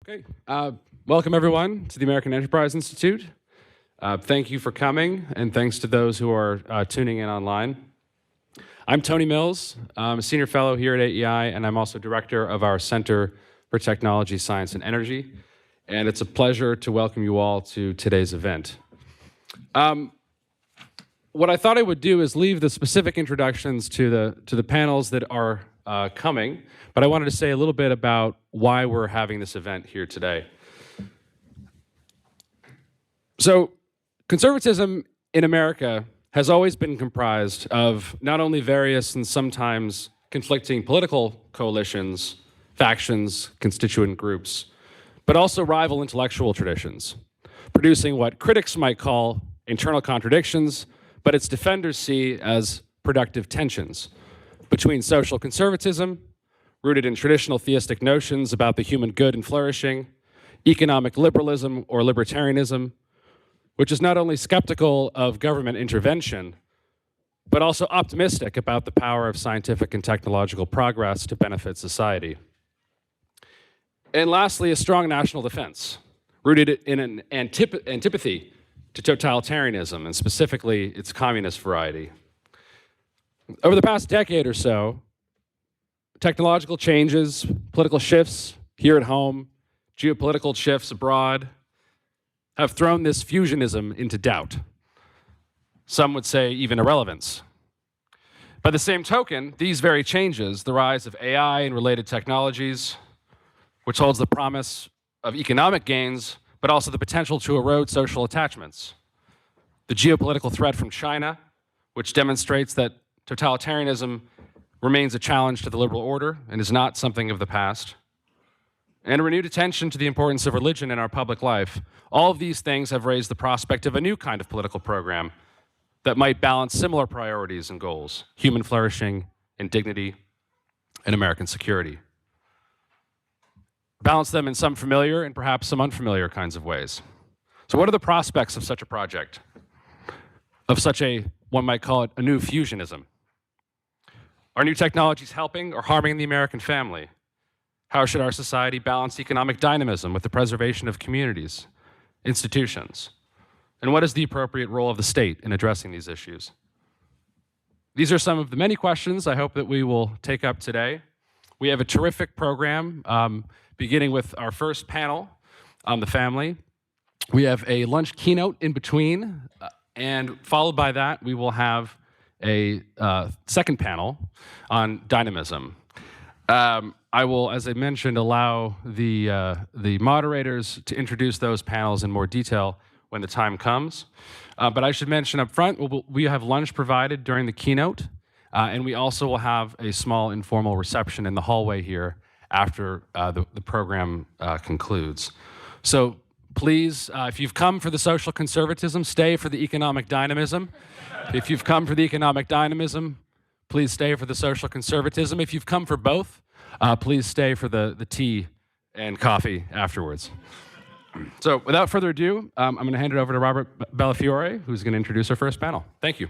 Okay. Welcome, everyone, to the American Enterprise Institute. Thank you for coming, and thanks to those who are tuning in online. I'm Tony Mills. I'm a senior fellow here at AEI, and I'm also director of our Center for Technology, Science, and Energy. And it's a pleasure to welcome you all to today's event. What I thought I would do is leave the specific introductions to the panels that are coming, but I wanted to say a little bit about why we're having this event here today. So, conservatism in America has always been comprised of not only various and sometimes conflicting political coalitions, factions, constituent groups, but also rival intellectual traditions, producing what critics might call internal contradictions, but its defenders see as productive tensions between social conservatism, rooted in traditional theistic notions about the human good and flourishing, economic liberalism or libertarianism, which is not only skeptical of government intervention, but also optimistic about the power of scientific and technological progress to benefit society. And lastly, a strong national defense, rooted in an antipathy to totalitarianism, and specifically its communist variety. Over the past decade or so, technological changes, political shifts here at home, geopolitical shifts abroad, have thrown this fusionism into doubt. Some would say even irrelevance. By the same token, these very changes, the rise of AI and related technologies, which holds the promise of economic gains, but also the potential to erode social attachments. The geopolitical threat from China, which demonstrates that totalitarianism remains a challenge to the liberal order and is not something of the past. And a renewed attention to the importance of religion in our public life. All of these things have raised the prospect of a new kind of political program that might balance similar priorities and goals: human flourishing and dignity and American security. Balance them in some familiar and perhaps some unfamiliar kinds of ways. So what are the prospects of such a project? Of such a, one might call it, a new fusionism? Are new technologies helping or harming the American family? How should our society balance economic dynamism with the preservation of communities, institutions? And what is the appropriate role of the state in addressing these issues? These are some of the many questions I hope that we will take up today. We have a terrific program, beginning with our first panel on the family. We have a lunch keynote in between, and followed by that, we will have a second panel on dynamism. I will, as I mentioned, allow the moderators to introduce those panels in more detail when the time comes. But I should mention up front, we have lunch provided during the keynote, and we also will have a small informal reception in the hallway here after the program concludes. So please, if you've come for the social conservatism, stay for the economic dynamism. If you've come for the economic dynamism, please stay for the social conservatism. If you've come for both, please stay for the tea and coffee afterwards. So without further ado, I'm going to hand it over to Robert Bellafiore, who's going to introduce our first panel. Thank you.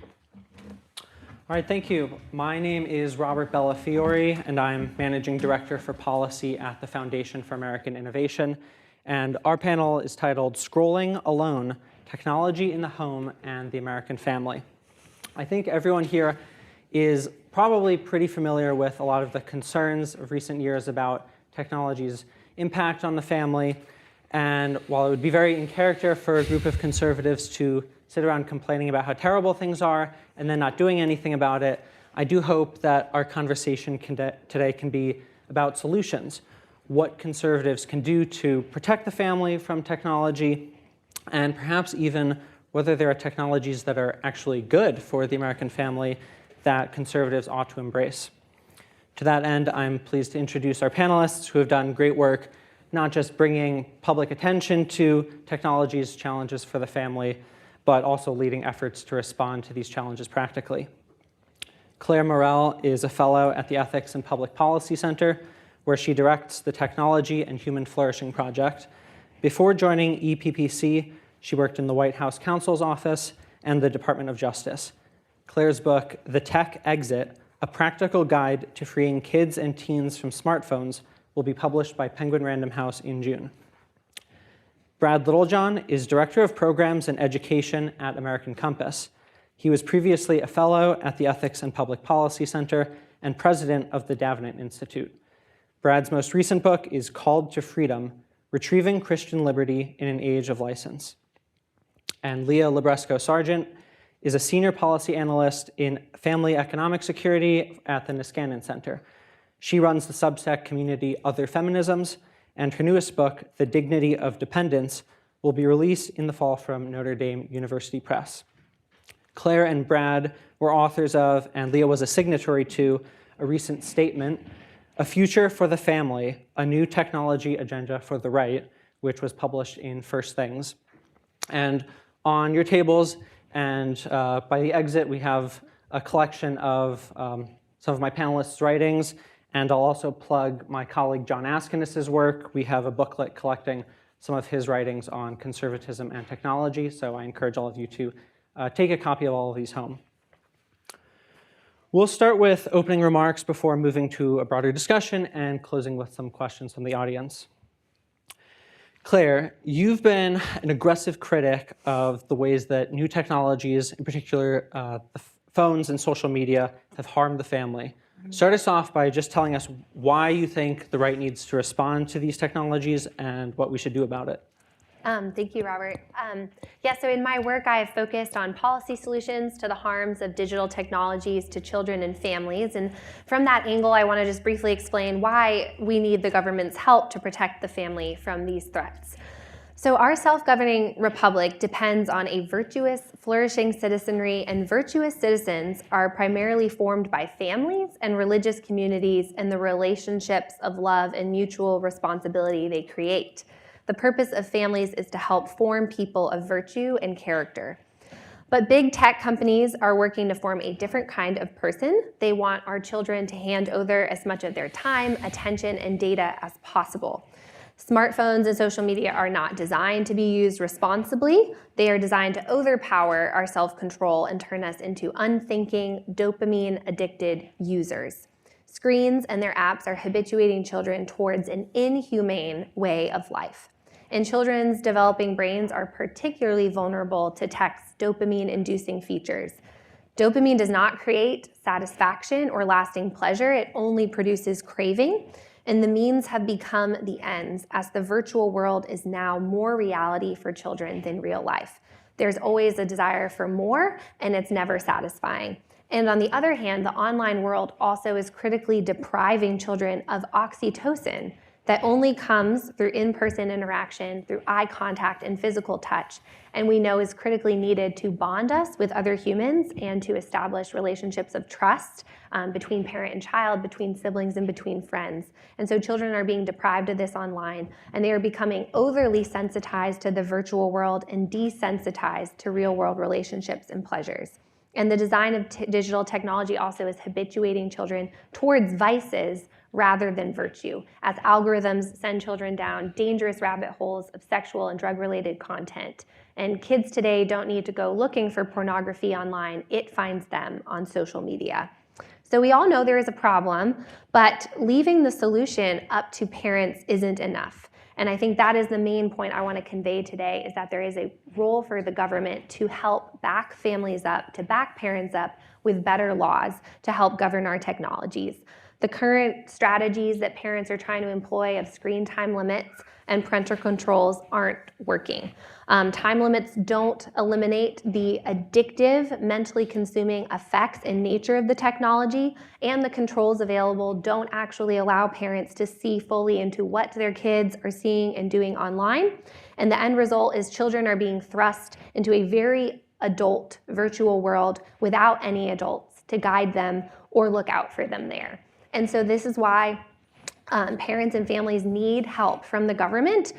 All right, thank you. My name is Robert Bellafiore, and I'm Managing Director for Policy at the Foundation for American Innovation. And our panel is titled Scrolling Alone, Technology in the Home and the American Family. I think everyone here is probably pretty familiar with a lot of the concerns of recent years about technology's impact on the family. And while it would be very in character for a group of conservatives to sit around complaining about how terrible things are and then not doing anything about it, I do hope that our conversation today can be about solutions. What conservatives can do to protect the family from technology, and perhaps even whether there are technologies that are actually good for the American family that conservatives ought to embrace. To that end, I'm pleased to introduce our panelists who have done great work, not just bringing public attention to technology's challenges for the family, but also leading efforts to respond to these challenges practically. Claire Morell is a fellow at the Ethics and Public Policy Center, where she directs the Technology and Human Flourishing Project. Before joining EPPC, she worked in the White House Counsel's Office and the Department of Justice. Claire's book, The Tech Exit, A Practical Guide to Freeing Kids and Teens from Smartphones, will be published by Penguin Random House in June. Brad Littlejohn is Director of Programs and Education at American Compass. He was previously a fellow at the Ethics and Public Policy Center and president of the Davenant Institute. Brad's most recent book is Called to Freedom: Retrieving Christian Liberty in an Age of License. And Leah Libresco-Sargent is a senior policy analyst in family economic security at the Niskanen Center. She runs the Substack community Other Feminisms, and her newest book, The Dignity of Dependence, will be released in the fall from Notre Dame University Press. Claire and Brad were authors of, and Leah was a signatory to, a recent statement, A Future for the Family, a New Technology Agenda for the Right, which was published in First Things. And on your tables and by the exit, we have a collection of some of my panelists' writings, and I'll also plug my colleague John Askinis's work. We have a booklet collecting some of his writings on conservatism and technology, so I encourage all of you to take a copy of all of these home. We'll start with opening remarks before moving to a broader discussion and closing with some questions from the audience. Claire, you've been an aggressive critic of the ways that new technologies, in particular the phones and social media, have harmed the family. Start us off by just telling us why you think the right needs to respond to these technologies and what we should do about it. Thank you, Robert. So in my work, I have focused on policy solutions to the harms of digital technologies to children and families. And from that angle, I want to just briefly explain why we need the government's help to protect the family from these threats. So our self-governing republic depends on a virtuous, flourishing citizenry, and virtuous citizens are primarily formed by families and religious communities and the relationships of love and mutual responsibility they create. The purpose of families is to help form people of virtue and character. But big tech companies are working to form a different kind of person. They want our children to hand over as much of their time, attention, and data as possible. Smartphones and social media are not designed to be used responsibly. They are designed to overpower our self-control and turn us into unthinking, dopamine-addicted users. Screens and their apps are habituating children towards an inhumane way of life. And children's developing brains are particularly vulnerable to tech's dopamine-inducing features. Dopamine does not create satisfaction or lasting pleasure. It only produces craving. And the means have become the ends, as the virtual world is now more reality for children than real life. There's always a desire for more, and it's never satisfying. And on the other hand, the online world also is critically depriving children of oxytocin that only comes through in-person interaction, through eye contact and physical touch, and we know is critically needed to bond us with other humans and to establish relationships of trust between parent and child, between siblings, and between friends. And so children are being deprived of this online, and they are becoming overly sensitized to the virtual world and desensitized to real-world relationships and pleasures. And the design of digital technology also is habituating children towards vices rather than virtue, as algorithms send children down dangerous rabbit holes of sexual and drug-related content. And kids today don't need to go looking for pornography online. It finds them on social media. So we all know there is a problem, but leaving the solution up to parents isn't enough. And I think that is the main point I want to convey today, is that there is a role for the government to help back families up, to back parents up with better laws to help govern our technologies. The current strategies that parents are trying to employ of screen time limits and parental controls aren't working. Time limits don't eliminate the addictive, mentally consuming effects and nature of the technology, and the controls available don't actually allow parents to see fully into what their kids are seeing and doing online. And the end result is children are being thrust into a very adult virtual world without any adults to guide them or look out for them there. And so this is why parents and families need help from the government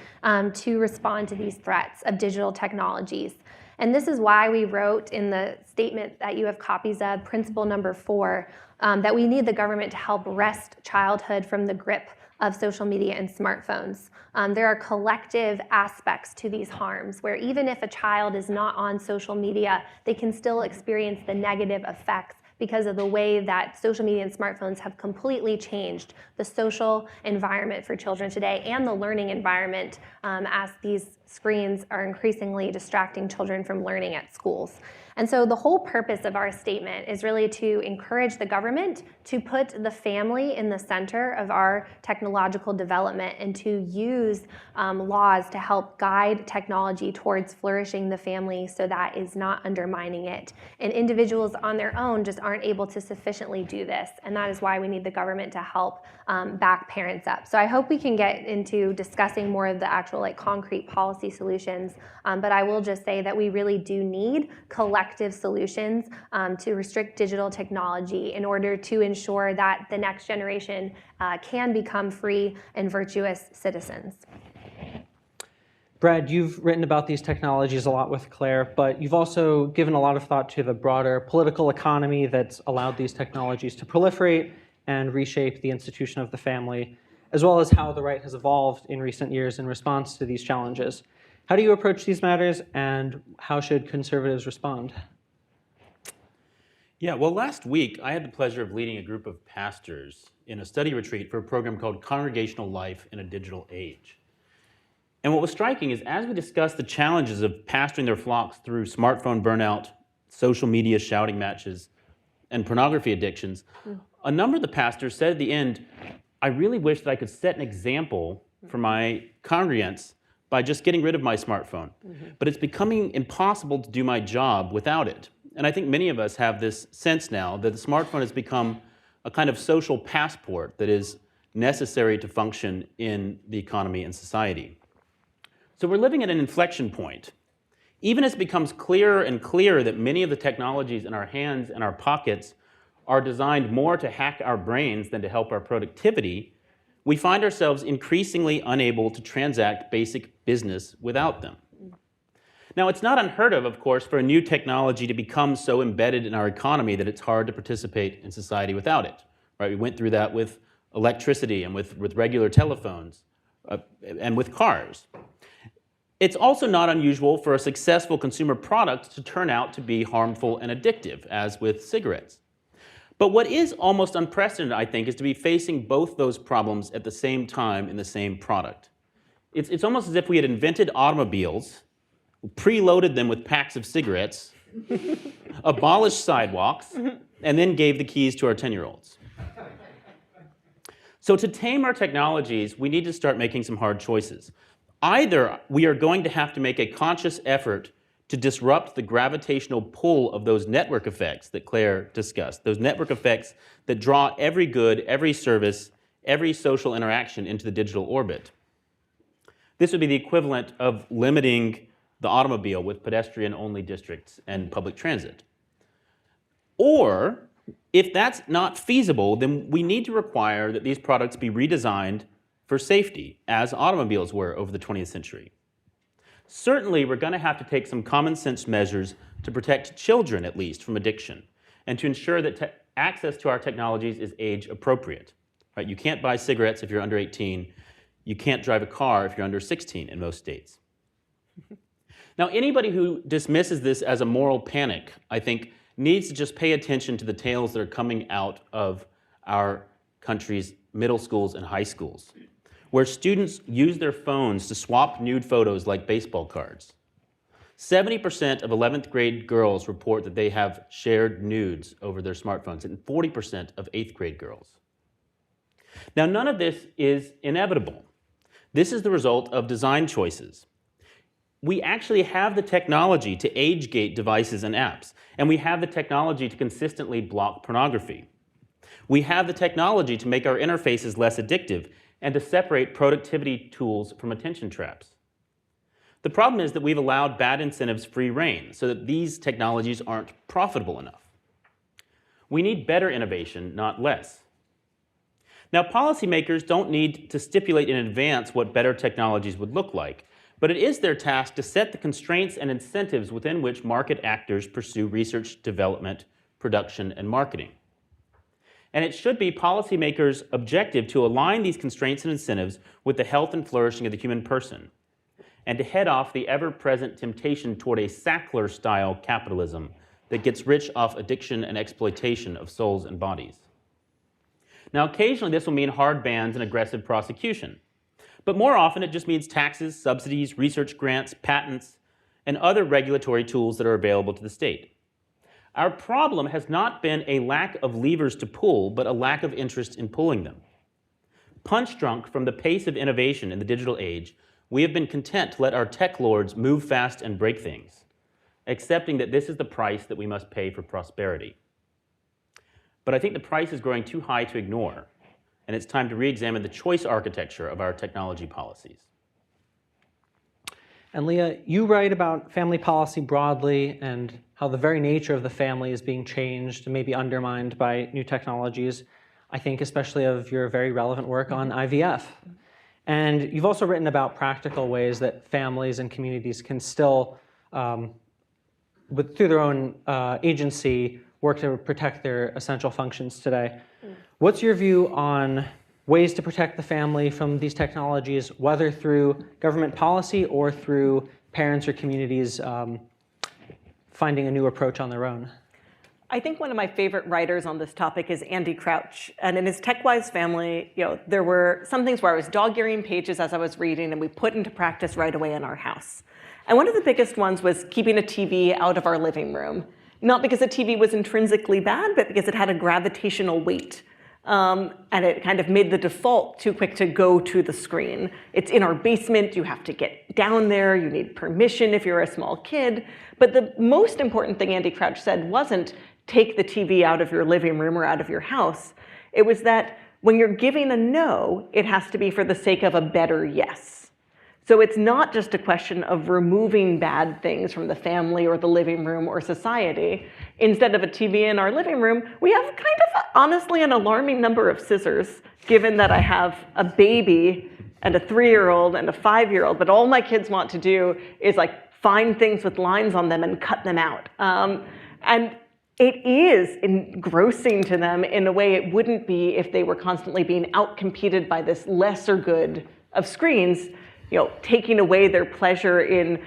to respond to these threats of digital technologies. And this is why we wrote in the statement that you have copies of, principle number 4, that we need the government to help wrest childhood from the grip of social media and smartphones. There are collective aspects to these harms where even if a child is not on social media, they can still experience the negative effects because of the way that social media and smartphones have completely changed the social environment for children today and the learning environment as these screens are increasingly distracting children from learning at schools. And so the whole purpose of our statement is really to encourage the government to put the family in the center of our technological development and to use laws to help guide technology towards flourishing the family so that is not undermining it. And individuals on their own just aren't able to sufficiently do this, and that is why we need the government to help back parents up. So I hope we can get into discussing more of the actual concrete policy solutions, but I will just say that we really do need collective solutions to restrict digital technology in order to ensure that the next generation can become free and virtuous citizens. Brad, you've written about these technologies a lot with Claire, but you've also given a lot of thought to the broader political economy that's allowed these technologies to proliferate and reshape the institution of the family, as well as how the right has evolved in recent years in response to these challenges. How do you approach these matters, and how should conservatives respond? Yeah, well, last week I had the pleasure of leading a group of pastors in a study retreat for a program called Congregational Life in a Digital Age. And what was striking is as we discussed the challenges of pastoring their flocks through smartphone burnout, social media shouting matches, and pornography addictions, a number of the pastors said at the end, I really wish that I could set an example for my congregants by just getting rid of my smartphone. But it's becoming impossible to do my job without it. And I think many of us have this sense now that the smartphone has become a kind of social passport that is necessary to function in the economy and society. So we're living at an inflection point. Even as it becomes clearer and clearer that many of the technologies in our hands and our pockets are designed more to hack our brains than to help our productivity, we find ourselves increasingly unable to transact basic business without them. Now, it's not unheard of course, for a new technology to become so embedded in our economy that it's hard to participate in society without it. Right? We went through that with electricity and with regular telephones and with cars. It's also not unusual for a successful consumer product to turn out to be harmful and addictive, as with cigarettes. But what is almost unprecedented, I think, is to be facing both those problems at the same time in the same product. It's almost as if we had invented automobiles, preloaded them with packs of cigarettes, abolished sidewalks, and then gave the keys to our 10-year-olds. So to tame our technologies, we need to start making some hard choices. Either we are going to have to make a conscious effort to disrupt the gravitational pull of those network effects that Claire discussed, those network effects that draw every good, every service, every social interaction into the digital orbit. This would be the equivalent of limiting the automobile with pedestrian-only districts and public transit. Or, if that's not feasible, then we need to require that these products be redesigned for safety, as automobiles were over the 20th century. Certainly, we're going to have to take some common sense measures to protect children, at least, from addiction, and to ensure that access to our technologies is age appropriate. Right? You can't buy cigarettes if you're under 18. You can't drive a car if you're under 16 in most states. Now, anybody who dismisses this as a moral panic, I think, needs to just pay attention to the tales that are coming out of our country's middle schools and high schools, where students use their phones to swap nude photos like baseball cards. 70% of 11th grade girls report that they have shared nudes over their smartphones, and 40% of 8th grade girls. Now, none of this is inevitable. This is the result of design choices. We actually have the technology to age-gate devices and apps, and we have the technology to consistently block pornography. We have the technology to make our interfaces less addictive and to separate productivity tools from attention traps. The problem is that we've allowed bad incentives free rein so that these technologies aren't profitable enough. We need better innovation, not less. Now, policymakers don't need to stipulate in advance what better technologies would look like, but it is their task to set the constraints and incentives within which market actors pursue research, development, production, and marketing. And it should be policymakers' objective to align these constraints and incentives with the health and flourishing of the human person, and to head off the ever-present temptation toward a Sackler-style capitalism that gets rich off addiction and exploitation of souls and bodies. Now, occasionally this will mean hard bans and aggressive prosecution, but more often it just means taxes, subsidies, research grants, patents, and other regulatory tools that are available to the state. Our problem has not been a lack of levers to pull, but a lack of interest in pulling them. Punch-drunk from the pace of innovation in the digital age, we have been content to let our tech lords move fast and break things, accepting that this is the price that we must pay for prosperity. But I think the price is growing too high to ignore, and it's time to re-examine the choice architecture of our technology policies. And Leah, you write about family policy broadly and how the very nature of the family is being changed and maybe undermined by new technologies. I think especially of your very relevant work on IVF. And you've also written about practical ways that families and communities can still, through their own agency, work to protect their essential functions today. What's your view on ways to protect the family from these technologies, whether through government policy or through parents or communities finding a new approach on their own? I think one of my favorite writers on this topic is Andy Crouch. And in his TechWise family, there were some things where I was dog-earing pages as I was reading, and we put into practice right away in our house. And one of the biggest ones was keeping a TV out of our living room. Not because a TV was intrinsically bad, but because it had a gravitational weight. And it kind of made the default too quick to go to the screen. It's in our basement, you have to get down there, you need permission if you're a small kid. But the most important thing Andy Crouch said wasn't take the TV out of your living room or out of your house. It was that when you're giving a no, it has to be for the sake of a better yes. So it's not just a question of removing bad things from the family or the living room or society. Instead of a TV in our living room, we have kind of, honestly, an alarming number of scissors, given that I have a baby and a 3-year-old and a 5-year-old, but all my kids want to do is find things with lines on them and cut them out. And it is engrossing to them in a way it wouldn't be if they were constantly being outcompeted by this lesser good of screens, taking away their pleasure in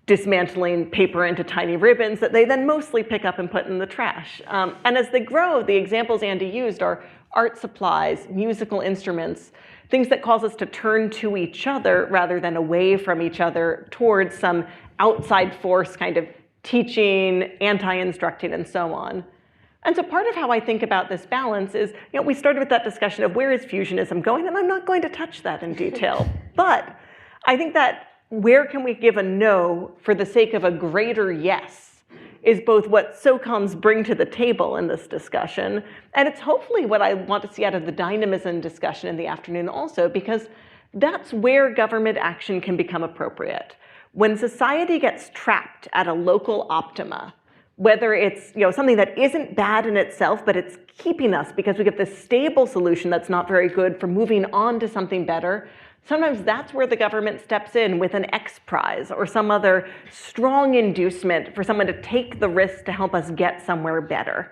dismantling paper into tiny ribbons that they then mostly pick up and put in the trash. And as they grow, the examples Andy used are art supplies, musical instruments, things that cause us to turn to each other rather than away from each other towards some outside force kind of teaching, anti-instructing, and so on. And so part of how I think about this balance is, we started with that discussion of where is fusionism going, and I'm not going to touch that in detail. But I think that where can we give a no for the sake of a greater yes is both what SOCOMs bring to the table in this discussion, and it's hopefully what I want to see out of the dynamism discussion in the afternoon also, because that's where government action can become appropriate. When society gets trapped at a local optima, whether it's something that isn't bad in itself, but it's keeping us because we get this stable solution that's not very good for moving on to something better, sometimes that's where the government steps in with an X prize or some other strong inducement for someone to take the risk to help us get somewhere better.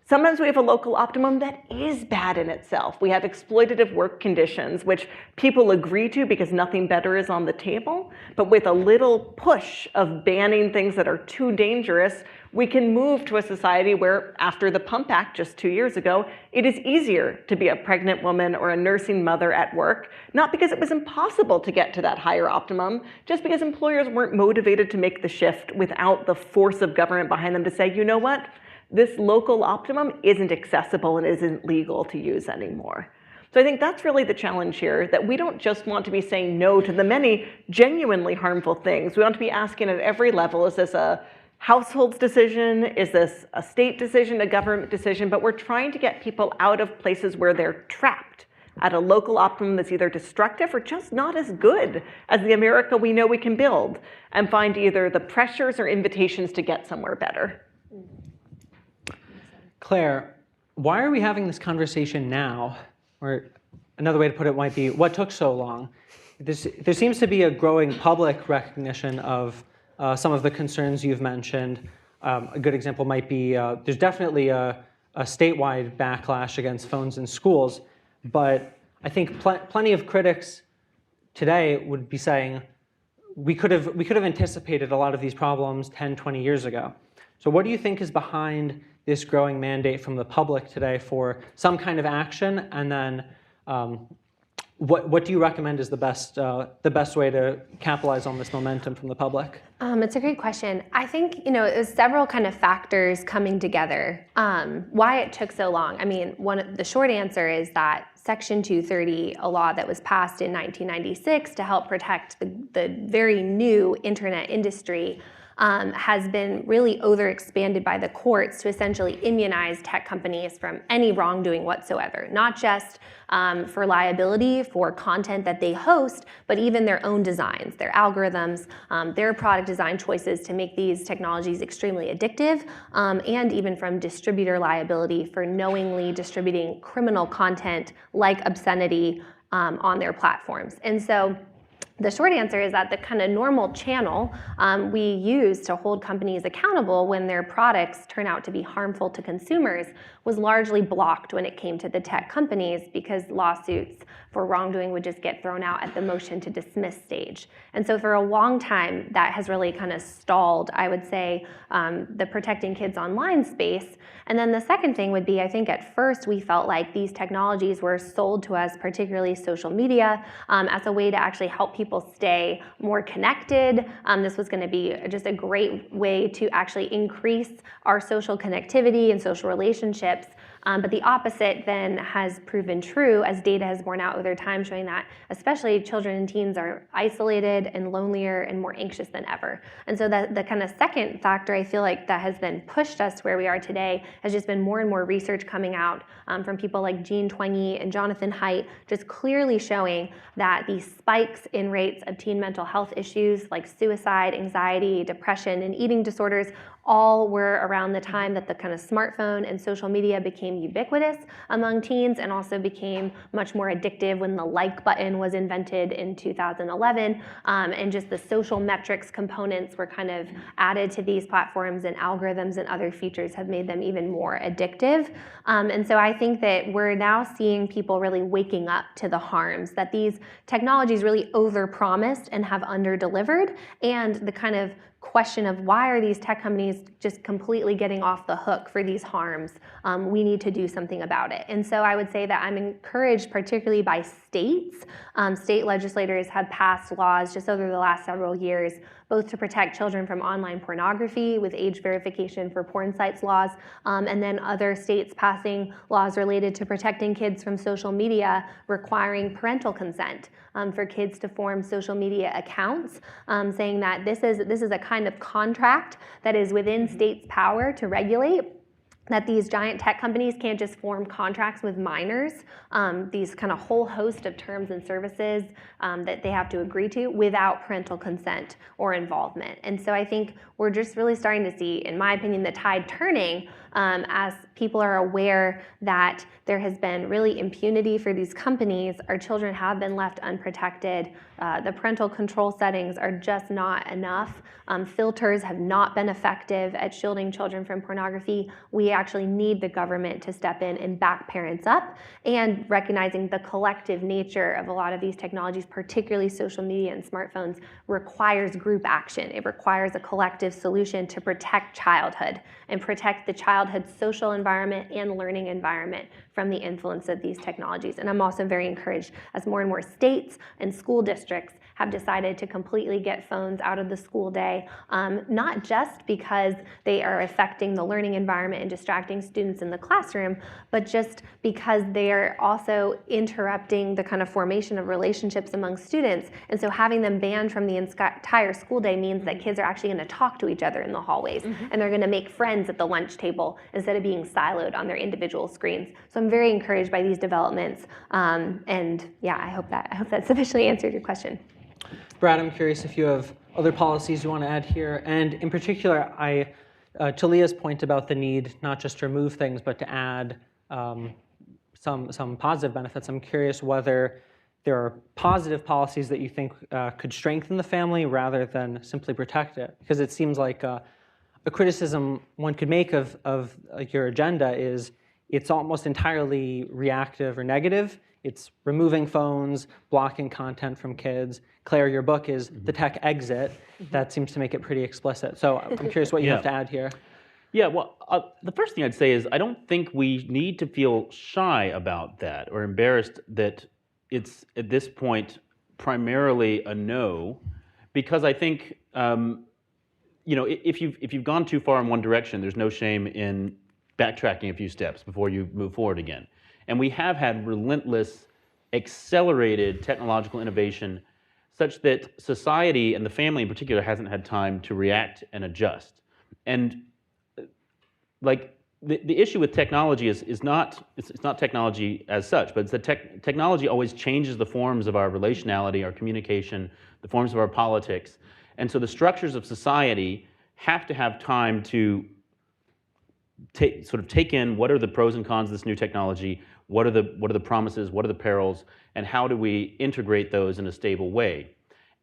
Sometimes we have a local optimum that is bad in itself. We have exploitative work conditions, which people agree to because nothing better is on the table. But with a little push of banning things that are too dangerous, we can move to a society where, after the Pump Act just 2 years ago, it is easier to be a pregnant woman or a nursing mother at work, not because it was impossible to get to that higher optimum, just because employers weren't motivated to make the shift without the force of government behind them to say, you know what? This local optimum isn't accessible and isn't legal to use anymore. So I think that's really the challenge here, that we don't just want to be saying no to the many genuinely harmful things. We want to be asking at every level, is this a household's decision? Is this a state decision, a government decision? But we're trying to get people out of places where they're trapped at a local optimum that's either destructive or just not as good as the America we know we can build, and find either the pressures or invitations to get somewhere better. Claire, why are we having this conversation now? Or another way to put it might be, what took so long? There seems to be a growing public recognition of some of the concerns you've mentioned. A good example might be, there's definitely a statewide backlash against phones in schools, but I think plenty of critics today would be saying, we could have anticipated a lot of these problems 10, 20 years ago. So what do you think is behind this growing mandate from the public today for some kind of action? And then what do you recommend is the best way to capitalize on this momentum from the public? It's a great question. I think, it was several kind of factors coming together. Why it took so long. I mean, the short answer is that Section 230, a law that was passed in 1996 to help protect the very new internet industry, has been really overexpanded by the courts to essentially immunize tech companies from any wrongdoing whatsoever, not just for liability for content that they host, but even their own designs, their algorithms, their product design choices to make these technologies extremely addictive, and even from distributor liability for knowingly distributing criminal content like obscenity on their platforms. And so the short answer is that the kind of normal channel we use to hold companies accountable when their products turn out to be harmful to consumers was largely blocked when it came to the tech companies because lawsuits for wrongdoing would just get thrown out at the motion to dismiss stage. And so for a long time, that has really kind of stalled, I would say, the protecting kids online space. And then the second thing would be, I think at first we felt like these technologies were sold to us, particularly social media, as a way to actually help people stay more connected. This was going to be just a great way to actually increase our social connectivity and social relationships. But the opposite then has proven true as data has borne out over time, showing that especially children and teens are isolated and lonelier and more anxious than ever. And so the kind of second factor I feel like that has then pushed us where we are today has just been more and more research coming out from people like Jean Twenge and Jonathan Haidt, just clearly showing that these spikes in rates of teen mental health issues like suicide, anxiety, depression, and eating disorders all were around the time that the kind of smartphone and social media became ubiquitous among teens and also became much more addictive when the like button was invented in 2011. And just the social metrics components were kind of added to these platforms, and algorithms and other features have made them even more addictive. And so I think that we're now seeing people really waking up to the harms that these technologies really overpromised and have underdelivered, and the kind of question of why are these tech companies just completely getting off the hook for these harms? We need to do something about it. And so I would say that I'm encouraged, particularly by states. State legislators have passed laws just over the last several years, both to protect children from online pornography with age verification for porn sites laws, and then other states passing laws related to protecting kids from social media, requiring parental consent for kids to form social media accounts, saying that this is a kind of contract that is within states' power to regulate, that these giant tech companies can't just form contracts with minors, these kind of whole host of terms and services that they have to agree to without parental consent or involvement. And so I think we're just really starting to see, in my opinion, the tide turning as people are aware that there has been really impunity for these companies. Our children have been left unprotected. The parental control settings are just not enough. Filters have not been effective at shielding children from pornography. We actually need the government to step in and back parents up, and recognizing the collective nature of a lot of these technologies, particularly social media and smartphones, requires group action. It requires a collective solution to protect childhood and protect the childhood social environment and learning environment from the influence of these technologies. And I'm also very encouraged as more and more states and school districts have decided to completely get phones out of the school day, not just because they are affecting the learning environment and distracting students in the classroom, but just because they are also interrupting the kind of formation of relationships among students. And so having them banned from the entire school day means that kids are actually going to talk to each other in the hallways, and they're going to make friends at the lunch table instead of being siloed on their individual screens. So I'm very encouraged by these developments, and yeah, I hope that sufficiently answered your question. Brad, I'm curious if you have other policies you want to add here. And in particular, to Leah's point about the need not just to remove things, but to add some positive benefits, I'm curious whether there are positive policies that you think could strengthen the family rather than simply protect it. Because it seems like a criticism one could make of your agenda is it's almost entirely reactive or negative. It's removing phones, blocking content from kids. Claire, your book is the tech exit. That seems to make it pretty explicit. So I'm curious what you have to add here. Yeah, well, the first thing I'd say is I don't think we need to feel shy about that or embarrassed that it's at this point primarily a no, because I think if you've gone too far in one direction, there's no shame in backtracking a few steps before you move forward again. And we have had relentless, accelerated technological innovation such that society and the family in particular hasn't had time to react and adjust. And like the issue with technology is not it's not technology as such, but it's that technology always changes the forms of our relationality, our communication, the forms of our politics, and so the structures of society have to have time to take in what are the pros and cons of this new technology, what are the promises, what are the perils, and how do we integrate those in a stable way.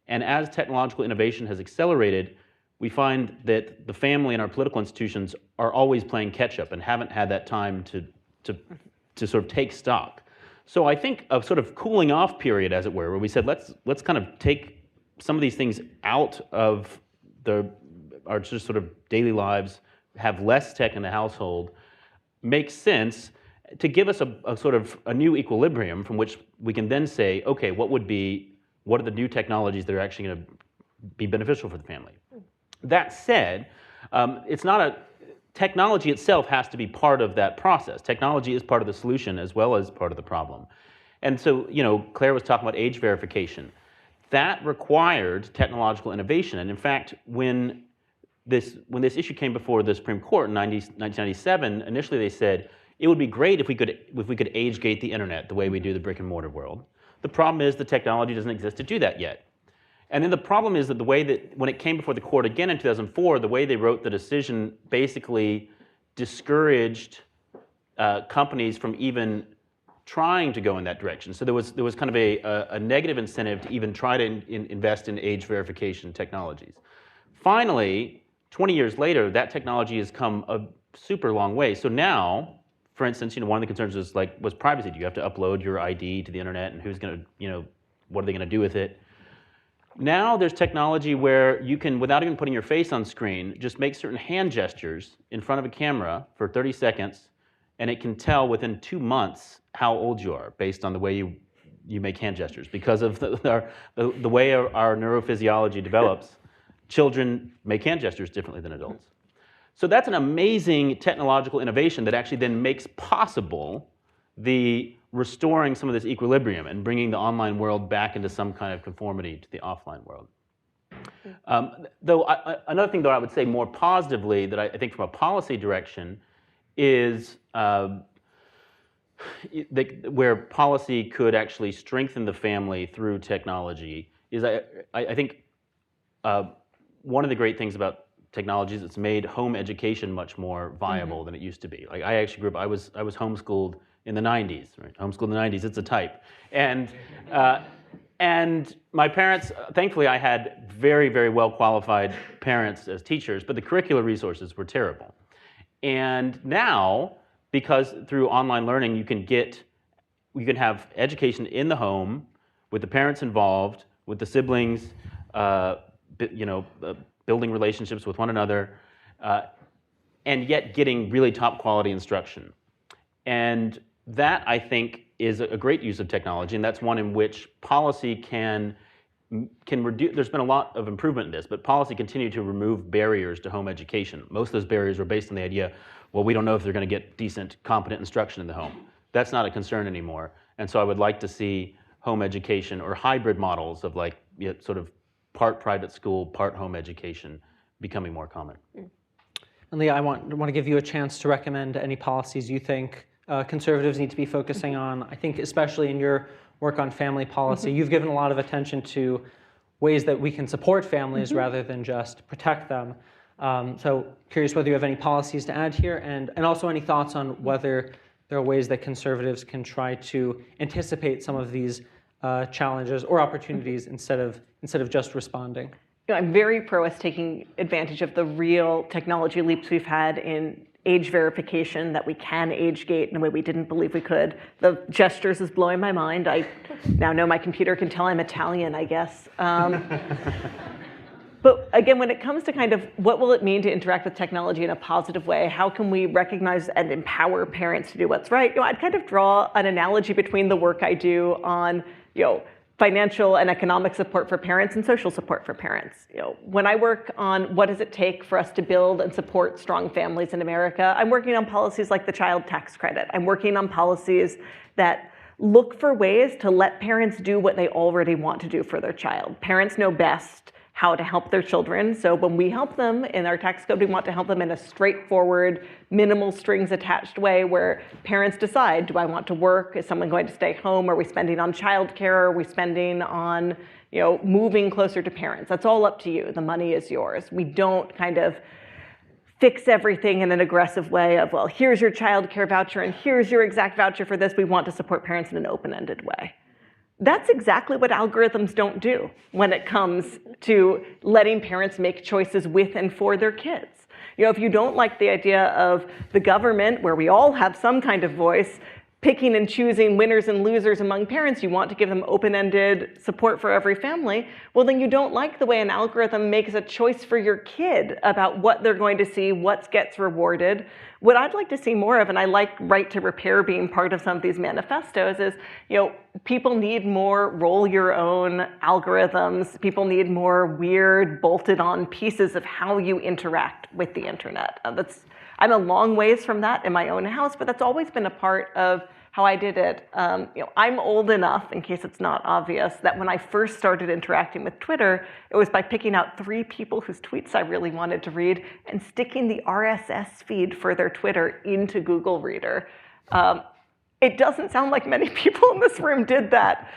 And as technological innovation has accelerated, we find that the family and our political institutions are always playing catch up and haven't had that time to sort of take stock. So I think a sort of cooling off period, as it were, where we said let's kind of take some of these things out of our just sort of daily lives, have less tech in the household, makes sense to give us a sort of a new equilibrium from which we can then say, okay, what are the new technologies that are actually going to be beneficial for the family? That said, technology itself has to be part of that process. Technology is part of the solution as well as part of the problem. And so, Claire was talking about age verification. That required technological innovation. And in fact, when this issue came before the Supreme Court in 1997, initially they said it would be great if we could age gate the internet the way we do the brick and mortar world. The problem is the technology doesn't exist to do that yet. And then the problem is that the way that when it came before the court again in 2004, the way they wrote the decision basically discouraged companies from even trying to go in that direction. So there was kind of a negative incentive to even try to invest in age verification technologies. Finally, 20 years later, that technology has come a super long way. So now, for instance, one of the concerns was privacy. Do you have to upload your ID to the internet, and who's going to, what are they going to do with it? Now there's technology where you can, without even putting your face on screen, just make certain hand gestures in front of a camera for 30 seconds, and it can tell within 2 months how old you are based on the way you make hand gestures. Because of the way our neurophysiology develops, children make hand gestures differently than adults. So that's an amazing technological innovation that actually then makes possible the restoring some of this equilibrium and bringing the online world back into some kind of conformity to the offline world. Another thing, though, I would say more positively that I think from a policy direction is where policy could actually strengthen the family through technology is I think one of the great things about technology is it's made home education much more viable than it used to be. Like I actually grew up, I was homeschooled in the 90s, right? Homeschooled in the 90s, it's a type. And my parents, thankfully I had very, very well qualified parents as teachers, but the curricular resources were terrible. And now, because through online learning, you can have education in the home with the parents involved, with the siblings, building relationships with one another, and yet getting really top quality instruction. And that, I think, is a great use of technology, and that's one in which policy can reduce. There's been a lot of improvement in this, but policy continued to remove barriers to home education. Most of those barriers were based on the idea, well, we don't know if they're going to get decent, competent instruction in the home. That's not a concern anymore. And so I would like to see home education or hybrid models of sort of part private school, part home education becoming more common. And Leah, I want to give you a chance to recommend any policies you think conservatives need to be focusing on. I think especially in your work on family policy, you've given a lot of attention to ways that we can support families rather than just protect them. So curious whether you have any policies to add here, and also any thoughts on whether there are ways that conservatives can try to anticipate some of these challenges or opportunities instead of just responding. I'm very pro us taking advantage of the real technology leaps we've had in age verification, that we can age gate in a way we didn't believe we could. The gestures is blowing my mind. I now know my computer can tell I'm Italian, I guess. But again, when it comes to kind of what will it mean to interact with technology in a positive way, how can we recognize and empower parents to do what's right? I'd kind of draw an analogy between the work I do on, financial and economic support for parents and social support for parents. When I work on what does it take for us to build and support strong families in America, I'm working on policies like the child tax credit. I'm working on policies that look for ways to let parents do what they already want to do for their child. Parents know best how to help their children. So when we help them in our tax code, we want to help them in a straightforward, minimal strings attached way where parents decide, do I want to work? Is someone going to stay home? Are we spending on childcare? Are we spending on moving closer to parents? That's all up to you. The money is yours. We don't kind of fix everything in an aggressive way of, well, here's your childcare voucher and here's your exact voucher for this. We want to support parents in an open-ended way. That's exactly what algorithms don't do when it comes to letting parents make choices with and for their kids. If you don't like the idea of the government, where we all have some kind of voice, picking and choosing winners and losers among parents, you want to give them open-ended support for every family, well, then you don't like the way an algorithm makes a choice for your kid about what they're going to see, what gets rewarded. What I'd like to see more of, and I like right to repair being part of some of these manifestos, is people need more roll your own algorithms. People need more weird bolted on pieces of how you interact with the internet. I'm a long ways from that in my own house, but that's always been a part of how I did it. I'm old enough, in case it's not obvious, that when I first started interacting with Twitter, it was by picking out 3 people whose tweets I really wanted to read and sticking the RSS feed for their Twitter into Google Reader. It doesn't sound like many people in this room did that,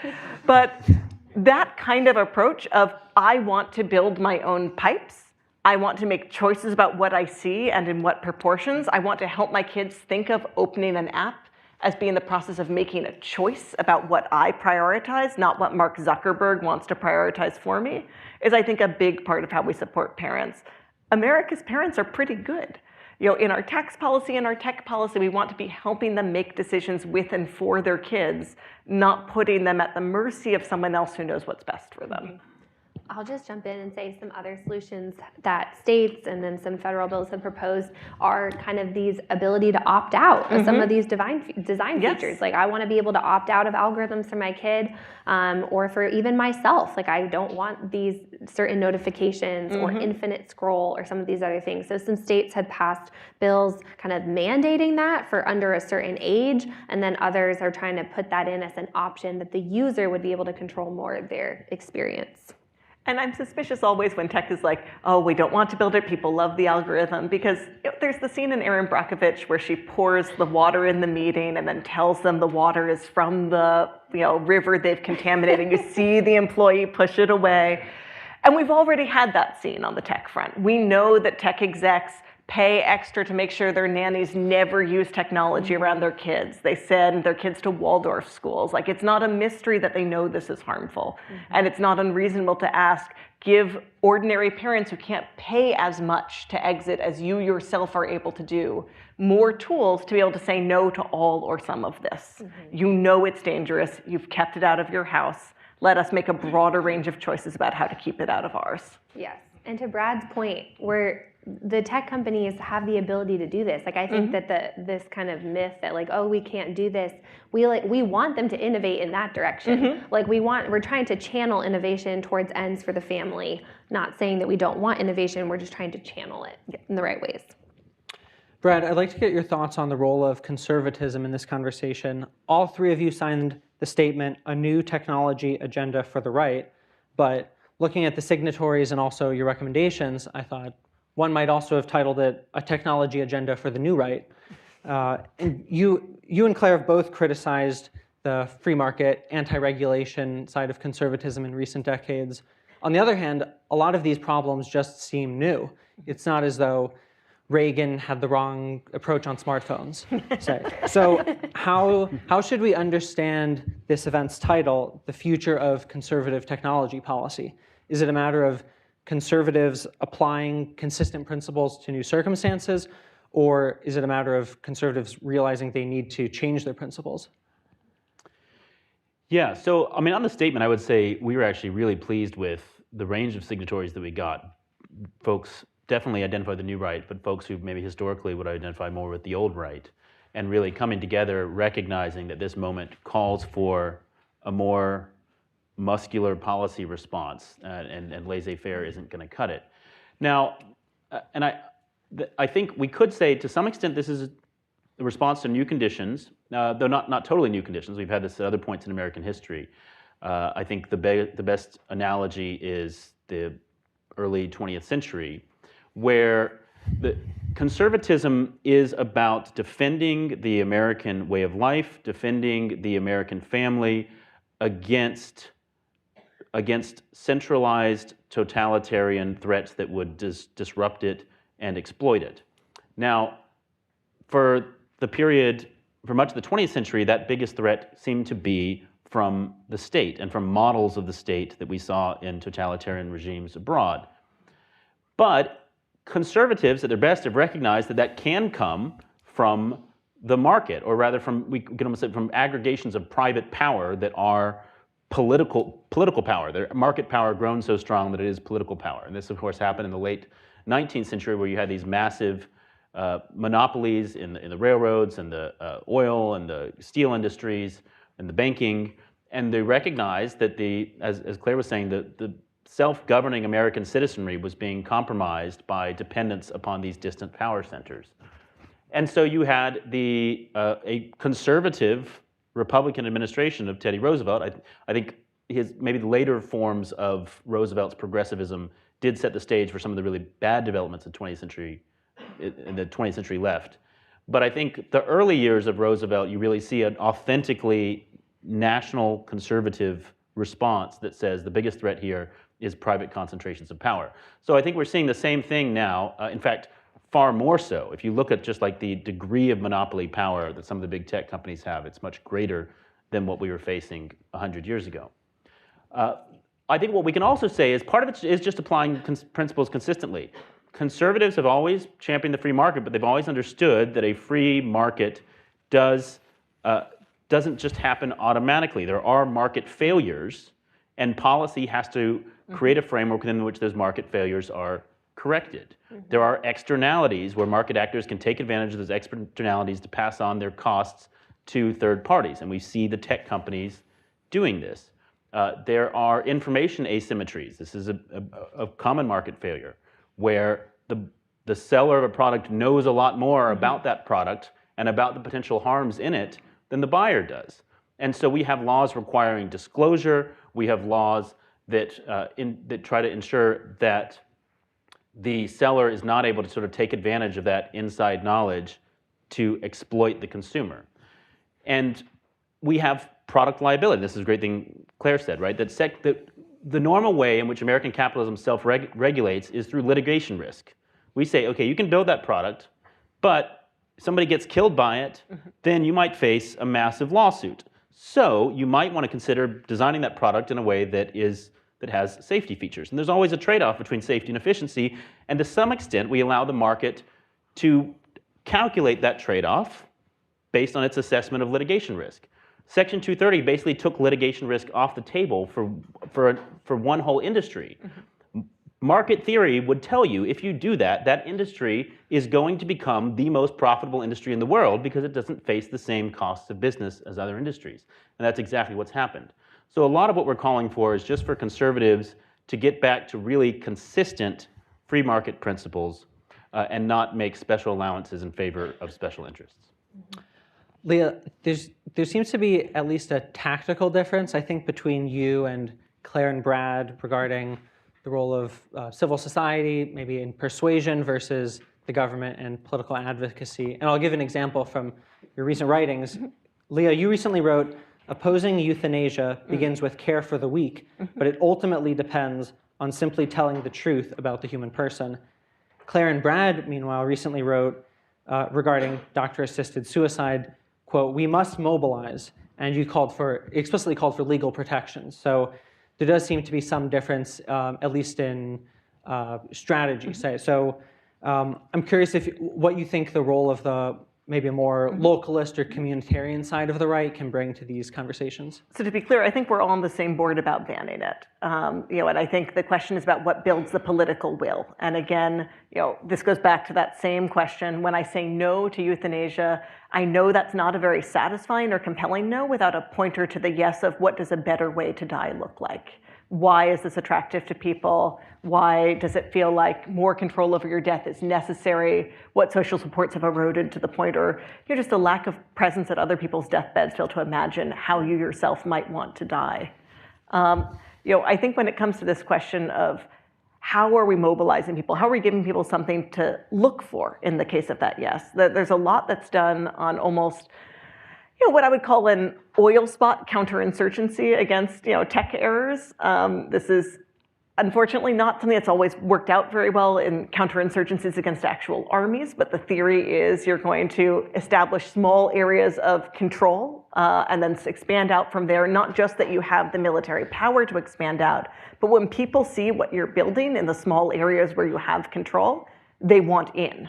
but that kind of approach of I want to build my own pipes, I want to make choices about what I see and in what proportions. I want to help my kids think of opening an app as being the process of making a choice about what I prioritize, not what Mark Zuckerberg wants to prioritize for me, is I think a big part of how we support parents. America's parents are pretty good. In our tax policy and our tech policy, we want to be helping them make decisions with and for their kids, not putting them at the mercy of someone else who knows what's best for them. I'll just jump in and say some other solutions that states and then some federal bills have proposed are kind of these ability to opt out of some of these design features. Like I want to be able to opt out of algorithms for my kid or for even myself. Like I don't want these certain notifications or infinite scroll or some of these other things. So some states had passed bills kind of mandating that for under a certain age, and then others are trying to put that in as an option that the user would be able to control more of their experience. And I'm suspicious always when tech is like, oh, we don't want to build it, people love the algorithm, because there's the scene in Erin Brockovich where she pours the water in the meeting and then tells them the water is from the river they've contaminated. You see the employee push it away. And we've already had that scene on the tech front. We know that tech execs pay extra to make sure their nannies never use technology around their kids. They send their kids to Waldorf schools. Like, it's not a mystery that they know this is harmful. And it's not unreasonable to ask, give ordinary parents who can't pay as much to exit as you yourself are able to do more tools to be able to say no to all or some of this. You know it's dangerous. You've kept it out of your house. Let us make a broader range of choices about how to keep it out of ours. Yes. And to Brad's point, where the tech companies have the ability to do this. Like I think that this kind of myth that like, oh, we can't do this. We want them to innovate in that direction. Like we're trying to channel innovation towards ends for the family, not saying that we don't want innovation. We're just trying to channel it in the right ways. Brad, I'd like to get your thoughts on the role of conservatism in this conversation. All 3 of you signed the statement, "A New Technology Agenda for the Right," but looking at the signatories and also your recommendations, I thought one might also have titled it "A Technology Agenda for the New Right." And you and Claire have both criticized the free market, anti-regulation side of conservatism in recent decades. On the other hand, a lot of these problems just seem new. It's not as though Reagan had the wrong approach on smartphones, say. So how should we understand this event's title, "The Future of Conservative Technology Policy"? Is it a matter of conservatives applying consistent principles to new circumstances, or is it a matter of conservatives realizing they need to change their principles? Yeah, so I mean, on the statement, I would say we were actually really pleased with the range of signatories that we got. folks definitely identify the new right, but folks who maybe historically would identify more with the old right, and really coming together, recognizing that this moment calls for a more muscular policy response, and laissez-faire isn't going to cut it. Now, and I think we could say to some extent this is a response to new conditions, though not totally new conditions. We've had this at other points in American history. I think the best analogy is the early 20th century, where the conservatism is about defending the American way of life, defending the American family against centralized totalitarian threats that would disrupt it and exploit it. Now, for much of the 20th century, that biggest threat seemed to be from the state and from models of the state that we saw in totalitarian regimes abroad. But conservatives at their best have recognized that that can come from the market, or rather we can almost say from aggregations of private power that are political power. Their market power grown so strong that it is political power. And this, of course, happened in the late 19th century, where you had these massive monopolies in the railroads and the oil and the steel industries and the banking, and they recognized that as Claire was saying, the self-governing American citizenry was being compromised by dependence upon these distant power centers. And so you had a conservative Republican administration of Teddy Roosevelt. I think maybe the later forms of Roosevelt's progressivism did set the stage for some of the really bad developments in the 20th century left. But I think the early years of Roosevelt, you really see an authentically national conservative response that says the biggest threat here is private concentrations of power. So I think we're seeing the same thing now, in fact, far more so. If you look at just like the degree of monopoly power that some of the big tech companies have, it's much greater than what we were facing 100 years ago. I think what we can also say is part of it is just applying principles consistently. Conservatives have always championed the free market, but they've always understood that a free market doesn't just happen automatically. There are market failures, and policy has to create a framework within which those market failures are corrected. There are externalities where market actors can take advantage of those externalities to pass on their costs to third parties, and we see the tech companies doing this. There are information asymmetries. This is a common market failure, where the seller of a product knows a lot more about that product and about the potential harms in it than the buyer does. And so we have laws requiring disclosure. We have laws that try to ensure that the seller is not able to sort of take advantage of that inside knowledge to exploit the consumer. And we have product liability. This is a great thing Claire said, right? That the normal way in which American capitalism self-regulates is through litigation risk. We say, okay, you can build that product, but if somebody gets killed by it, then you might face a massive lawsuit. So you might want to consider designing that product in a way that has safety features. And there's always a trade-off between safety and efficiency, and to some extent we allow the market to calculate that trade-off based on its assessment of litigation risk. Section 230 basically took litigation risk off the table for one whole industry. Market theory would tell you if you do that, that industry is going to become the most profitable industry in the world because it doesn't face the same costs of business as other industries. And that's exactly what's happened. So a lot of what we're calling for is just for conservatives to get back to really consistent free market principles and not make special allowances in favor of special interests. Leah, there seems to be at least a tactical difference, I think, between you and Claire and Brad regarding the role of civil society, maybe in persuasion versus the government and political advocacy. And I'll give an example from your recent writings. Leah, you recently wrote, "Opposing euthanasia begins with care for the weak, but it ultimately depends on simply telling the truth about the human person." Claire and Brad, meanwhile, recently wrote regarding doctor-assisted suicide, quote, "We must mobilize," and you explicitly called for legal protections. So there does seem to be some difference, at least in strategy. So I'm curious what you think the role of the maybe a more localist or communitarian side of the right can bring to these conversations? So to be clear, I think we're all on the same board about banning it. And I think the question is about what builds the political will. And again, this goes back to that same question. When I say no to euthanasia, I know that's not a very satisfying or compelling no without a pointer to the yes of what does a better way to die look like. Why is this attractive to people? Why does it feel like more control over your death is necessary? What social supports have eroded to the point, or just a lack of presence at other people's deathbeds, fail to imagine how you yourself might want to die. I think when it comes to this question of how are we mobilizing people, how are we giving people something to look for in the case of that yes, there's a lot that's done on almost what I would call an oil spot counterinsurgency against tech errors. This is unfortunately not something that's always worked out very well in counterinsurgencies against actual armies, but the theory is you're going to establish small areas of control and then expand out from there, not just that you have the military power to expand out, but when people see what you're building in the small areas where you have control, they want in.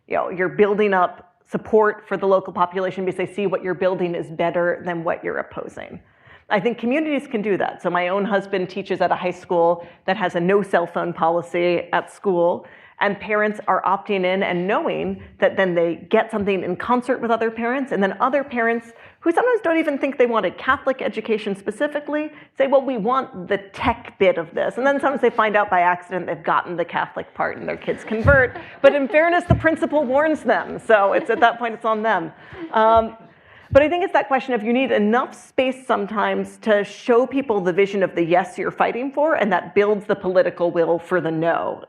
You're building up support for the local population because they see what you're building is better than what you're opposing. I think communities can do that. So my own husband teaches at a high school that has a no cell phone policy at school, and parents are opting in and knowing that then they get something in concert with other parents, and then other parents who sometimes don't even think they want a Catholic education specifically say, well, we want the tech bit of this. And then sometimes they find out by accident they've gotten the Catholic part and their kids convert. But in fairness, the principal warns them. So it's at that point, it's on them. But I think it's that question of you need enough space sometimes to show people the vision of the yes you're fighting for, and that builds the political will for the no.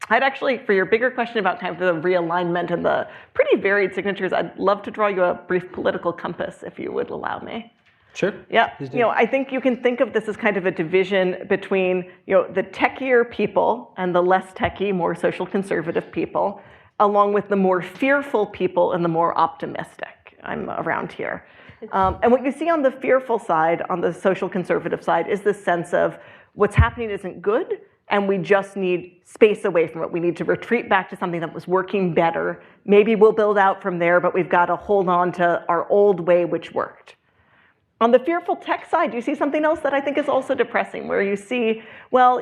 I'd actually, for your bigger question about kind of the realignment and the pretty varied signatures, I'd love to draw you a brief political compass, if you would allow me. Sure. Yeah. I think you can think of this as kind of a division between, the techier people and the less techie, more social conservative people, along with the more fearful people and the more optimistic. I'm around here. And what you see on the fearful side, on the social conservative side, is this sense of what's happening isn't good, and we just need space away from it. We need to retreat back to something that was working better. Maybe we'll build out from there, but we've got to hold on to our old way, which worked. On the fearful tech side, you see something else that I think is also depressing, where you see, well,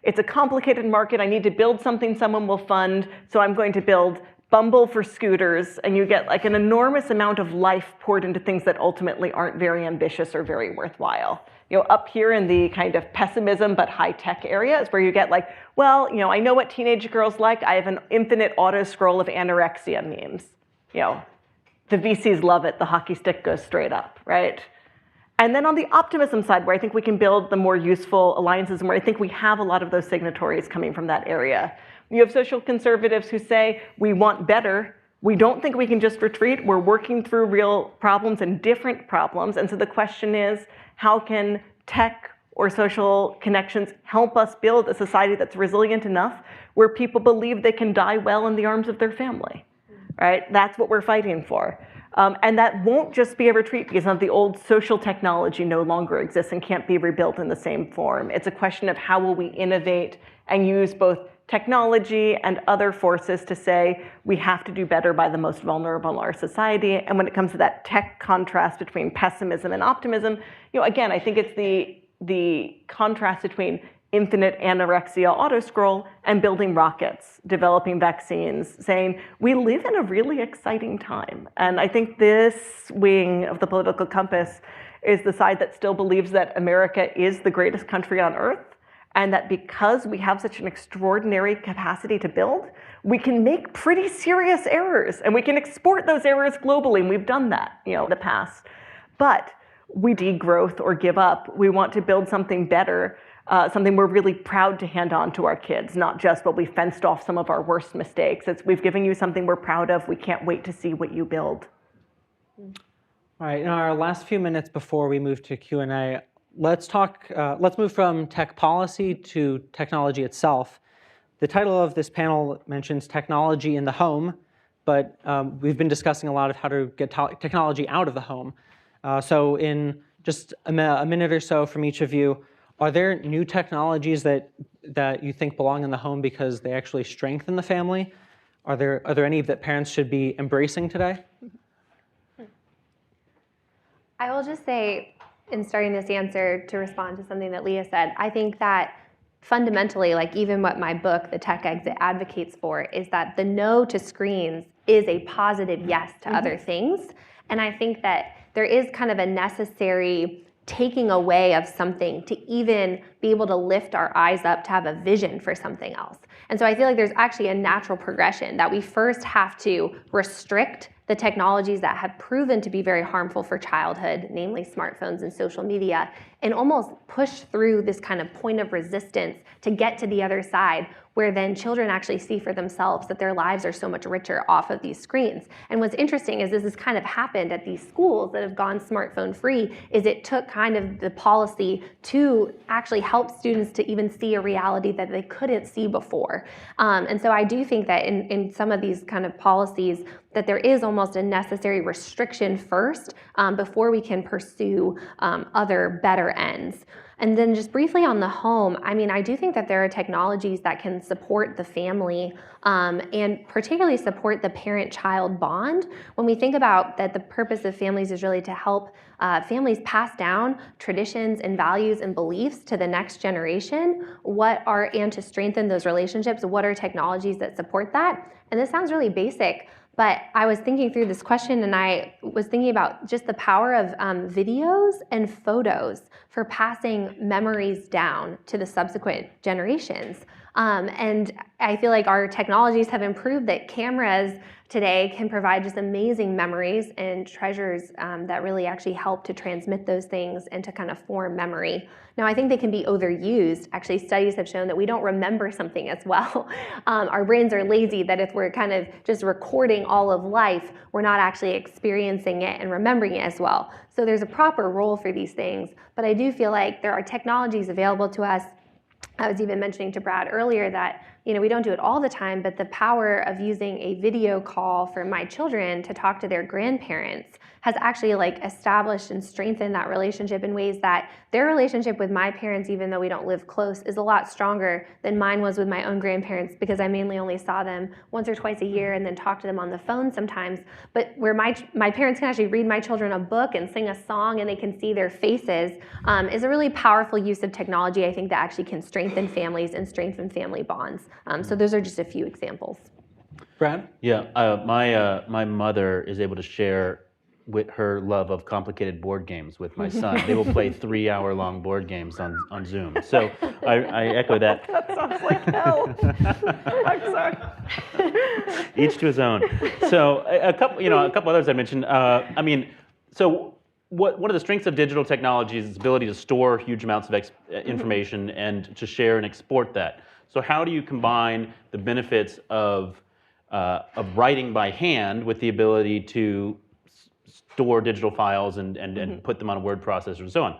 it's a complicated market. I need to build something someone will fund, so I'm going to build Bumble for scooters, and you get like an enormous amount of life poured into things that ultimately aren't very ambitious or very worthwhile. Up here in the kind of pessimism but high-tech area is where you get like, well, I know what teenage girls like. I have an infinite auto-scroll of anorexia memes. The VCs love it. The hockey stick goes straight up, right? And then on the optimism side, where I think we can build the more useful alliances, and where I think we have a lot of those signatories coming from that area. You have social conservatives who say, we want better. We don't think we can just retreat. We're working through real problems and different problems. And so the question is, how can tech or social connections help us build a society that's resilient enough where people believe they can die well in the arms of their family, right? That's what we're fighting for. And that won't just be a retreat because of the old social technology no longer exists and can't be rebuilt in the same form. It's a question of how will we innovate and use both technology and other forces to say we have to do better by the most vulnerable in our society. And when it comes to that tech contrast between pessimism and optimism, again, I think it's the contrast between infinite anorexia auto-scroll and building rockets, developing vaccines, saying we live in a really exciting time. And I think this wing of the political compass is the side that still believes that America is the greatest country on earth, and that because we have such an extraordinary capacity to build, we can make pretty serious errors, and we can export those errors globally, and we've done that, in the past. But we degrowth or give up. We want to build something better, something we're really proud to hand on to our kids, not just, well, we fenced off some of our worst mistakes. It's we've given you something we're proud of. We can't wait to see what you build. All right, in our last few minutes before we move to Q&A, let's move from tech policy to technology itself. The title of this panel mentions technology in the home, but we've been discussing a lot of how to get technology out of the home. So in just a minute or so from each of you, are there new technologies that you think belong in the home because they actually strengthen the family? Are there any that parents should be embracing today? I will just say, in starting this answer, to respond to something that Leah said, I think that fundamentally, like even what my book, The Tech Exit, advocates for, is that the no to screens is a positive yes to other things. And I think that there is kind of a necessary taking away of something to even be able to lift our eyes up to have a vision for something else. And so I feel like there's actually a natural progression that we first have to restrict the technologies that have proven to be very harmful for childhood, namely smartphones and social media, and almost push through this kind of point of resistance to get to the other side, where then children actually see for themselves that their lives are so much richer off of these screens. And what's interesting is this has kind of happened at these schools that have gone smartphone free, is it took kind of the policy to actually help students to even see a reality that they couldn't see before. And so I do think that in some of these kind of policies, that there is almost a necessary restriction first before we can pursue other better ends. And then just briefly on the home, I mean, I do think that there are technologies that can support the family and particularly support the parent-child bond. When we think about that the purpose of families is really to help families pass down traditions and values and beliefs to the next generation, and to strengthen those relationships, what are technologies that support that? And this sounds really basic, but I was thinking through this question and I was thinking about just the power of videos and photos for passing memories down to the subsequent generations. And I feel like our technologies have improved that cameras today can provide just amazing memories and treasures that really actually help to transmit those things and to kind of form memory. Now, I think they can be overused. Actually, studies have shown that we don't remember something as well. Our brains are lazy, that if we're kind of just recording all of life, we're not actually experiencing it and remembering it as well. So there's a proper role for these things, but I do feel like there are technologies available to us. I was even mentioning to Brad earlier that we don't do it all the time, but the power of using a video call for my children to talk to their grandparents has actually established and strengthened that relationship in ways that their relationship with my parents, even though we don't live close, is a lot stronger than mine was with my own grandparents, because I mainly only saw them once or twice a year and then talked to them on the phone sometimes. But where my parents can actually read my children a book and sing a song and they can see their faces is a really powerful use of technology, I think, that actually can strengthen families and strengthen family bonds. So those are just a few examples. Brad? Yeah, my mother is able to share with her love of complicated board games with my son. They will play 3-hour-long board games on Zoom. So I echo that. That sounds like hell. I'm sorry. Each to his own. So a couple others I mentioned. So one of the strengths of digital technology is its ability to store huge amounts of information and to share and export that. So how do you combine the benefits of writing by hand with the ability to store digital files and put them on a word processor and so on?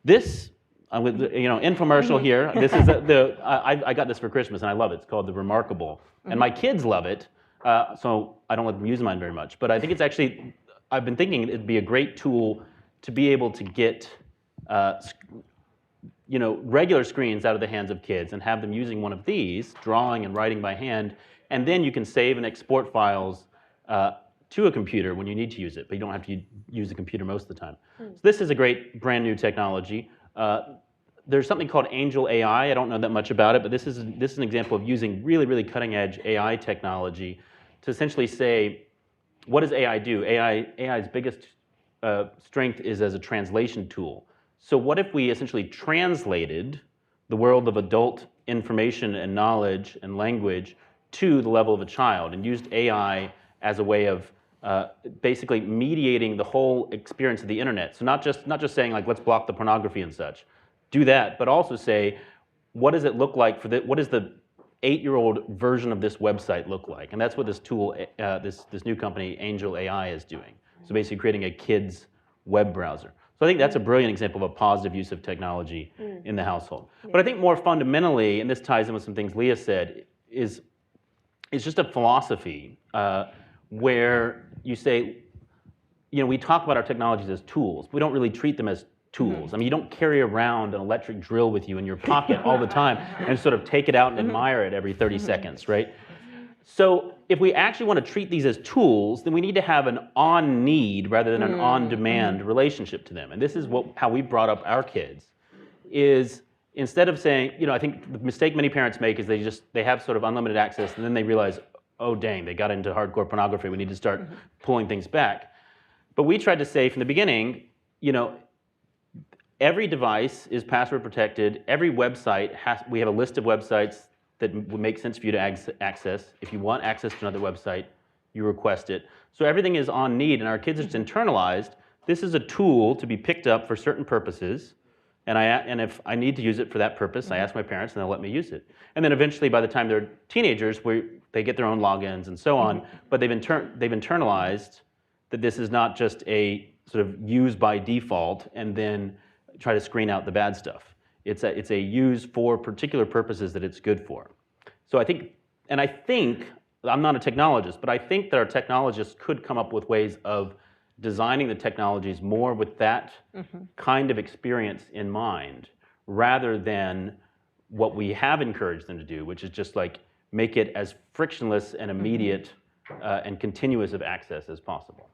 This, infomercial here. This is I got this for Christmas and I love it. It's called the Remarkable, and my kids love it. So I don't let them use mine very much, but I think it's actually, I've been thinking it'd be a great tool to be able to get regular screens out of the hands of kids and have them using one of these, drawing and writing by hand, and then you can save and export files to a computer when you need to use it, but you don't have to use the computer most of the time. So this is a great brand new technology. There's something called Angel AI. I don't know that much about it, but this is an example of using really, really cutting edge AI technology to essentially say, what does AI do? AI's biggest strength is as a translation tool. So what if we essentially translated the world of adult information and knowledge and language to the level of a child and used AI as a way of basically mediating the whole experience of the internet? So not just saying let's block the pornography and such, do that, but also say, what does it look like what does the 8-year-old version of this website look like? And that's what this tool, this new company, Angel AI, is doing. So basically creating a kid's web browser. So I think that's a brilliant example of a positive use of technology in the household. Yeah. But I think more fundamentally, and this ties in with some things Leah said, is just a philosophy where you say, we talk about our technologies as tools. We don't really treat them as tools. I mean, you don't carry around an electric drill with you in your pocket all the time and sort of take it out and admire it every 30 seconds, right? So if we actually want to treat these as tools, then we need to have an on-need rather than an on-demand relationship to them. And this is how we brought up our kids, is instead of saying, I think the mistake many parents make is they have sort of unlimited access, and then they realize, oh dang, they got into hardcore pornography, we need to start pulling things back. But we tried to say from the beginning, every device is password protected, every website we have a list of websites that would make sense for you to access. If you want access to another website, you request it. So everything is on need, and our kids are just internalized. This is a tool to be picked up for certain purposes, and if I need to use it for that purpose, I ask my parents, and they'll let me use it. And then eventually, by the time they're teenagers, they get their own logins and so on, but they've internalized that this is not just a sort of use by default and then try to screen out the bad stuff. It's a use for particular purposes that it's good for. So I think, I'm not a technologist, but I think that our technologists could come up with ways of designing the technologies more with that kind of experience in mind, rather than what we have encouraged them to do, which is just like make it as frictionless and immediate and continuous of access as possible.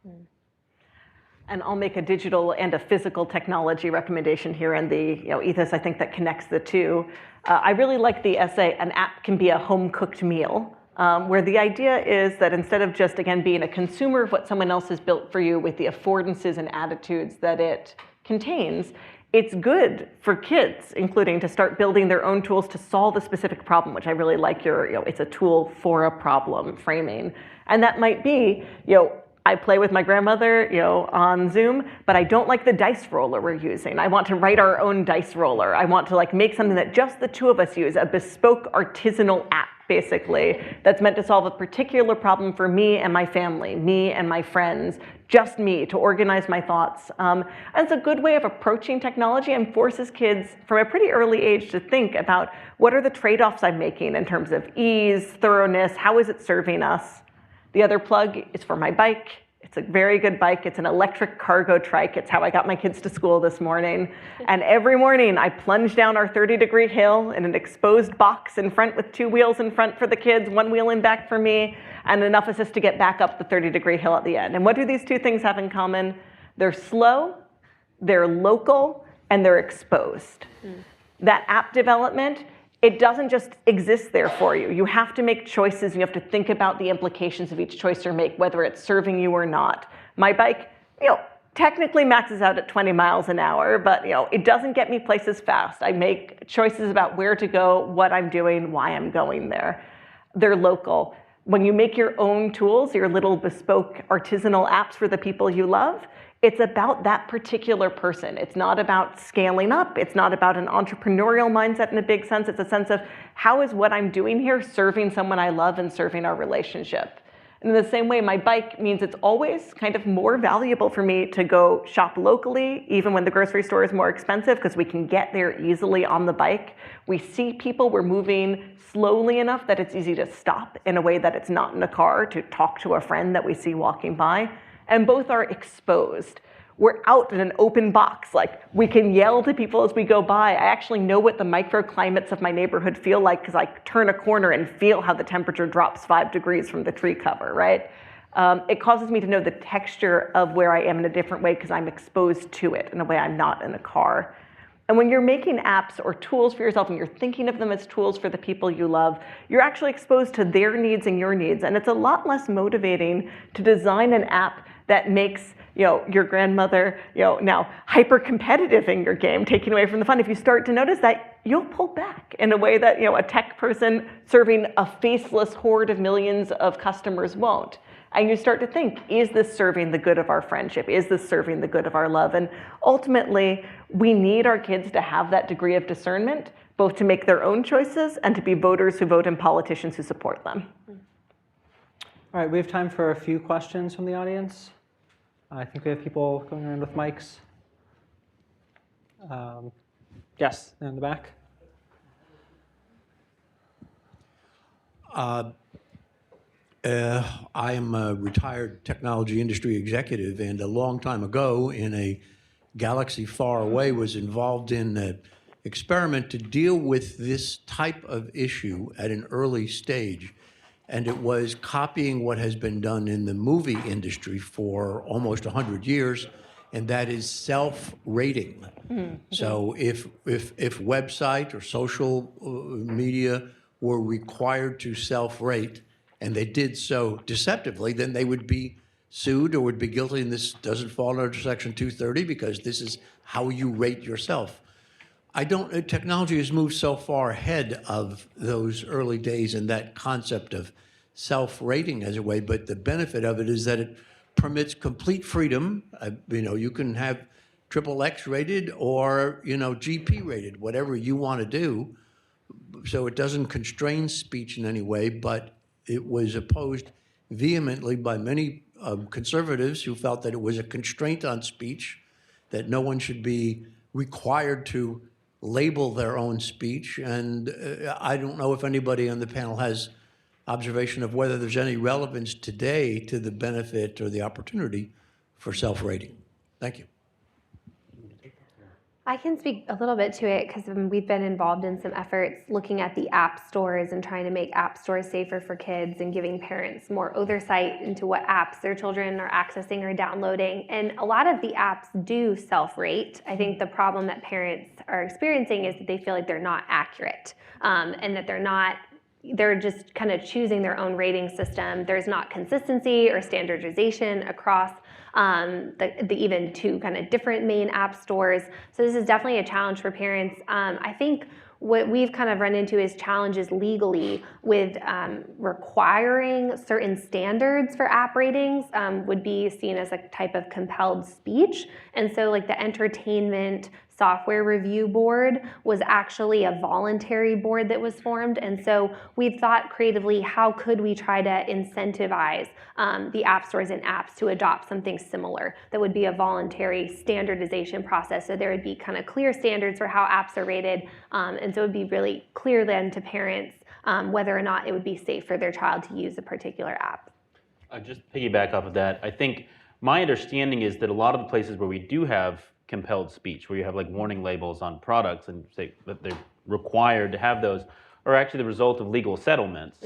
And I'll make a digital and a physical technology recommendation here, and the ethos I think that connects the two. I really like the essay, an app can be a home-cooked meal, where the idea is that instead of just, again, being a consumer of what someone else has built for you with the affordances and attitudes that it contains, it's good for kids, including to start building their own tools to solve a specific problem, which I really like your, it's a tool for a problem framing. And that might be, I play with my grandmother, on Zoom, but I don't like the dice roller we're using. I want to write our own dice roller. I want to make something that just the two of us use, a bespoke artisanal app, basically, that's meant to solve a particular problem for me and my family, me and my friends, just me, to organize my thoughts. And it's a good way of approaching technology and forces kids from a pretty early age to think about what are the trade-offs I'm making in terms of ease, thoroughness, how is it serving us? The other plug is for my bike. It's a very good bike. It's an electric cargo trike. It's how I got my kids to school this morning. And every morning I plunge down our 30-degree hill in an exposed box in front with 2 wheels in front for the kids, 1 wheel in back for me, and enough assist to get back up the 30-degree hill at the end. And what do these two things have in common? They're slow, they're local, and they're exposed. That app development, it doesn't just exist there for you. You have to make choices. You have to think about the implications of each choice you make, whether it's serving you or not. My bike, technically maxes out at 20 miles an hour, but it doesn't get me places fast. I make choices about where to go, what I'm doing, why I'm going there. They're local. When you make your own tools, your little bespoke artisanal apps for the people you love, it's about that particular person. It's not about scaling up. It's not about an entrepreneurial mindset in a big sense. It's a sense of how is what I'm doing here serving someone I love and serving our relationship. And in the same way, my bike means it's always kind of more valuable for me to go shop locally, even when the grocery store is more expensive, because we can get there easily on the bike. We see people, we're moving slowly enough that it's easy to stop in a way that it's not in a car, to talk to a friend that we see walking by. And both are exposed. We're out in an open box. We can yell to people as we go by. I actually know what the microclimates of my neighborhood feel like because I turn a corner and feel how the temperature drops 5 degrees from the tree cover, right? It causes me to know the texture of where I am in a different way because I'm exposed to it in a way I'm not in a car. And when you're making apps or tools for yourself and you're thinking of them as tools for the people you love, you're actually exposed to their needs and your needs. And it's a lot less motivating to design an app that makes your grandmother now hyper competitive in your game, taking away from the fun. If you start to notice that, you'll pull back in a way that a tech person serving a faceless horde of millions of customers won't. And you start to think, is this serving the good of our friendship? Is this serving the good of our love? And ultimately, we need our kids to have that degree of discernment, both to make their own choices and to be voters who vote in politicians who support them. All right, we have time for a few questions from the audience. I think we have people going around with mics. Yes, in the back. I am a retired technology industry executive, and a long time ago in a galaxy far away was involved in an experiment to deal with this type of issue at an early stage. and it was copying what has been done in the movie industry for almost 100 years, and that is self-rating. So if website or social media were required to self-rate, and they did so deceptively, then they would be sued or would be guilty, and this doesn't fall under Section 230 because this is how you rate yourself. Technology has moved so far ahead of those early days in that concept of self-rating as a way, but the benefit of it is that it permits complete freedom. You can have XXX rated or, GP rated, whatever you want to do. So it doesn't constrain speech in any way, but it was opposed vehemently by many conservatives who felt that it was a constraint on speech, that no one should be required to label their own speech. And I don't know if anybody on the panel has observation of whether there's any relevance today to the benefit or the opportunity for self-rating. Thank you. I can speak a little bit to it because we've been involved in some efforts looking at the app stores and trying to make app stores safer for kids and giving parents more oversight into what apps their children are accessing or downloading. And a lot of the apps do self-rate. I think the problem that parents are experiencing is that they feel like they're not accurate and that they're just kind of choosing their own rating system. There's not consistency or standardization across the even two kind of different main app stores. So this is definitely a challenge for parents. I think what we've kind of run into is challenges legally with requiring certain standards for app ratings would be seen as a type of compelled speech. And so like the Entertainment Software Review Board was actually a voluntary board that was formed. And so we've thought creatively, how could we try to incentivize the app stores and apps to adopt something similar that would be a voluntary standardization process. So there would be kind of clear standards for how apps are rated. And so it would be really clear then to parents whether or not it would be safe for their child to use a particular app. Just piggyback off of that, I think my understanding is that a lot of the places where we do have compelled speech, where you have like warning labels on products and say that they're required to have those, are actually the result of legal settlements.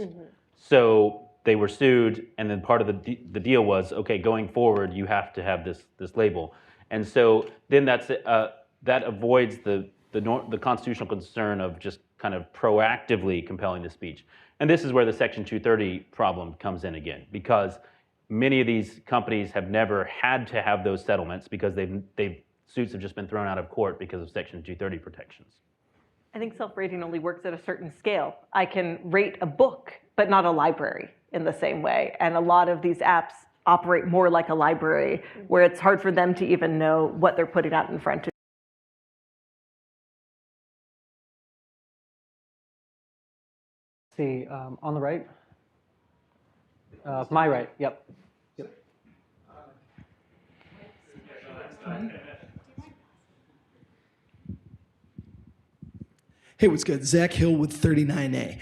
So they were sued, and then part of the deal was, okay, going forward, you have to have this label. And so then that avoids the constitutional concern of just kind of proactively compelling the speech. And this is where the Section 230 problem comes in again, because many of these companies have never had to have those settlements because suits have just been thrown out of court because of Section 230 protections. I think self-rating only works at a certain scale. I can rate a book, but not a library in the same way. And a lot of these apps operate more like a library, where it's hard for them to even know what they're putting out in front of. See, on the right? My right, yep. Hey, what's good? Zach Hill with 39A.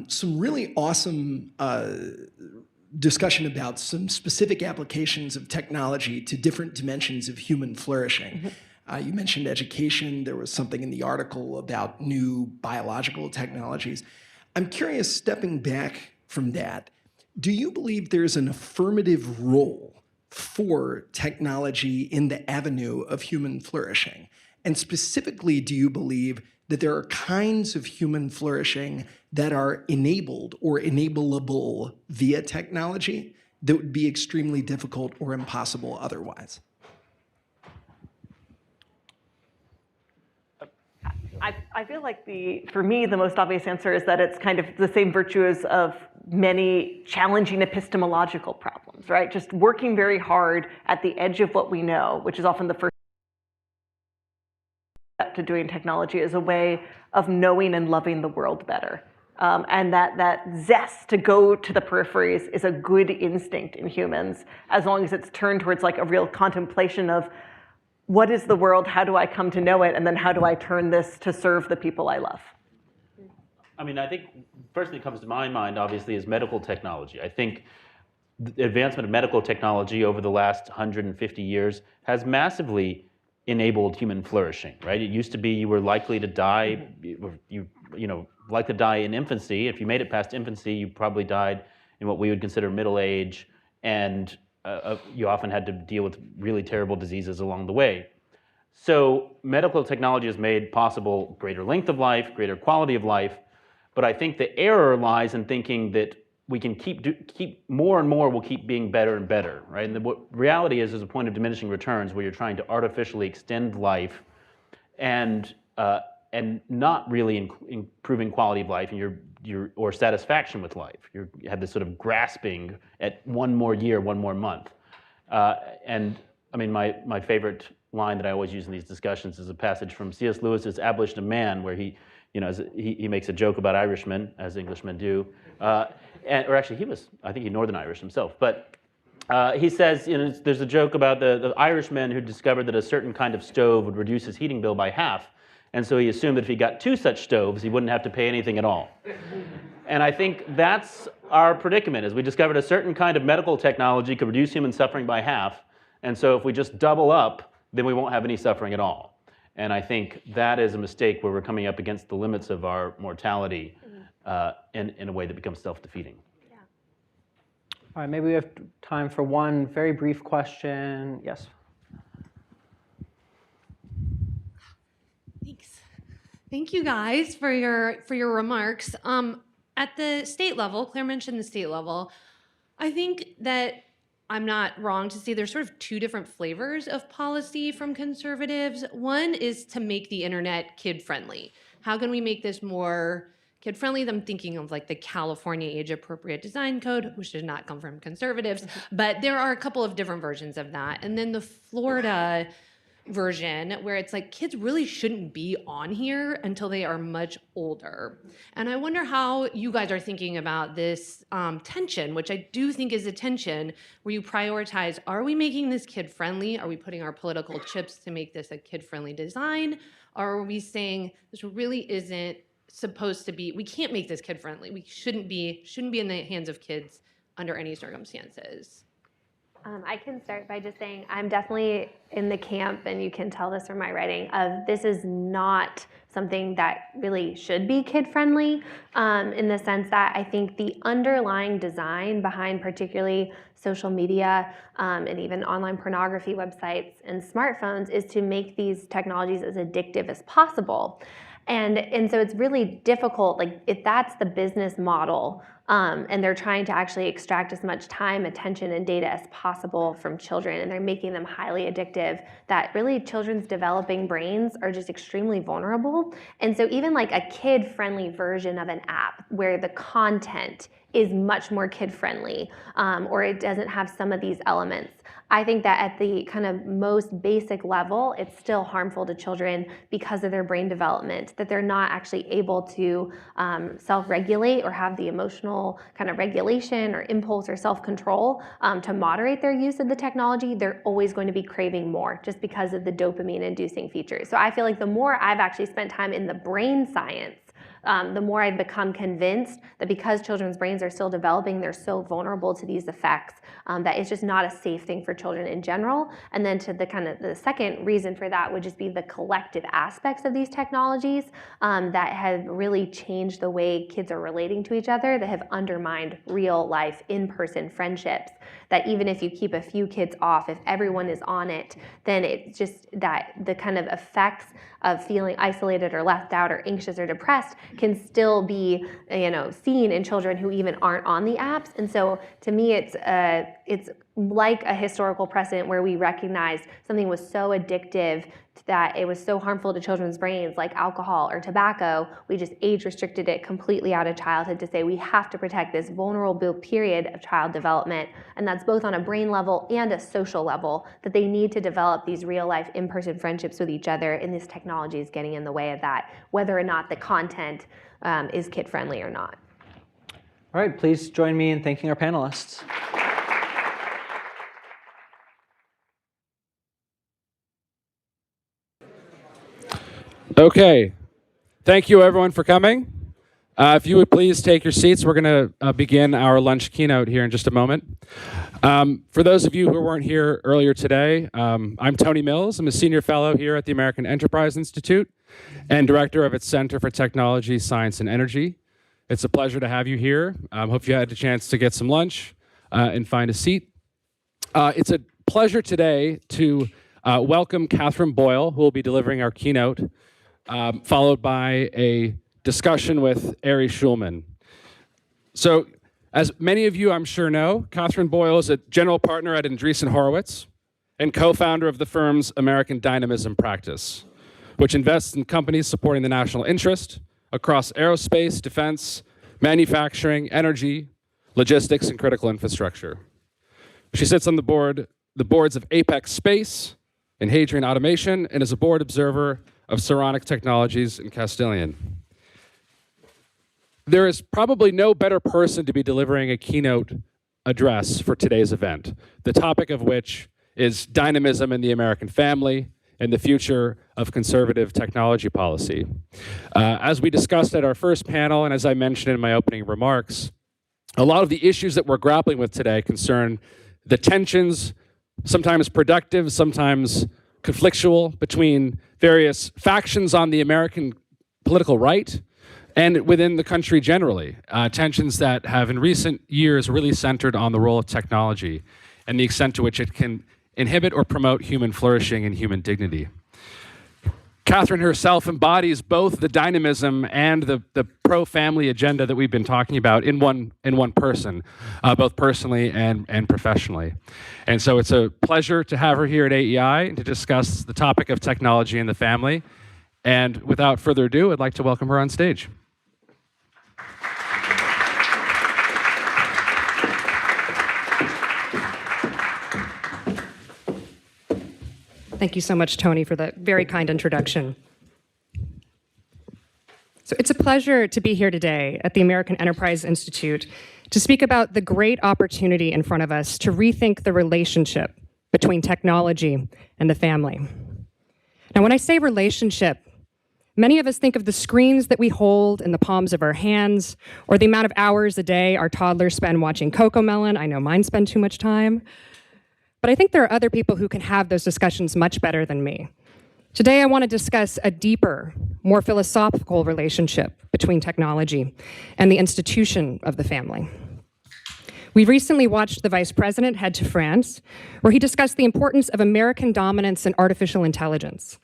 Some really awesome discussion about some specific applications of technology to different dimensions of human flourishing. You mentioned education. There was something in the article about new biological technologies. I'm curious, stepping back from that, do you believe there's an affirmative role for technology in the avenue of human flourishing? And specifically, do you believe that there are kinds of human flourishing that are enabled or enableable via technology that would be extremely difficult or impossible otherwise? I feel like for me, the most obvious answer is that it's kind of the same virtues of many challenging epistemological problems, right? Just working very hard at the edge of what we know, which is often the first step to doing technology, is a way of knowing and loving the world better. And that zest to go to the peripheries is a good instinct in humans, as long as it's turned towards like a real contemplation of what is the world, how do I come to know it, and then how do I turn this to serve the people I love? I mean, I think first thing that comes to my mind, obviously, is medical technology. I think the advancement of medical technology over the last 150 years has massively enabled human flourishing, right? It used to be you were likely to die, likely to die in infancy. If you made it past infancy, you probably died in what we would consider middle age, and you often had to deal with really terrible diseases along the way. So medical technology has made possible greater length of life, greater quality of life, but I think the error lies in thinking that we can keep more and more will keep being better and better, right? And the reality is there's a point of diminishing returns where you're trying to artificially extend life and not really improving quality of life and or satisfaction with life. You have this sort of grasping at one more year, one more month. And I mean, my favorite line that I always use in these discussions is a passage from C.S. Lewis's Abolition of Man, where he makes a joke about Irishmen, as Englishmen do. Or actually, I think he's Northern Irish himself. But he says, there's a joke about the Irishman who discovered that a certain kind of stove would reduce his heating bill by half. And so he assumed that if he got 2 such stoves, he wouldn't have to pay anything at all. And I think that's our predicament, is we discovered a certain kind of medical technology could reduce human suffering by half. And so if we just double up, then we won't have any suffering at all. And I think that is a mistake where we're coming up against the limits of our mortality in a way that becomes self-defeating. All right, maybe we have time for one very brief question. Yes. Thanks. Thank you guys for your remarks. At the state level, Claire mentioned the state level. I think that I'm not wrong to say there's sort of 2 different flavors of policy from conservatives. One is to make the internet kid-friendly. How can we make this more kid-friendly? I'm thinking of like the California Age-Appropriate Design Code, which did not come from conservatives, but there are a couple of different versions of that. And then the Florida version, where it's like kids really shouldn't be on here until they are much older. And I wonder how you guys are thinking about this tension, which I do think is a tension where you prioritize, are we making this kid-friendly? Are we putting our political chips to make this a kid-friendly design? Or are we saying this really isn't supposed to be, we can't make this kid-friendly. We shouldn't be in the hands of kids under any circumstances. I can start by just saying I'm definitely in the camp, and you can tell this from my writing, of this is not something that really should be kid-friendly, in the sense that I think the underlying design behind particularly social media and even online pornography websites and smartphones is to make these technologies as addictive as possible. And so it's really difficult, like if that's the business model, and they're trying to actually extract as much time, attention, and data as possible from children, and they're making them highly addictive, that really children's developing brains are just extremely vulnerable. And so even like a kid-friendly version of an app where the content is much more kid-friendly, or it doesn't have some of these elements, I think that at the kind of most basic level, it's still harmful to children because of their brain development, that they're not actually able to self-regulate or have the emotional kind of regulation or impulse or self-control to moderate their use of the technology. They're always going to be craving more just because of the dopamine-inducing features. So I feel like the more I've actually spent time in the brain science, the more I've become convinced that because children's brains are still developing, they're so vulnerable to these effects that it's just not a safe thing for children in general. And then to the second reason for that would just be the collective aspects of these technologies that have really changed the way kids are relating to each other, that have undermined real life in-person friendships. That even if you keep a few kids off, if everyone is on it, then it's just that the kind of effects of feeling isolated or left out or anxious or depressed can still be, seen in children who even aren't on the apps. And so to me, it's like a historical precedent where we recognized something was so addictive that it was so harmful to children's brains, like alcohol or tobacco. We just age restricted it completely out of childhood to say we have to protect this vulnerable period of child development. And that's both on a brain level and a social level, that they need to develop these real life in-person friendships with each other, and this technology is getting in the way of that, whether or not the content is kid-friendly or not. All right, please join me in thanking our panelists. Okay. Thank you, everyone, for coming. If you would please take your seats, we're going to begin our lunch keynote here in just a moment. For those of you who weren't here earlier today, I'm Tony Mills. I'm a senior fellow here at the American Enterprise Institute and director of its Center for Technology, Science, and Energy. It's a pleasure to have you here. Hope you had a chance to get some lunch and find a seat. It's a pleasure today to welcome Catherine Boyle, who will be delivering our keynote, followed by a discussion with Ari Schulman. So, as many of you I'm sure know, Catherine Boyle is a general partner at Andreessen Horowitz and co-founder of the firm's American Dynamism practice, which invests in companies supporting the national interest across aerospace, defense, manufacturing, energy, logistics, and critical infrastructure. She sits on the boards of Apex Space and Hadrian Automation, and is a board observer of Saronic Technologies and Castilian. There is probably no better person to be delivering a keynote address for today's event, the topic of which is dynamism in the American family and the future of conservative technology policy. As we discussed at our first panel, and as I mentioned in my opening remarks, a lot of the issues that we're grappling with today concern the tensions, sometimes productive, sometimes conflictual, between various factions on the American political right and within the country generally. Tensions that have in recent years really centered on the role of technology and the extent to which it can inhibit or promote human flourishing and human dignity. Catherine herself embodies both the dynamism and the pro-family agenda that we've been talking about in one person, both personally and professionally. And so it's a pleasure to have her here at AEI and to discuss the topic of technology in the family. And without further ado, I'd like to welcome her on stage. Thank you so much, Tony, for that very kind introduction. So it's a pleasure to be here today at the American Enterprise Institute to speak about the great opportunity in front of us to rethink the relationship between technology and the family. Now, when I say relationship, many of us think of the screens that we hold in the palms of our hands, or the amount of hours a day our toddlers spend watching Cocomelon. I know mine spend too much time. But I think there are other people who can have those discussions much better than me. Today, I want to discuss a deeper, more philosophical relationship between technology and the institution of the family. We recently watched the Vice President head to France, where he discussed the importance of American dominance in artificial intelligence.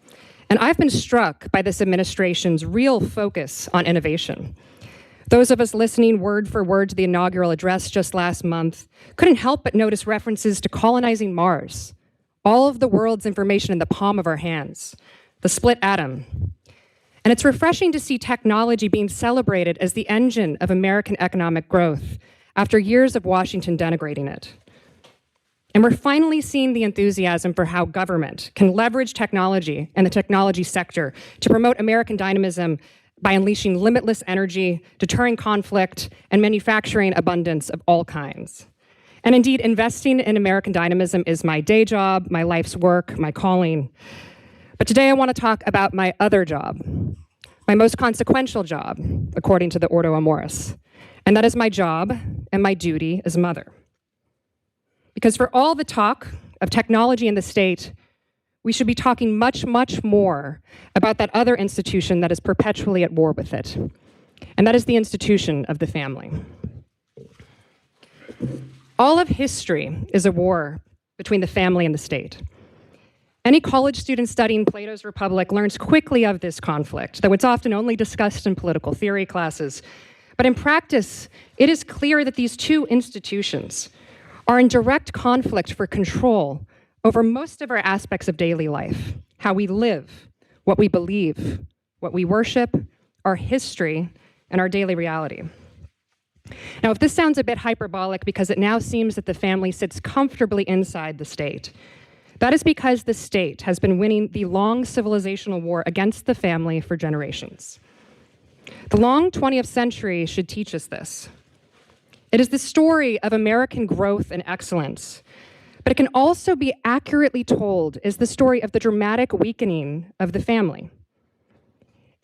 And I've been struck by this administration's real focus on innovation. Those of us listening word for word to the inaugural address just last month couldn't help but notice references to colonizing Mars, all of the world's information in the palm of our hands, the split atom. And it's refreshing to see technology being celebrated as the engine of American economic growth after years of Washington denigrating it. And we're finally seeing the enthusiasm for how government can leverage technology and the technology sector to promote American dynamism by unleashing limitless energy, deterring conflict, and manufacturing abundance of all kinds. And indeed, investing in American dynamism is my day job, my life's work, my calling. But today I want to talk about my other job, my most consequential job, according to the Ordo Amoris. And that is my job and my duty as mother. Because for all the talk of technology in the state, we should be talking much, much more about that other institution that is perpetually at war with it. And that is the institution of the family. All of history is a war between the family and the state. Any college student studying Plato's Republic learns quickly of this conflict, though it's often only discussed in political theory classes. But in practice, it is clear that these two institutions are in direct conflict for control over most of our aspects of daily life, how we live, what we believe, what we worship, our history, and our daily reality. Now, if this sounds a bit hyperbolic because it now seems that the family sits comfortably inside the state, that is because the state has been winning the long civilizational war against the family for generations. The long 20th century should teach us this. It is the story of American growth and excellence, but it can also be accurately told as the story of the dramatic weakening of the family.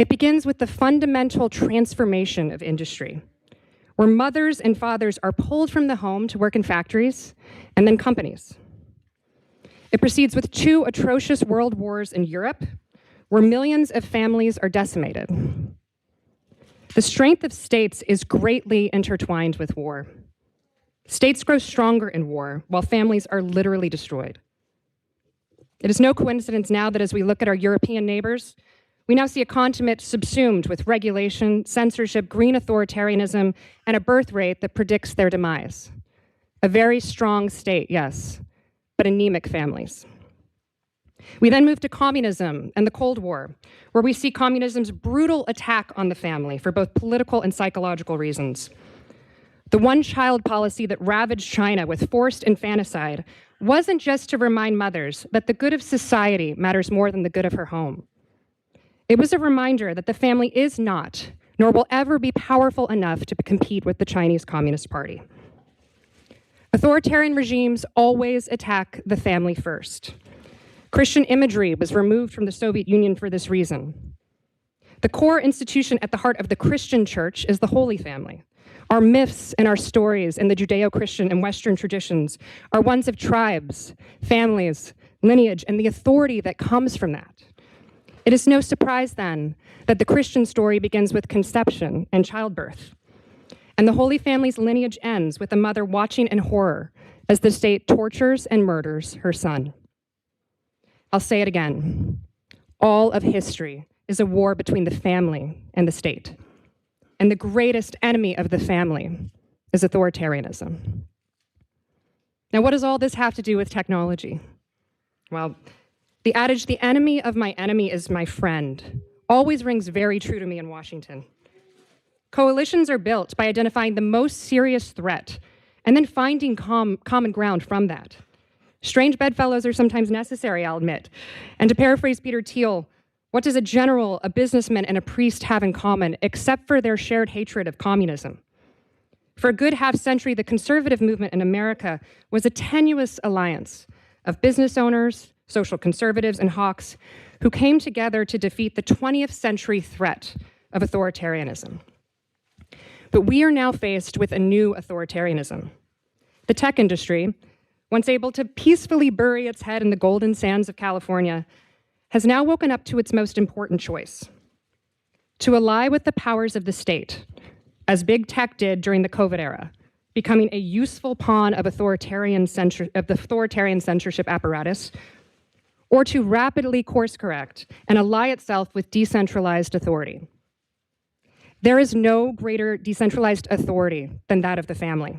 It begins with the fundamental transformation of industry, where mothers and fathers are pulled from the home to work in factories and then companies. It proceeds with 2 atrocious world wars in Europe, where millions of families are decimated. The strength of states is greatly intertwined with war. States grow stronger in war, while families are literally destroyed. It is no coincidence now that as we look at our European neighbors, we now see a continent subsumed with regulation, censorship, green authoritarianism, and a birth rate that predicts their demise. A very strong state, yes, but anemic families. We then move to communism and the Cold War, where we see communism's brutal attack on the family for both political and psychological reasons. The one-child policy that ravaged China with forced infanticide wasn't just to remind mothers that the good of society matters more than the good of her home. It was a reminder that the family is not, nor will ever be powerful enough to compete with the Chinese Communist Party. Authoritarian regimes always attack the family first. Christian imagery was removed from the Soviet Union for this reason. The core institution at the heart of the Christian church is the Holy Family. Our myths and our stories in the Judeo-Christian and Western traditions are ones of tribes, families, lineage, and the authority that comes from that. It is no surprise, then, that the Christian story begins with conception and childbirth, and the Holy Family's lineage ends with the mother watching in horror as the state tortures and murders her son. I'll say it again. All of history is a war between the family and the state. And the greatest enemy of the family is authoritarianism. Now, what does all this have to do with technology? Well, the adage, the enemy of my enemy is my friend, always rings very true to me in Washington. Coalitions are built by identifying the most serious threat and then finding common ground from that. Strange bedfellows are sometimes necessary, I'll admit. And to paraphrase Peter Thiel, what does a general, a businessman, and a priest have in common except for their shared hatred of communism? For a good half-century, the conservative movement in America was a tenuous alliance of business owners, social conservatives, and hawks who came together to defeat the 20th century threat of authoritarianism. But we are now faced with a new authoritarianism. The tech industry, once able to peacefully bury its head in the golden sands of California, has now woken up to its most important choice: to ally with the powers of the state, as big tech did during the COVID era, becoming a useful pawn of the authoritarian censorship apparatus, or to rapidly course correct and ally itself with decentralized authority. There is no greater decentralized authority than that of the family.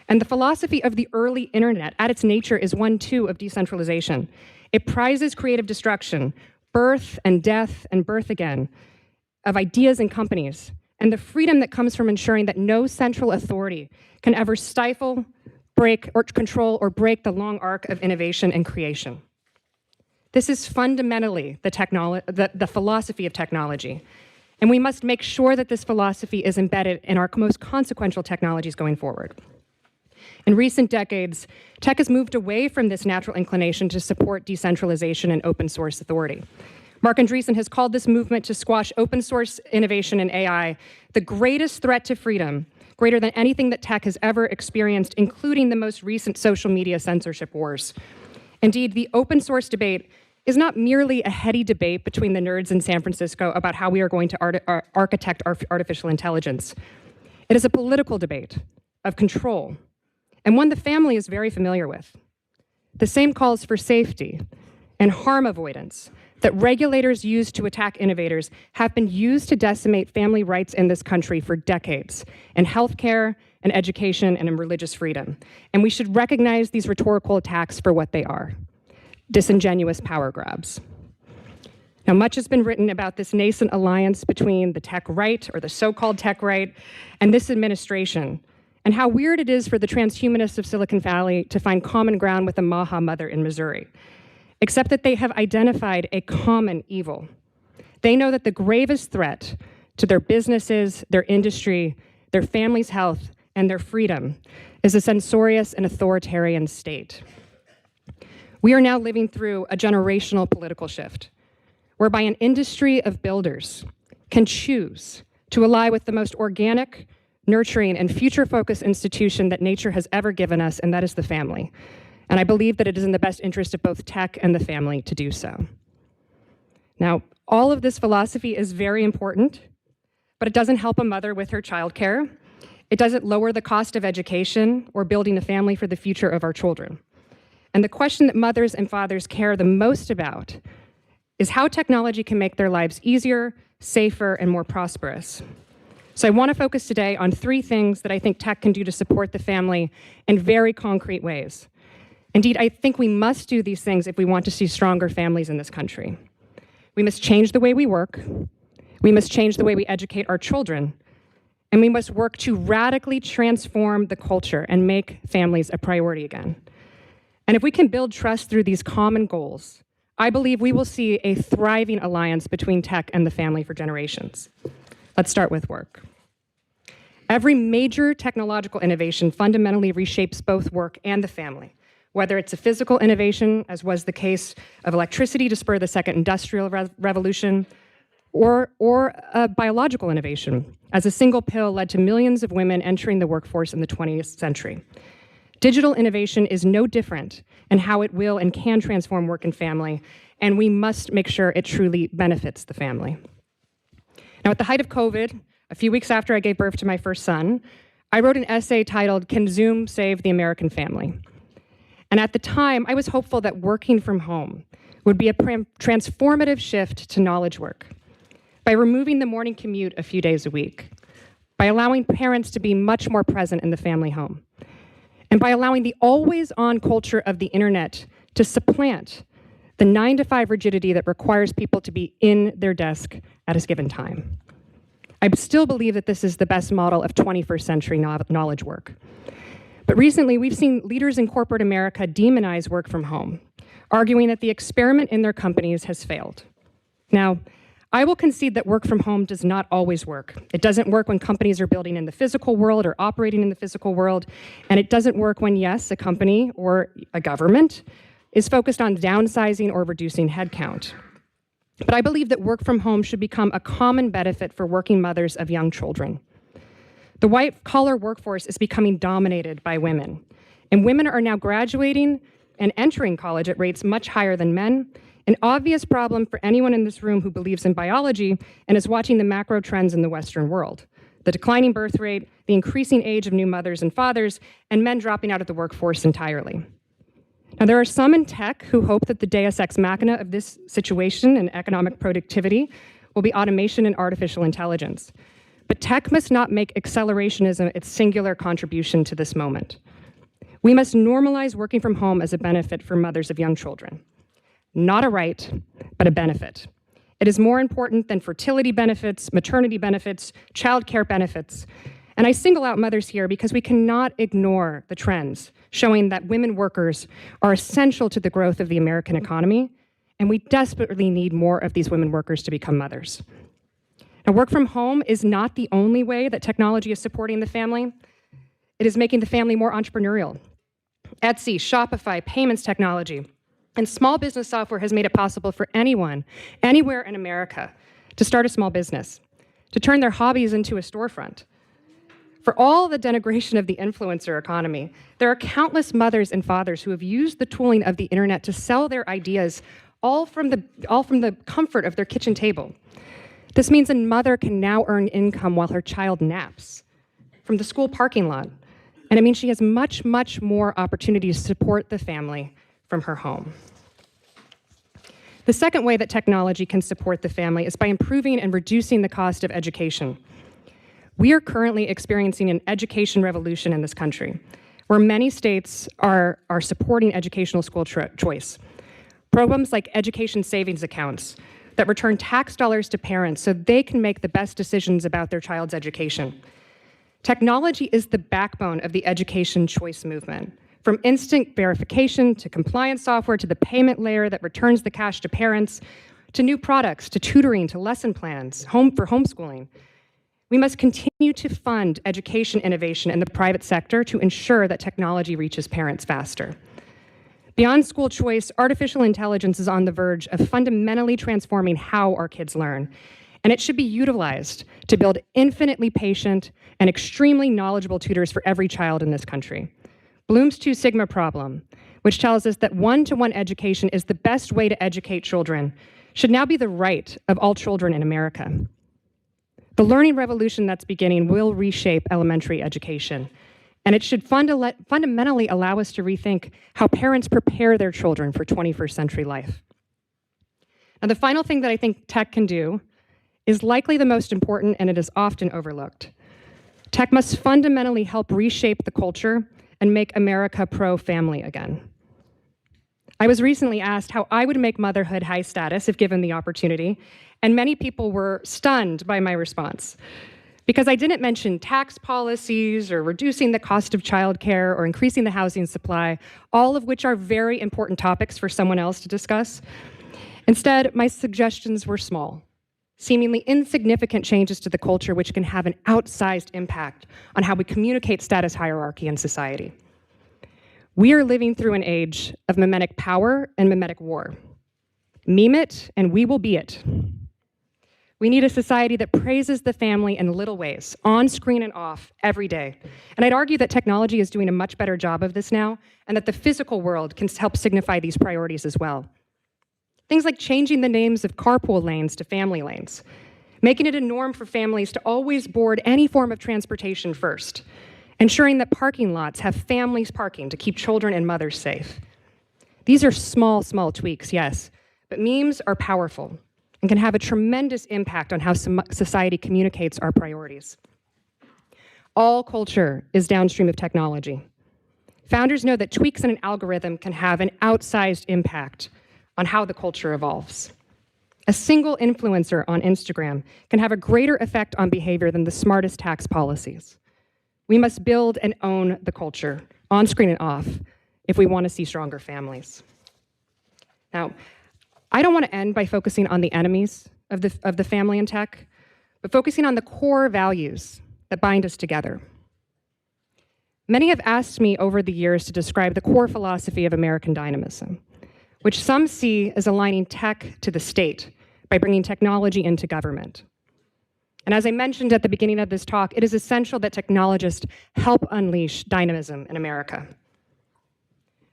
And the philosophy of the early internet at its nature is one, too, of decentralization. It prizes creative destruction, birth and death and birth again, of ideas and companies, and the freedom that comes from ensuring that no central authority can ever stifle, break, or control or break the long arc of innovation and creation. This is fundamentally the philosophy of technology. And we must make sure that this philosophy is embedded in our most consequential technologies going forward. In recent decades, tech has moved away from this natural inclination to support decentralization and open source authority. Mark Andreessen has called this movement to squash open source innovation in AI the greatest threat to freedom, greater than anything that tech has ever experienced, including the most recent social media censorship wars. Indeed, the open source debate is not merely a heady debate between the nerds in San Francisco about how we are going to architect artificial intelligence. It is a political debate of control, and one the family is very familiar with. The same calls for safety and harm avoidance that regulators use to attack innovators have been used to decimate family rights in this country for decades, in healthcare, in education, and in religious freedom. And we should recognize these rhetorical attacks for what they are: disingenuous power grabs. Now, much has been written about this nascent alliance between the tech right, or the so-called tech right, and this administration, and how weird it is for the transhumanists of Silicon Valley to find common ground with the Maha mother in Missouri, except that they have identified a common evil. They know that the gravest threat to their businesses, their industry, their family's health, and their freedom is a censorious and authoritarian state. We are now living through a generational political shift, whereby an industry of builders can choose to ally with the most organic, nurturing, and future-focused institution that nature has ever given us, and that is the family. And I believe that it is in the best interest of both tech and the family to do so. Now, all of this philosophy is very important, but it doesn't help a mother with her childcare. It doesn't lower the cost of education or building a family for the future of our children. And the question that mothers and fathers care the most about is how technology can make their lives easier, safer, and more prosperous. So I want to focus today on 3 things that I think tech can do to support the family in very concrete ways. Indeed, I think we must do these things if we want to see stronger families in this country. We must change the way we work, we must change the way we educate our children, and we must work to radically transform the culture and make families a priority again. And if we can build trust through these common goals, I believe we will see a thriving alliance between tech and the family for generations. Let's start with work. Every major technological innovation fundamentally reshapes both work and the family, whether it's a physical innovation, as was the case of electricity to spur the second industrial revolution, or a biological innovation, as a single pill led to millions of women entering the workforce in the 20th century. Digital innovation is no different in how it will and can transform work and family, and we must make sure it truly benefits the family. Now, at the height of COVID, a few weeks after I gave birth to my first son, I wrote an essay titled, "Can Zoom Save the American Family?" And at the time, I was hopeful that working from home would be a transformative shift to knowledge work by removing the morning commute a few days a week, by allowing parents to be much more present in the family home, and by allowing the always-on culture of the internet to supplant the 9-to-5 rigidity that requires people to be in their desk at a given time. I still believe that this is the best model of 21st century knowledge work. But recently, we've seen leaders in corporate America demonize work from home, arguing that the experiment in their companies has failed. Now, I will concede that work from home does not always work. It doesn't work when companies are building in the physical world or operating in the physical world, and it doesn't work when, yes, a company or a government is focused on downsizing or reducing headcount. But I believe that work from home should become a common benefit for working mothers of young children. The white-collar workforce is becoming dominated by women, and women are now graduating and entering college at rates much higher than men, an obvious problem for anyone in this room who believes in biology and is watching the macro trends in the Western world: the declining birth rate, the increasing age of new mothers and fathers, and men dropping out of the workforce entirely. Now, there are some in tech who hope that the deus ex machina of this situation and economic productivity will be automation and artificial intelligence. But tech must not make accelerationism its singular contribution to this moment. We must normalize working from home as a benefit for mothers of young children. Not a right, but a benefit. It is more important than fertility benefits, maternity benefits, childcare benefits. And I single out mothers here because we cannot ignore the trends showing that women workers are essential to the growth of the American economy, and we desperately need more of these women workers to become mothers. Now, work from home is not the only way that technology is supporting the family. It is making the family more entrepreneurial. Etsy, Shopify, payments technology, and small business software has made it possible for anyone, anywhere in America, to start a small business, to turn their hobbies into a storefront. For all the denigration of the influencer economy, there are countless mothers and fathers who have used the tooling of the internet to sell their ideas, all from the comfort of their kitchen table. This means a mother can now earn income while her child naps from the school parking lot. And it means she has much, much more opportunity to support the family from her home. The second way that technology can support the family is by improving and reducing the cost of education. We are currently experiencing an education revolution in this country, where many states are supporting educational school choice. Programs like education savings accounts that return tax dollars to parents so they can make the best decisions about their child's education. Technology is the backbone of the education choice movement, from instant verification to compliance software to the payment layer that returns the cash to parents, to new products, to tutoring, to lesson plans, for homeschooling. We must continue to fund education innovation in the private sector to ensure that technology reaches parents faster. Beyond school choice, artificial intelligence is on the verge of fundamentally transforming how our kids learn. and it should be utilized to build infinitely patient and extremely knowledgeable tutors for every child in this country. Bloom's Two Sigma problem, which tells us that one-to-one education is the best way to educate children, should now be the right of all children in America. The learning revolution that's beginning will reshape elementary education, and it should fundamentally allow us to rethink how parents prepare their children for 21st century life. Now, the final thing that I think tech can do is likely the most important, and it is often overlooked. Tech must fundamentally help reshape the culture and make America pro-family again. I was recently asked how I would make motherhood high status if given the opportunity, and many people were stunned by my response. Because I didn't mention tax policies or reducing the cost of childcare or increasing the housing supply, all of which are very important topics for someone else to discuss. Instead, my suggestions were small, seemingly insignificant changes to the culture which can have an outsized impact on how we communicate status hierarchy in society. We are living through an age of mimetic power and mimetic war. Meme it, and we will be it. We need a society that praises the family in little ways, on screen and off, every day. And I'd argue that technology is doing a much better job of this now, and that the physical world can help signify these priorities as well. Things like changing the names of carpool lanes to family lanes, making it a norm for families to always board any form of transportation first, ensuring that parking lots have families parking to keep children and mothers safe. These are small, small tweaks, yes, but memes are powerful and can have a tremendous impact on how society communicates our priorities. All culture is downstream of technology. Founders know that tweaks in an algorithm can have an outsized impact on how the culture evolves. A single influencer on Instagram can have a greater effect on behavior than the smartest tax policies. We must build and own the culture, on screen and off, if we want to see stronger families. Now, I don't want to end by focusing on the enemies of the family in tech, but focusing on the core values that bind us together. Many have asked me over the years to describe the core philosophy of American dynamism, which some see as aligning tech to the state by bringing technology into government. And as I mentioned at the beginning of this talk, it is essential that technologists help unleash dynamism in America.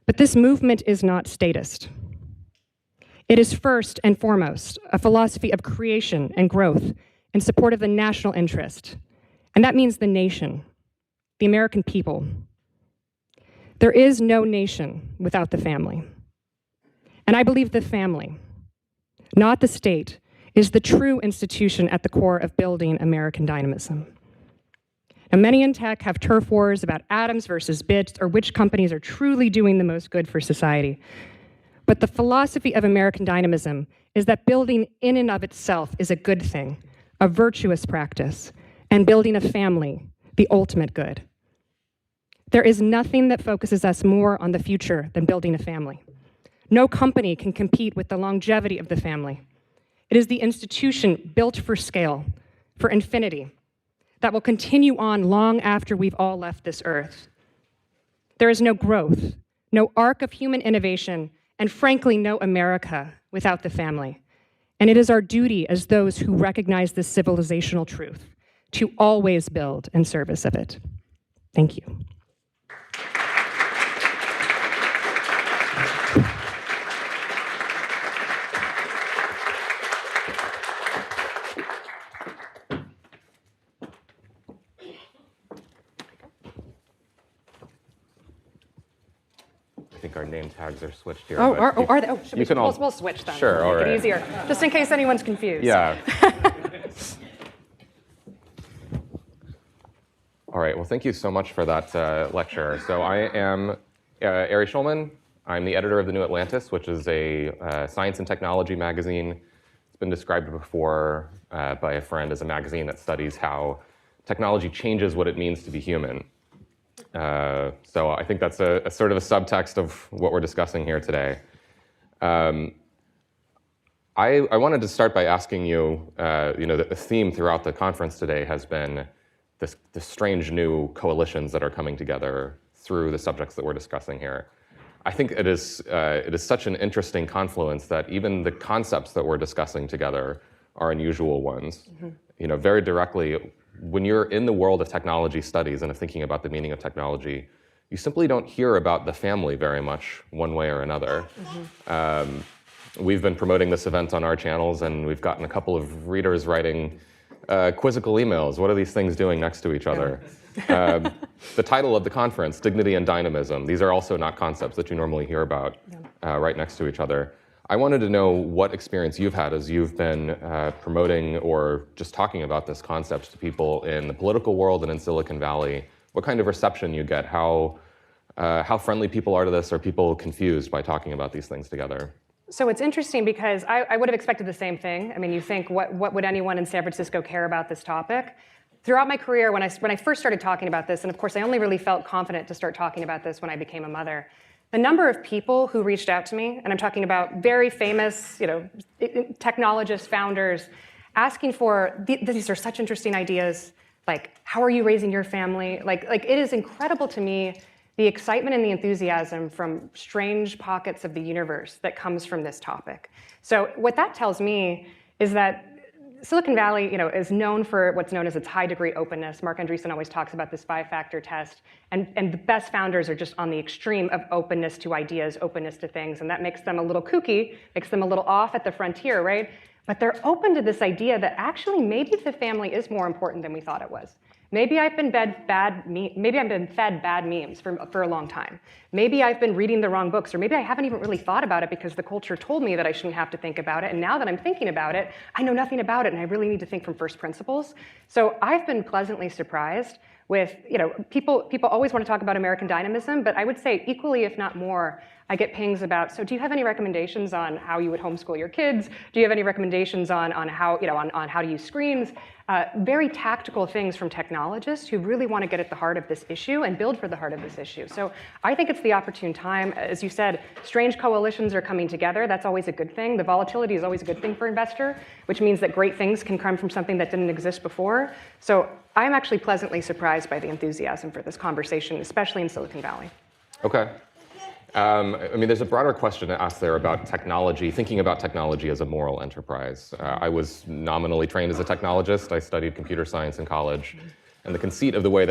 But this movement is not statist. It is first and foremost a philosophy of creation and growth in support of the national interest. And that means the nation, the American people. There is no nation without the family. And I believe the family, not the state, is the true institution at the core of building American dynamism. Now, many in tech have turf wars about atoms versus bits, or which companies are truly doing the most good for society. But the philosophy of American dynamism is that building in and of itself is a good thing, a virtuous practice, and building a family, the ultimate good. There is nothing that focuses us more on the future than building a family. No company can compete with the longevity of the family. It is the institution built for scale, for infinity, that will continue on long after we've all left this earth. There is no growth, no arc of human innovation, and frankly, no America without the family. And it is our duty as those who recognize this civilizational truth to always build in service of it. Thank you. I think our name tags are switched here. Are they? Oh, should you can all, we'll switch then. Sure, all Make right. it easier, just in case anyone's confused. Yeah. All right, well, thank you so much for that lecture. So I am Ari Schulman. I'm the editor of The New Atlantis, which is a science and technology magazine. It's been described before by a friend as a magazine that studies how technology changes what it means to be human. So I think that's a sort of a subtext of what we're discussing here today. I wanted to start by asking you, that the theme throughout the conference today has been this strange new coalitions that are coming together through the subjects that we're discussing here. I think it is such an interesting confluence that even the concepts that we're discussing together are unusual ones. You know, very directly, when you're in the world of technology studies and of thinking about the meaning of technology, you simply don't hear about the family very much one way or another. We've been promoting this event on our channels, and we've gotten a couple of readers writing quizzical emails. What are these things doing next to each other? The title of the conference, Dignity and Dynamism, these are also not concepts that you normally hear about right next to each other. I wanted to know what experience you've had as you've been promoting or just talking about this concept to people in the political world and in Silicon Valley. What kind of reception you get? How friendly people are to this? Are people confused by talking about these things together? So it's interesting because I would have expected the same thing. I mean, you think, what would anyone in San Francisco care about this topic? Throughout my career, when I first started talking about this, and of course I only really felt confident to start talking about this when I became a mother, the number of people who reached out to me, and I'm talking about very famous, technologists, founders, asking for, these are such interesting ideas, like, how are you raising your family? Like it is incredible to me, the excitement and the enthusiasm from strange pockets of the universe that comes from this topic. So what that tells me is that Silicon Valley, is known for what's known as its high degree openness. Mark Andreessen always talks about this 5-factor test, and the best founders are just on the extreme of openness to ideas, openness to things, and that makes them a little kooky, makes them a little off at the frontier, right? But they're open to this idea that actually maybe the family is more important than we thought it was. Maybe I've been fed bad memes for a long time. Maybe I've been reading the wrong books, or maybe I haven't even really thought about it because the culture told me that I shouldn't have to think about it. And now that I'm thinking about it, I know nothing about it, and I really need to think from first principles. So I've been pleasantly surprised with, people always want to talk about American dynamism, but I would say equally, if not more, I get pings about, so do you have any recommendations on how you would homeschool your kids? Do you have any recommendations on how, on how to use screens? Very tactical things from technologists who really want to get at the heart of this issue and build for the heart of this issue. So I think it's the opportune time. As you said, strange coalitions are coming together. That's always a good thing. The volatility is always a good thing for investor, which means that great things can come from something that didn't exist before. So I'm actually pleasantly surprised by the enthusiasm for this conversation, especially in Silicon Valley. Okay. There's a broader question to ask there about technology, thinking about technology as a moral enterprise. I was nominally trained as a technologist. I studied computer science in college. And the conceit of the way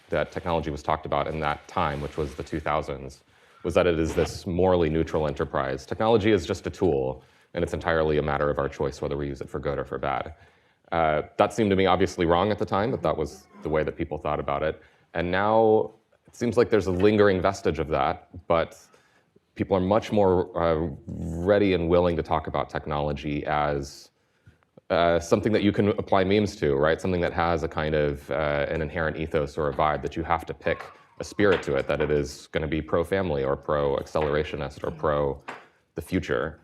that technology was talked about in that time, which was the 2000s, was that it is this morally neutral enterprise. Technology is just a tool, and it's entirely a matter of our choice whether we use it for good or for bad. That seemed to me obviously wrong at the time, but that was the way that people thought about it. And now it seems like there's a lingering vestige of that, but people are much more ready and willing to talk about technology as something that you can apply memes to, right? Something that has a kind of an inherent ethos or a vibe that you have to pick a spirit to it, that it is going to be pro-family or pro-accelerationist or pro-the future.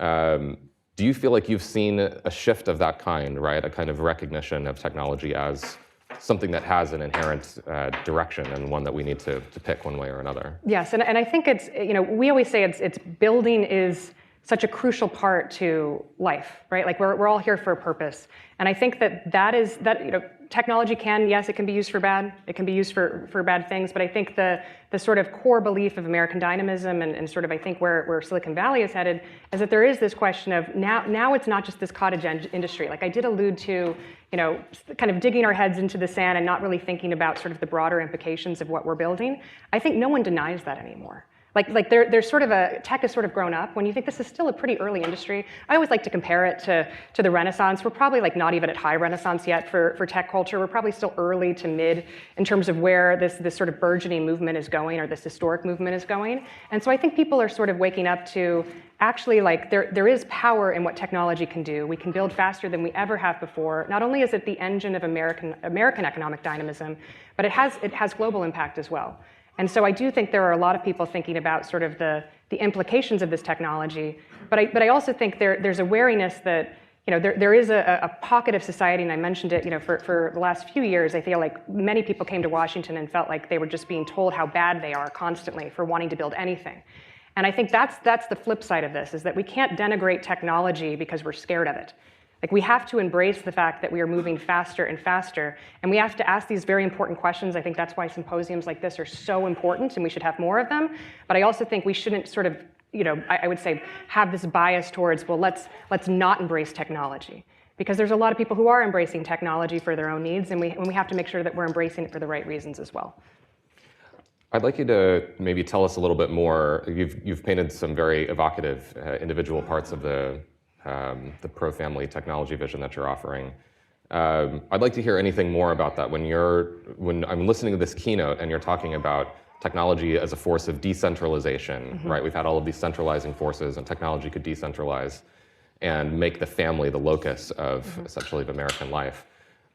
Do you feel like you've seen a shift of that kind, right? A kind of recognition of technology as something that has an inherent direction and one that we need to pick one way or another. Yes, and I think it's, we always say it's building is such a crucial part to life, right? Like we're all here for a purpose. And I think that technology can, yes, it can be used for bad, it can be used for bad things, but I think the sort of core belief of American dynamism and sort of I think where Silicon Valley is headed is that there is this question of now it's not just this cottage industry. Like I did allude to, kind of digging our heads into the sand and not really thinking about sort of the broader implications of what we're building. I think no one denies that anymore. Like there's sort of tech has sort of grown up when you think this is still a pretty early industry. I always like to compare it to the Renaissance. We're probably like not even at high Renaissance yet for tech culture. We're probably still early to mid in terms of where this sort of burgeoning movement is going or this historic movement is going. And so I think people are sort of waking up to actually like there is power in what technology can do. We can build faster than we ever have before. Not only is it the engine of American economic dynamism, but it has global impact as well. And so I do think there are a lot of people thinking about sort of the implications of this technology, but I also think there's a wariness that there is a pocket of society, and I mentioned it for the last few years. I feel like many people came to Washington and felt like they were just being told how bad they are constantly for wanting to build anything. And I think that's the flip side of this, is that we can't denigrate technology because we're scared of it. Like we have to embrace the fact that we are moving faster and faster, and we have to ask these very important questions. I think that's why symposiums like this are so important, and we should have more of them. But I also think we shouldn't sort of, I would say, have this bias towards, well, let's not embrace technology. because there's a lot of people who are embracing technology for their own needs, and we have to make sure that we're embracing it for the right reasons as well. I'd like you to maybe tell us a little bit more. You've painted some very evocative individual parts of the pro-family technology vision that you're offering. I'd like to hear anything more about that. When I'm listening to this keynote and you're talking about technology as a force of decentralization, right? We've had all of these centralizing forces, and technology could decentralize and make the family the locus of essentially of American life.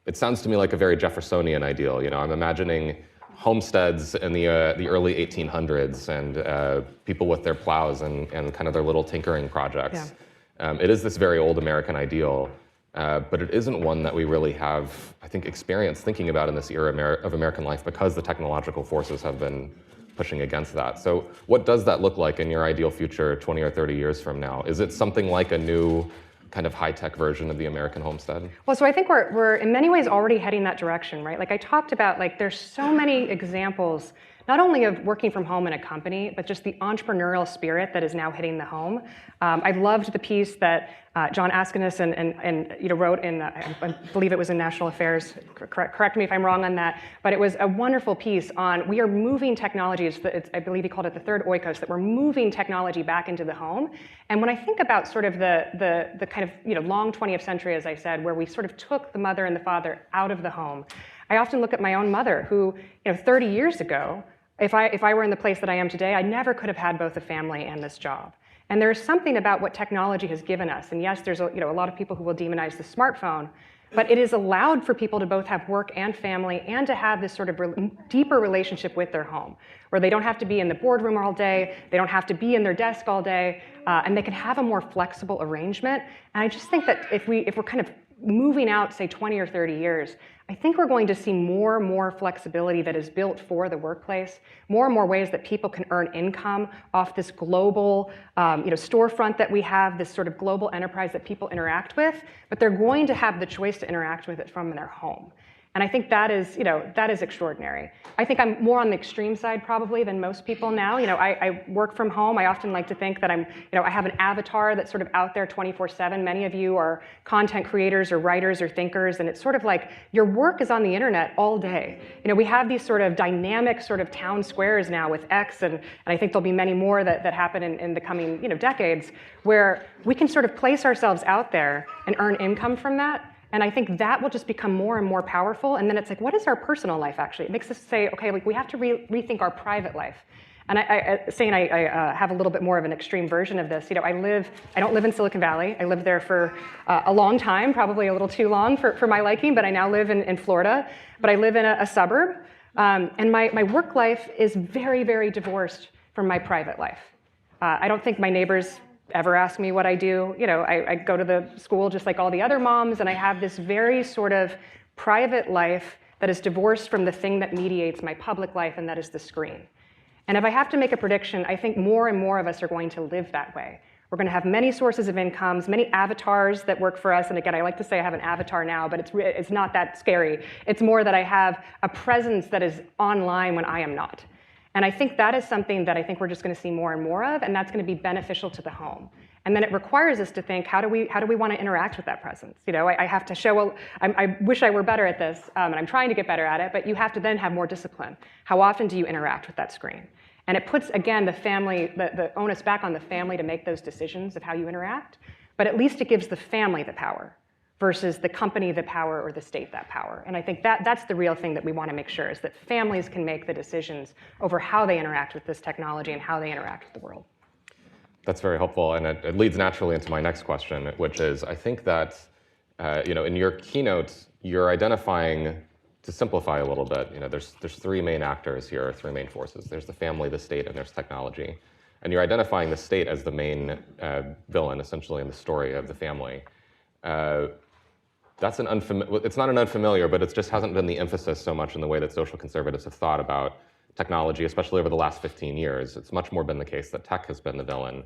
It sounds to me like a very Jeffersonian ideal. You know, I'm imagining homesteads in the early 1800s and people with their plows and kind of their little tinkering projects. Yeah. It is this very old American ideal, but it isn't one that we really have, I think, experience thinking about in this era of American life because the technological forces have been pushing against that. So what does that look like in your ideal future 20 or 30 years from now? Is it something like a new kind of high-tech version of the American homestead? Well, so I think we're in many ways already heading that direction, right? Like I talked about, like there's so many examples, not only of working from home in a company, but just the entrepreneurial spirit that is now hitting the home. I loved the piece that John Askinus and wrote in, I believe it was in National Affairs, correct me if I'm wrong on that, but it was a wonderful piece on, we are moving technology, I believe he called it the third oikos, that we're moving technology back into the home. And when I think about sort of the kind of long 20th century, as I said, where we sort of took the mother and the father out of the home, I often look at my own mother who, 30 years ago, if I were in the place that I am today, I never could have had both a family and this job. And there is something about what technology has given us. And yes, there's a lot of people who will demonize the smartphone, but it is allowed for people to both have work and family and to have this sort of deeper relationship with their home, where they don't have to be in the boardroom all day, they don't have to be in their desk all day, and they can have a more flexible arrangement. And I just think that if we're kind of moving out, say 20 or 30 years, I think we're going to see more and more flexibility that is built for the workplace, more and more ways that people can earn income off this global storefront that we have, this sort of global enterprise that people interact with, but they're going to have the choice to interact with it from their home. And I think that is extraordinary. I think I'm more on the extreme side probably than most people now. I work from home. I often like to think that I have an avatar that's sort of out there 24/7. Many of you are content creators or writers or thinkers, and it's sort of like your work is on the internet all day. We have these sort of dynamic sort of town squares now with X, and I think there'll be many more that happen in the coming decades, where we can sort of place ourselves out there and earn income from that. And I think that will just become more and more powerful. And then it's like, what is our personal life actually? It makes us say, okay, like we have to rethink our private life. And I have a little bit more of an extreme version of this. I don't live in Silicon Valley. I lived there for a long time, probably a little too long for my liking, but I now live in Florida. But I live in a suburb. And my work life is very, very divorced from my private life. I don't think my neighbors ever ask me what I do. I go to the school just like all the other moms, and I have this very sort of private life that is divorced from the thing that mediates my public life, and that is the screen. And if I have to make a prediction, I think more and more of us are going to live that way. We're going to have many sources of incomes, many avatars that work for us. And again, I like to say I have an avatar now, but it's not that scary. It's more that I have a presence that is online when I am not. And I think that is something that I think we're just going to see more and more of, and that's going to be beneficial to the home. And then it requires us to think, how do we want to interact with that presence? I have to show, I wish I were better at this, and I'm trying to get better at it, but you have to then have more discipline. How often do you interact with that screen? And it puts, again, the onus back on the family to make those decisions of how you interact, but at least it gives the family the power versus the company the power or the state that power. And I think that's the real thing that we want to make sure is that families can make the decisions over how they interact with this technology and how they interact with the world. That's very helpful, and it leads naturally into my next question, which is, I think that in your keynote, you're identifying, to simplify a little bit, there's three main actors here, three main forces. There's the family, the state, and there's technology. And you're identifying the state as the main villain, essentially, in the story of the family. It's not an unfamiliar, but it just hasn't been the emphasis so much in the way that social conservatives have thought about technology, especially over the last 15 years. It's much more been the case that tech has been the villain.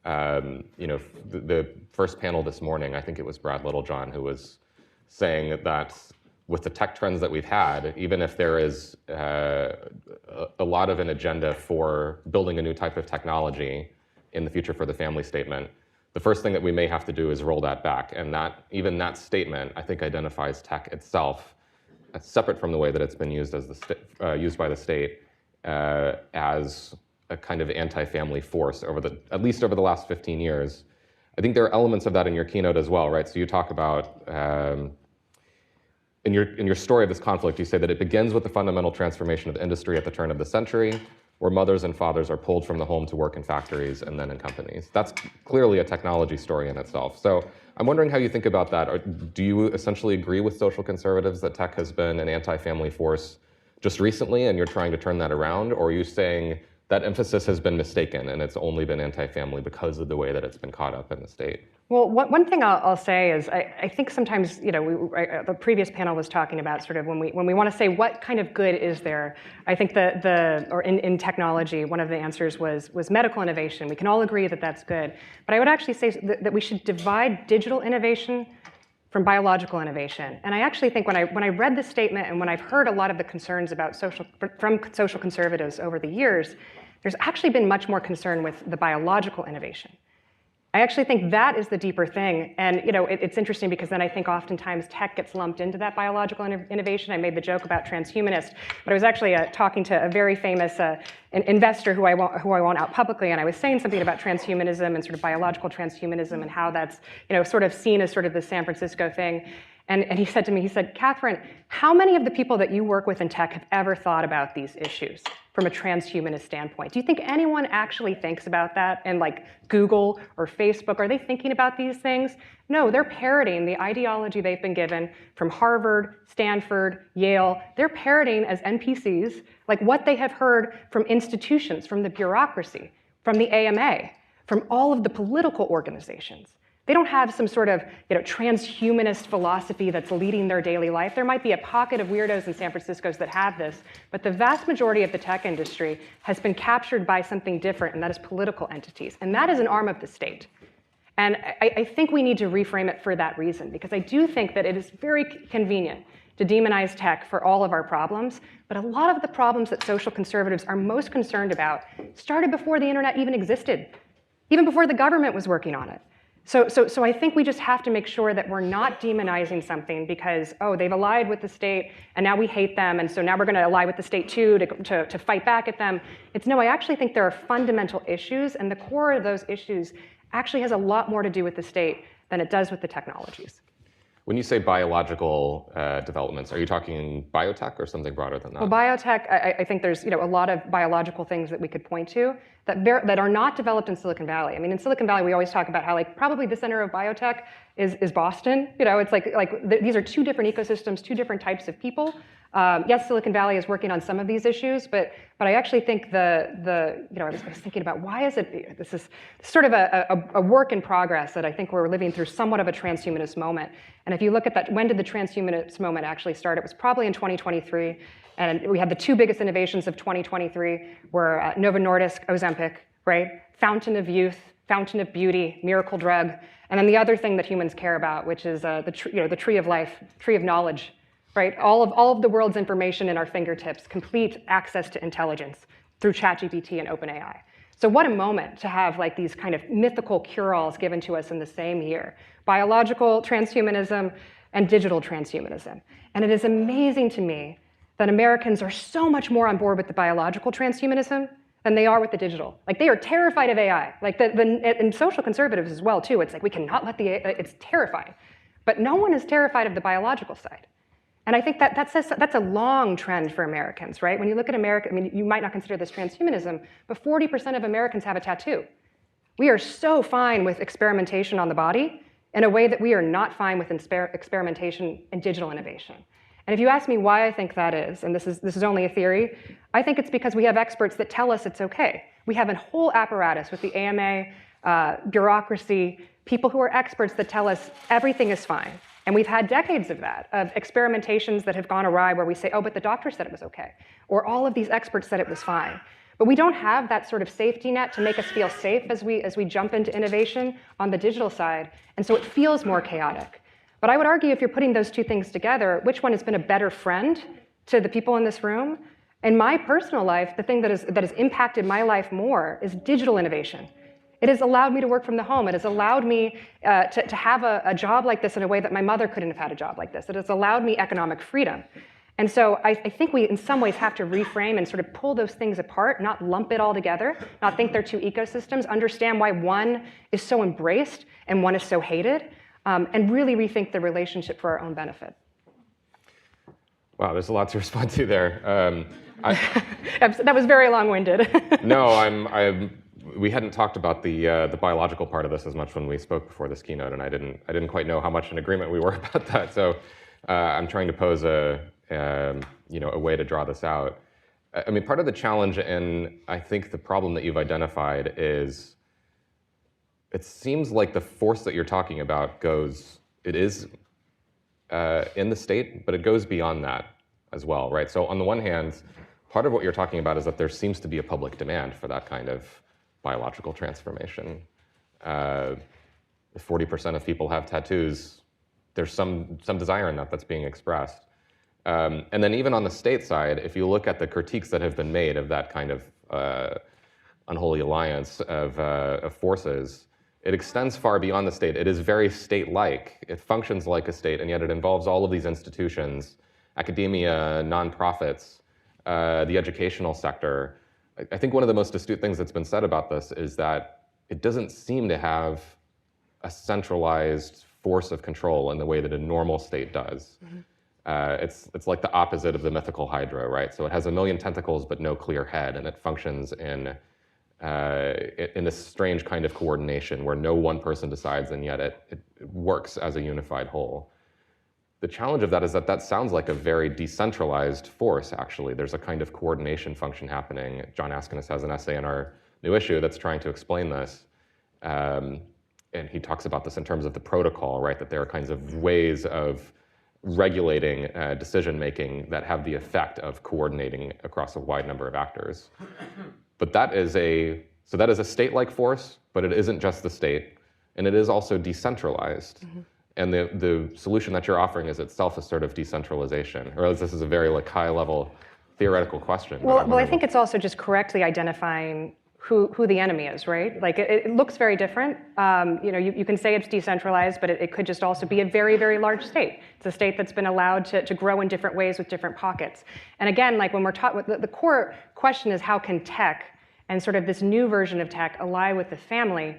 The first panel this morning, I think it was Brad Littlejohn who was saying that with the tech trends that we've had, even if there is a lot of an agenda for building a new type of technology in the future for the family statement, the first thing that we may have to do is roll that back. And even that statement, I think, identifies tech itself, separate from the way that it's been used used by the state, as a kind of anti-family force at least over the last 15 years. I think there are elements of that in your keynote as well, right? So you talk about, in your story of this conflict, you say that it begins with the fundamental transformation of industry at the turn of the century, where mothers and fathers are pulled from the home to work in factories and then in companies. That's clearly a technology story in itself. So I'm wondering how you think about that. Do you essentially agree with social conservatives that tech has been an anti-family force just recently and you're trying to turn that around? Or are you saying that emphasis has been mistaken and it's only been anti-family because of the way that it's been caught up in the state? Well, one thing I'll say is I think sometimes, the previous panel was talking about sort of when we want to say what kind of good is there, I think in technology, one of the answers was medical innovation. We can all agree that that's good. But I would actually say that we should divide digital innovation from biological innovation. And I actually think when I read this statement and when I've heard a lot of the concerns from social conservatives over the years, there's actually been much more concern with the biological innovation. I actually think that is the deeper thing. And it's interesting because then I think oftentimes tech gets lumped into that biological innovation. I made the joke about transhumanist, but I was actually talking to a very famous an investor who I won't out publicly, and I was saying something about transhumanism and sort of biological transhumanism and how that's sort of seen as sort of the San Francisco thing. And he said to me, he said, Catherine, how many of the people that you work with in tech have ever thought about these issues from a transhumanist standpoint? Do you think anyone actually thinks about that? And like Google or Facebook, are they thinking about these things? No, they're parroting the ideology they've been given from Harvard, Stanford, Yale. They're parroting as NPCs like what they have heard from institutions, from the bureaucracy, from the AMA, from all of the political organizations. They don't have some sort of transhumanist philosophy that's leading their daily life. There might be a pocket of weirdos in San Francisco that have this, but the vast majority of the tech industry has been captured by something different, and that is political entities. And that is an arm of the state. And I think we need to reframe it for that reason, because I do think that it is very convenient to demonize tech for all of our problems, but a lot of the problems that social conservatives are most concerned about started before the internet even existed, even before the government was working on it. So I think we just have to make sure that we're not demonizing something because, oh, they've allied with the state, and now we hate them, and so now we're going to ally with the state too to fight back at them. I actually think there are fundamental issues, and the core of those issues actually has a lot more to do with the state than it does with the technologies. When you say biological developments, are you talking biotech or something broader than that? Well, biotech, I think there's a lot of biological things that we could point to that are not developed in Silicon Valley. I mean, in Silicon Valley, we always talk about how probably the center of biotech is Boston. It's these are two different ecosystems, two different types of people. Yes, Silicon Valley is working on some of these issues, but I actually think I was thinking about why is it this is sort of a work in progress that I think we're living through somewhat of a transhumanist moment. And if you look at that, when did the transhumanist moment actually start? It was probably in 2023. And we had the two biggest innovations of 2023 were Novo Nordisk, Ozempic, right? Fountain of youth, fountain of beauty, miracle drug. And then the other thing that humans care about, which is the tree of life, tree of knowledge, right? All of the world's information in our fingertips, complete access to intelligence through ChatGPT and OpenAI. So what a moment to have these kind of mythical cure-alls given to us in the same year. Biological transhumanism and digital transhumanism. And it is amazing to me that Americans are so much more on board with the biological transhumanism than they are with the digital. They are terrified of AI. And social conservatives as well too. It's we cannot let it's terrifying. But no one is terrified of the biological side. And I think that's a long trend for Americans, right? When you look at America, I mean, you might not consider this transhumanism, but 40% of Americans have a tattoo. We are so fine with experimentation on the body in a way that we are not fine with experimentation in digital innovation. And if you ask me why I think that is, and this is only a theory, I think it's because we have experts that tell us it's okay. We have a whole apparatus with the AMA, bureaucracy, people who are experts that tell us everything is fine. And we've had decades of that, of experimentations that have gone awry where we say, oh, but the doctor said it was okay. Or all of these experts said it was fine. But we don't have that sort of safety net to make us feel safe as we jump into innovation on the digital side. And so it feels more chaotic. But I would argue if you're putting those two things together, which one has been a better friend to the people in this room? In my personal life, the thing that has impacted my life more is digital innovation. It has allowed me to work from the home. It has allowed me to have a job like this in a way that my mother couldn't have had a job like this. It has allowed me economic freedom. And so I think we, in some ways, have to reframe and sort of pull those things apart, not lump it all together, not think they're two ecosystems, understand why one is so embraced and one is so hated, and really rethink the relationship for our own benefit. Wow, there's a lot to respond to there. That was very long-winded. No, we hadn't talked about the biological part of this as much when we spoke before this keynote, and I didn't quite know how much in agreement we were about that. So I'm trying to pose a way to draw this out. I mean, part of the challenge, and I think the problem that you've identified is, it seems like the force that you're talking about is in the state, but it goes beyond that as well, right? So on the one hand, part of what you're talking about is that there seems to be a public demand for that kind of biological transformation. If 40% of people have tattoos, there's some desire in that that's being expressed. And then even on the state side, if you look at the critiques that have been made of that kind of unholy alliance of forces, it extends far beyond the state. It is very state-like. It functions like a state, and yet it involves all of these institutions, academia, nonprofits, the educational sector. I think one of the most astute things that's been said about this is that it doesn't seem to have a centralized force of control in the way that a normal state does. Mm-hmm. It's like the opposite of the mythical Hydra, right? So it has a million tentacles but no clear head, and it functions in this strange kind of coordination where no one person decides, and yet it works as a unified whole. The challenge of that is that that sounds like a very decentralized force, actually. There's a kind of coordination function happening. John Askinis has an essay in our new issue that's trying to explain this. And he talks about this in terms of the protocol, right? That there are kinds of ways of regulating decision-making that have the effect of coordinating across a wide number of actors. But that is a state-like force, but it isn't just the state, and it is also decentralized. Mm-hmm. And the solution that you're offering is itself a sort of decentralization, or this is a very high-level theoretical question. Well, I think it's also just correctly identifying who the enemy is, right? Like it looks very different. You can say it's decentralized, but it could just also be a very, very large state. It's a state that's been allowed to grow in different ways with different pockets. And again, like when we're taught, the core question is how can tech and sort of this new version of tech ally with the family?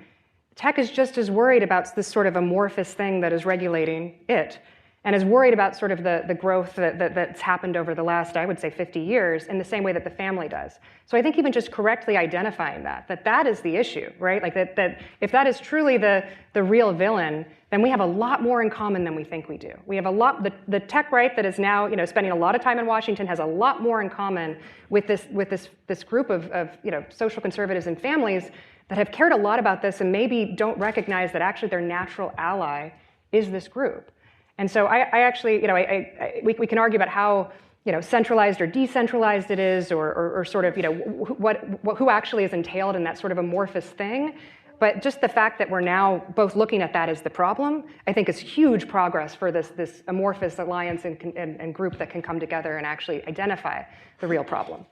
Tech is just as worried about this sort of amorphous thing that is regulating it, and is worried about sort of the growth that's happened over the last, I would say, 50 years in the same way that the family does. So I think even just correctly identifying that is the issue, right? Like that if that is truly the real villain, then we have a lot more in common than we think we do. We have a lot, the tech right that is now spending a lot of time in Washington has a lot more in common with this group of social conservatives and families that have cared a lot about this and maybe don't recognize that actually their natural ally is this group. And so I actually, we can argue about how centralized or decentralized it is, or sort of who actually is entailed in that sort of amorphous thing. But just the fact that we're now both looking at that as the problem, I think is huge progress for this amorphous alliance and group that can come together and actually identify the real problem.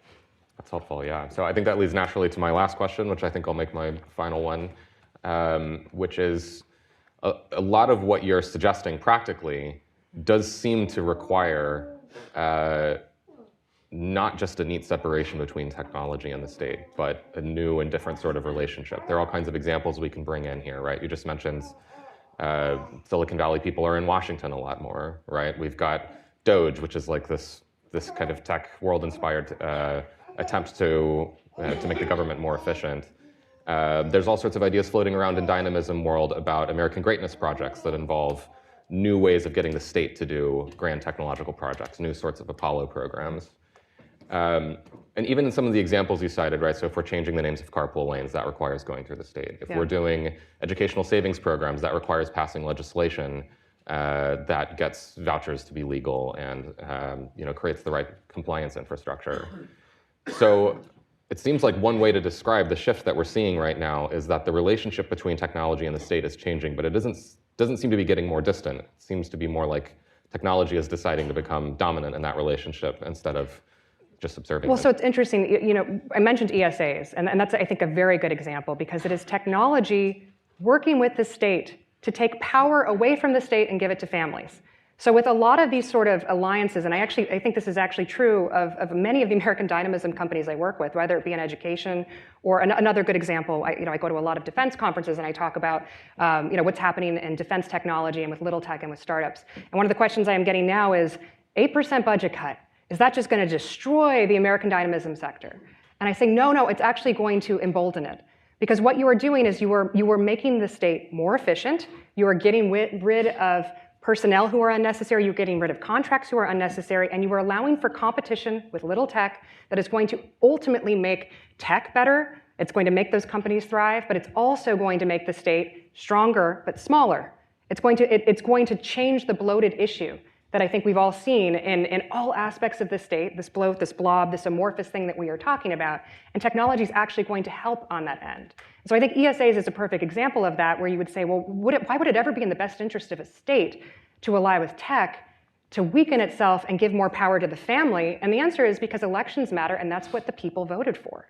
That's helpful, yeah. So I think that leads naturally to my last question, which I think I'll make my final one, which is a lot of what you're suggesting practically does seem to require not just a neat separation between technology and the state, but a new and different sort of relationship. There are all kinds of examples we can bring in here, right? You just mentioned Silicon Valley people are in Washington a lot more, right? We've got Doge, which is like this kind of tech world-inspired attempt to make the government more efficient. There's all sorts of ideas floating around in Dynamism world about American greatness projects that involve new ways of getting the state to do grand technological projects, new sorts of Apollo programs. And even in some of the examples you cited, right, so if we're changing the names of carpool lanes, that requires going through the state. If we're doing educational savings programs, that requires passing legislation that gets vouchers to be legal and creates the right compliance infrastructure. So it seems like one way to describe the shift that we're seeing right now is that the relationship between technology and the state is changing, but it doesn't seem to be getting more distant. It seems to be more like technology is deciding to become dominant in that relationship instead of just observing Well, them. so it's interesting, I mentioned ESAs, and that's, I think, a very good example because it is technology working with the state to take power away from the state and give it to families. So with a lot of these sort of alliances, and I think this is actually true of many of the American Dynamism companies I work with, whether it be in education or another good example, I go to a lot of defense conferences and I talk about what's happening in defense technology and with little tech and with startups. And one of the questions I am getting now is, 8% budget cut, is that just going to destroy the American dynamism sector? And I say, no, it's actually going to embolden it. Because what you are doing is you are making the state more efficient, you are getting rid of personnel who are unnecessary, you're getting rid of contracts who are unnecessary, and you are allowing for competition with little tech that is going to ultimately make tech better, it's going to make those companies thrive, but it's also going to make the state stronger but smaller. It's going to change the bloated issue that I think we've all seen in all aspects of the state, this bloat, this blob, this amorphous thing that we are talking about, and technology is actually going to help on that end. So I think ESAs is a perfect example of that, where you would say, well, why would it ever be in the best interest of a state to ally with tech to weaken itself and give more power to the family? And the answer is because elections matter, and that's what the people voted for.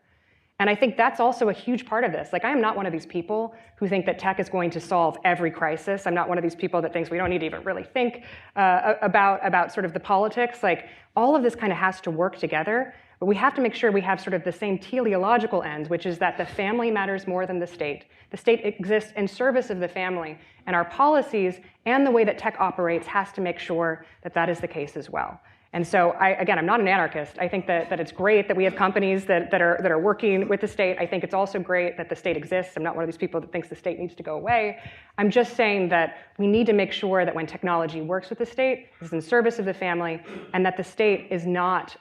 And I think that's also a huge part of this. Like, I am not one of these people who think that tech is going to solve every crisis. I'm not one of these people that thinks we don't need to even really think about sort of the politics. Like, all of this kind of has to work together, but we have to make sure we have sort of the same teleological end, which is that the family matters more than the state. The state exists in service of the family, and our policies and the way that tech operates has to make sure that that is the case as well. And so, again, I'm not an anarchist. I think that it's great that we have companies that are working with the state. I think it's also great that the state exists. I'm not one of these people that thinks the state needs to go away. I'm just saying that we need to make sure that when technology works with the state, it's in service of the family, and that the state is not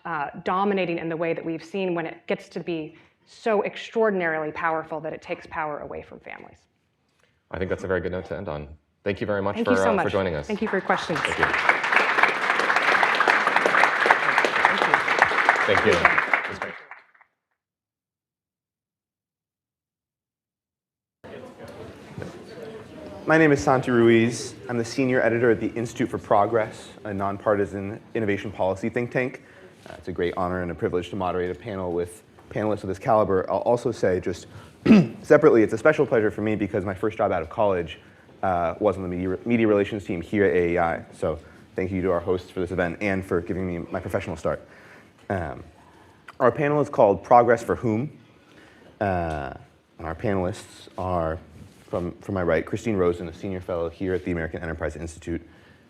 dominating in the way that we've seen when it gets to be so extraordinarily powerful that it takes power away from families. I think that's a very good note to end on. Thank you very much, Thank you so much for joining us. Thank you for your questions. Thank you. Thank you. It was great. My name is Santi Ruiz. I'm the senior editor at the Institute for Progress, a nonpartisan innovation policy think tank. It's a great honor and a privilege to moderate a panel with panelists of this caliber. I'll also say, just separately, it's a special pleasure for me because my first job out of college was on the media relations team here at AEI. So thank you to our hosts for this event and for giving me my professional start. Our panel is called Progress for Whom? And our panelists are, from my right, Christine Rosen, a senior fellow here at the American Enterprise Institute,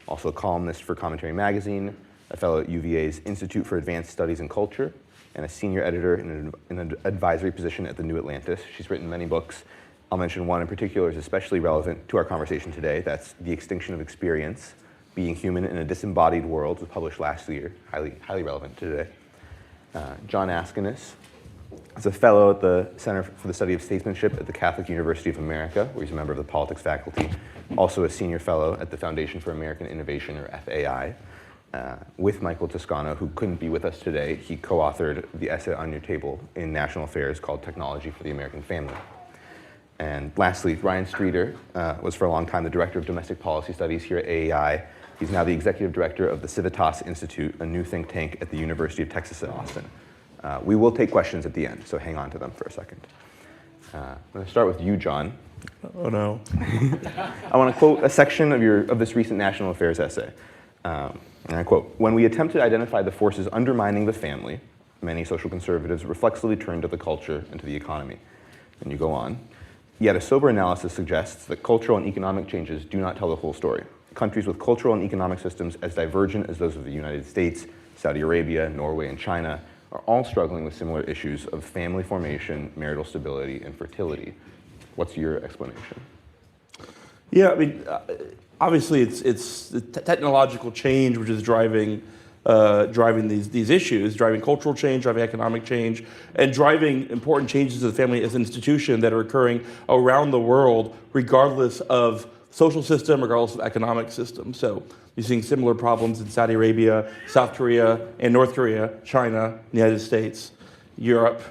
also a columnist for Commentary Magazine, a fellow at UVA's Institute for Advanced Studies and Culture, and a senior editor in an advisory position at the New Atlantis. She's written many books. I'll mention one in particular is especially relevant to our conversation today. That's The Extinction of Experience, Being Human in a Disembodied World, was published last year, highly relevant to today. John Askinis is a fellow at the Center for the Study of Statesmanship at the Catholic University of America, where he's a member of the politics faculty, also a senior fellow at the Foundation for American Innovation, or FAI. With Michael Toscano, who couldn't be with us today, he co-authored the essay on your table in National Affairs called Technology for the American Family. And lastly, Ryan Streeter was for a long time the director of domestic policy studies here at AEI. He's now the executive director of the Civitas Institute, a new think tank at the University of Texas at Austin. We will take questions at the end, so hang on to them for a second. I'm going to start with you, John. Oh no. I want to quote a section of this recent National Affairs essay. And I quote, "When we attempt to identify the forces undermining the family, many social conservatives reflexively turn to the culture and to the economy." And you go on. "Yet a sober analysis suggests that cultural and economic changes do not tell the whole story. Countries with cultural and economic systems as divergent as those of the United States, Saudi Arabia, Norway, and China are all struggling with similar issues of family formation, marital stability, and fertility." What's your explanation? Yeah, I mean, obviously it's the technological change which is driving these issues, driving cultural change, driving economic change, and driving important changes to the family as an institution that are occurring around the world, regardless of social system, regardless of economic system. So you're seeing similar problems in Saudi Arabia, South Korea, and North Korea, China, the United States, Europe.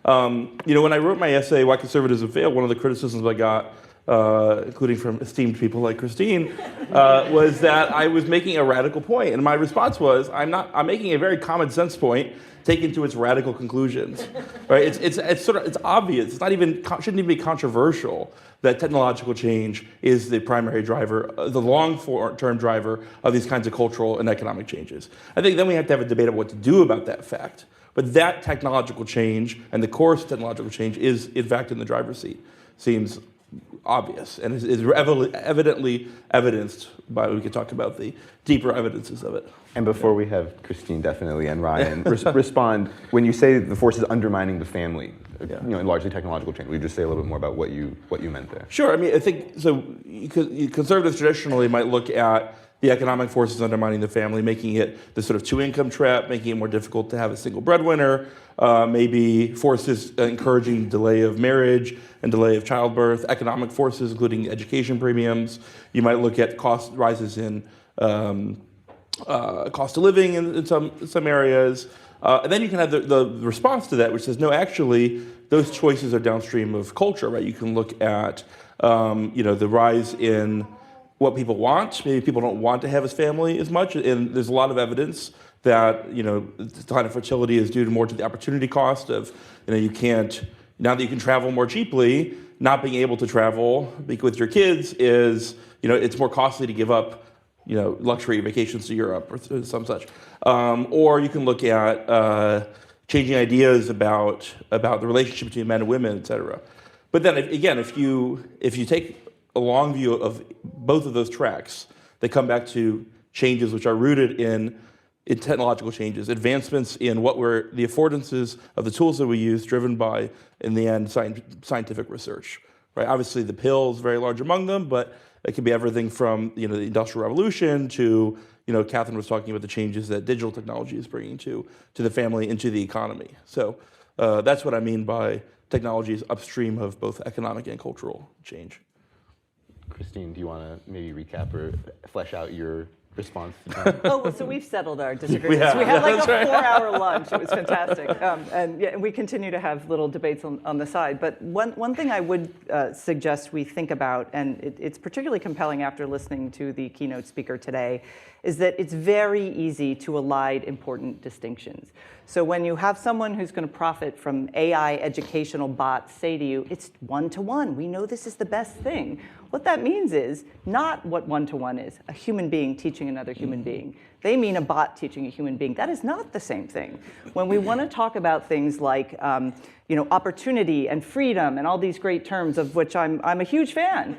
When I wrote my essay, Why Conservatism Failed, one of the criticisms I got including from esteemed people like Christine, was that I was making a radical point, and my response was, I'm making a very common sense point taken to its radical conclusions, right? It's obvious. It's not even shouldn't even be controversial that technological change is the primary driver, the long-term driver of these kinds of cultural and economic changes. I think then we have to have a debate about what to do about that fact. But that technological change and the course of technological change is, in fact, in the driver's seat. Seems obvious and is evidently evidenced by, we could talk about the deeper evidences of it. And before we have Christine, definitely, and Ryan respond, when you say the force is undermining the family, and largely technological change, will you just say a little bit more about what you meant there? Sure. I mean, I think so. Conservatives traditionally might look at the economic forces undermining the family, making it the sort of two-income trap, making it more difficult to have a single breadwinner, maybe forces encouraging delay of marriage and delay of childbirth, economic forces including education premiums. You might look at cost rises in cost of living in some areas. And then you can have the response to that, which says, no, actually, those choices are downstream of culture, right? You can look at the rise in what people want. Maybe people don't want to have a family as much, and there's a lot of evidence that decline of fertility is due more to the opportunity cost of you can't, now that you can travel more cheaply, not being able to travel with your kids is it's more costly to give up luxury vacations to Europe or some such. Or you can look at changing ideas about the relationship between men and women, et cetera. But then if you take a long view of both of those tracks, they come back to changes which are rooted in technological changes, advancements in what were the affordances of the tools that we use, driven by, in the end, scientific research. Right? Obviously, the pill is very large among them, but it can be everything from the Industrial Revolution to Catherine was talking about the changes that digital technology is bringing to the family and to the economy. So that's what I mean by technology is upstream of both economic and cultural change. Christine, do you want to maybe recap or flesh out your response? So we've settled our disagreements. We had like a 4-hour lunch. It was fantastic. And we continue to have little debates on the side. But one thing I would suggest we think about, and it's particularly compelling after listening to the keynote speaker today, is that it's very easy to elide important distinctions. So when you have someone who's going to profit from AI educational bots say to you, it's one-to-one. We know this is the best thing. What that means is not what one-to-one is, a human being teaching another human being. They mean a bot teaching a human being. That is not the same thing. When we want to talk about things like opportunity and freedom and all these great terms of which I'm a huge fan,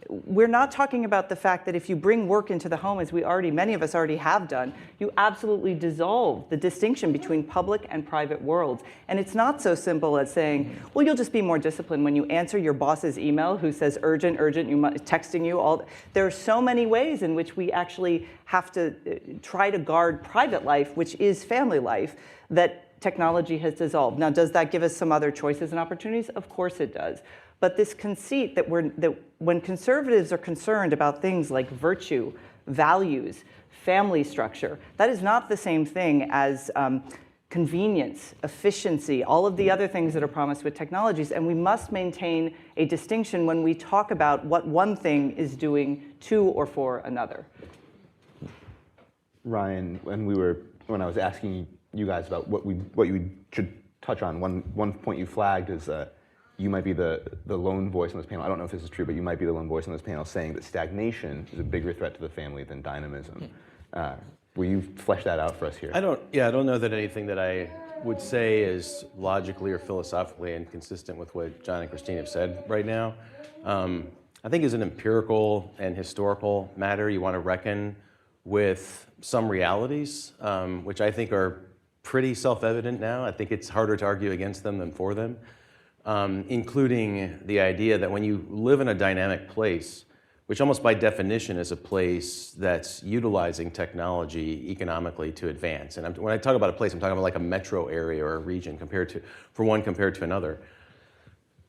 we're not talking about the fact that if you bring work into the home, as many of us already have done, you absolutely dissolve the distinction between public and private worlds. And it's not so simple as saying, well, you'll just be more disciplined when you answer your boss's email who says urgent, texting you. There are so many ways in which we actually have to try to guard private life, which is family life, that technology has dissolved. Now, does that give us some other choices and opportunities? Of course it does. But this conceit that when conservatives are concerned about things like virtue, values, family structure, that is not the same thing as convenience, efficiency, all of the other things that are promised with technologies. And we must maintain a distinction when we talk about what one thing is doing to or for another. Ryan, when I was asking you guys about what you should touch on, one point you flagged is you might be the lone voice on this panel. I don't know if this is true, but you might be the lone voice on this panel saying that stagnation is a bigger threat to the family than dynamism. Will you flesh that out for us here? I don't know that anything that I would say is logically or philosophically inconsistent with what John and Christine have said right now. I think as an empirical and historical matter, you want to reckon with some realities, which I think are pretty self-evident now. I think it's harder to argue against them than for them. Including the idea that when you live in a dynamic place, which almost by definition is a place that's utilizing technology economically to advance. And when I talk about a place, I'm talking about like a metro area or a region compared to another.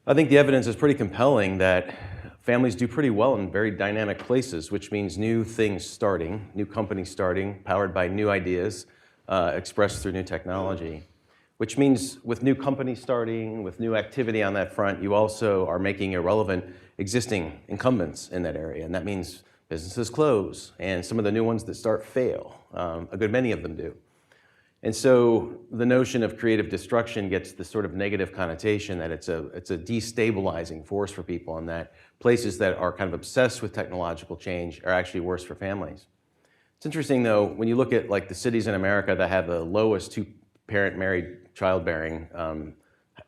I think the evidence is pretty compelling that families do pretty well in very dynamic places, which means new things starting, new companies starting, powered by new ideas, expressed through new technology. which means with new companies starting, with new activity on that front, you also are making irrelevant existing incumbents in that area. And that means businesses close, and some of the new ones that start fail. A good many of them do. And so the notion of creative destruction gets this sort of negative connotation that it's a destabilizing force for people, and that places that are kind of obsessed with technological change are actually worse for families. It's interesting though, when you look at like the cities in America that have the lowest two-parent married childbearing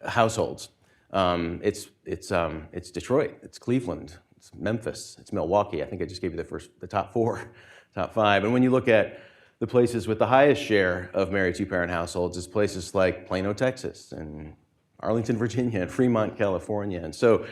households, it's Detroit, it's Cleveland, it's Memphis, it's Milwaukee. I think I just gave you the top five. And when you look at the places with the highest share of married two-parent households, is places like Plano, Texas, and Arlington, Virginia, and Fremont, California. And so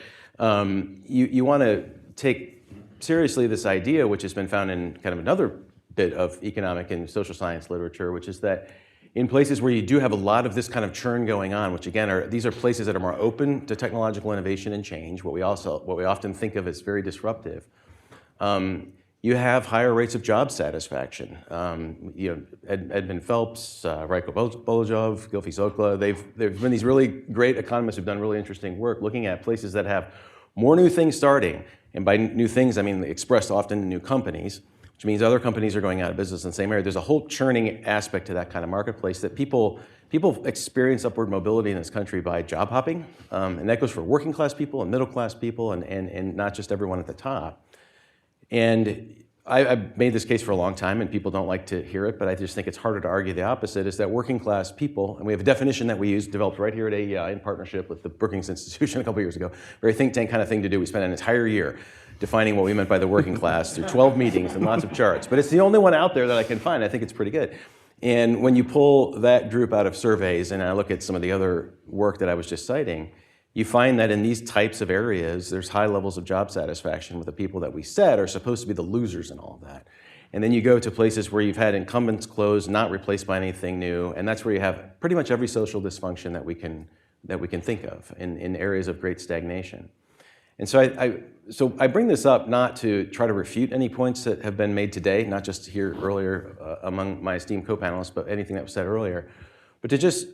you want to take seriously this idea, which has been found in kind of another bit of economic and social science literature, which is that in places where you do have a lot of this kind of churn going on, which again these are places that are more open to technological innovation and change, what we often think of as very disruptive. You have higher rates of job satisfaction. Edmund Phelps, Raiko Bolojov, Gilfi Zokla, there've been these really great economists who've done really interesting work looking at places that have more new things starting. And by new things, I mean expressed often in new companies, which means other companies are going out of business in the same area. There's a whole churning aspect to that kind of marketplace that people experience upward mobility in this country by job hopping. And that goes for working class people and middle class people and not just everyone at the top. And I've made this case for a long time, and people don't like to hear it, but I just think it's harder to argue the opposite, is that working class people, and we have a definition that we use, developed right here at AEI in partnership with the Brookings Institution a couple years ago, very think tank kind of thing to do. We spent an entire year defining what we meant by the working class through 12 meetings and lots of charts. But it's the only one out there that I can find. I think it's pretty good. And when you pull that group out of surveys, and I look at some of the other work that I was just citing, you find that in these types of areas, there's high levels of job satisfaction with the people that we said are supposed to be the losers in all of that. And then you go to places where you've had incumbents close, not replaced by anything new, and that's where you have pretty much every social dysfunction that we can think of in areas of great stagnation. And so I bring this up not to try to refute any points that have been made today, not just here earlier among my esteemed co-panelists, but anything that was said earlier, but to just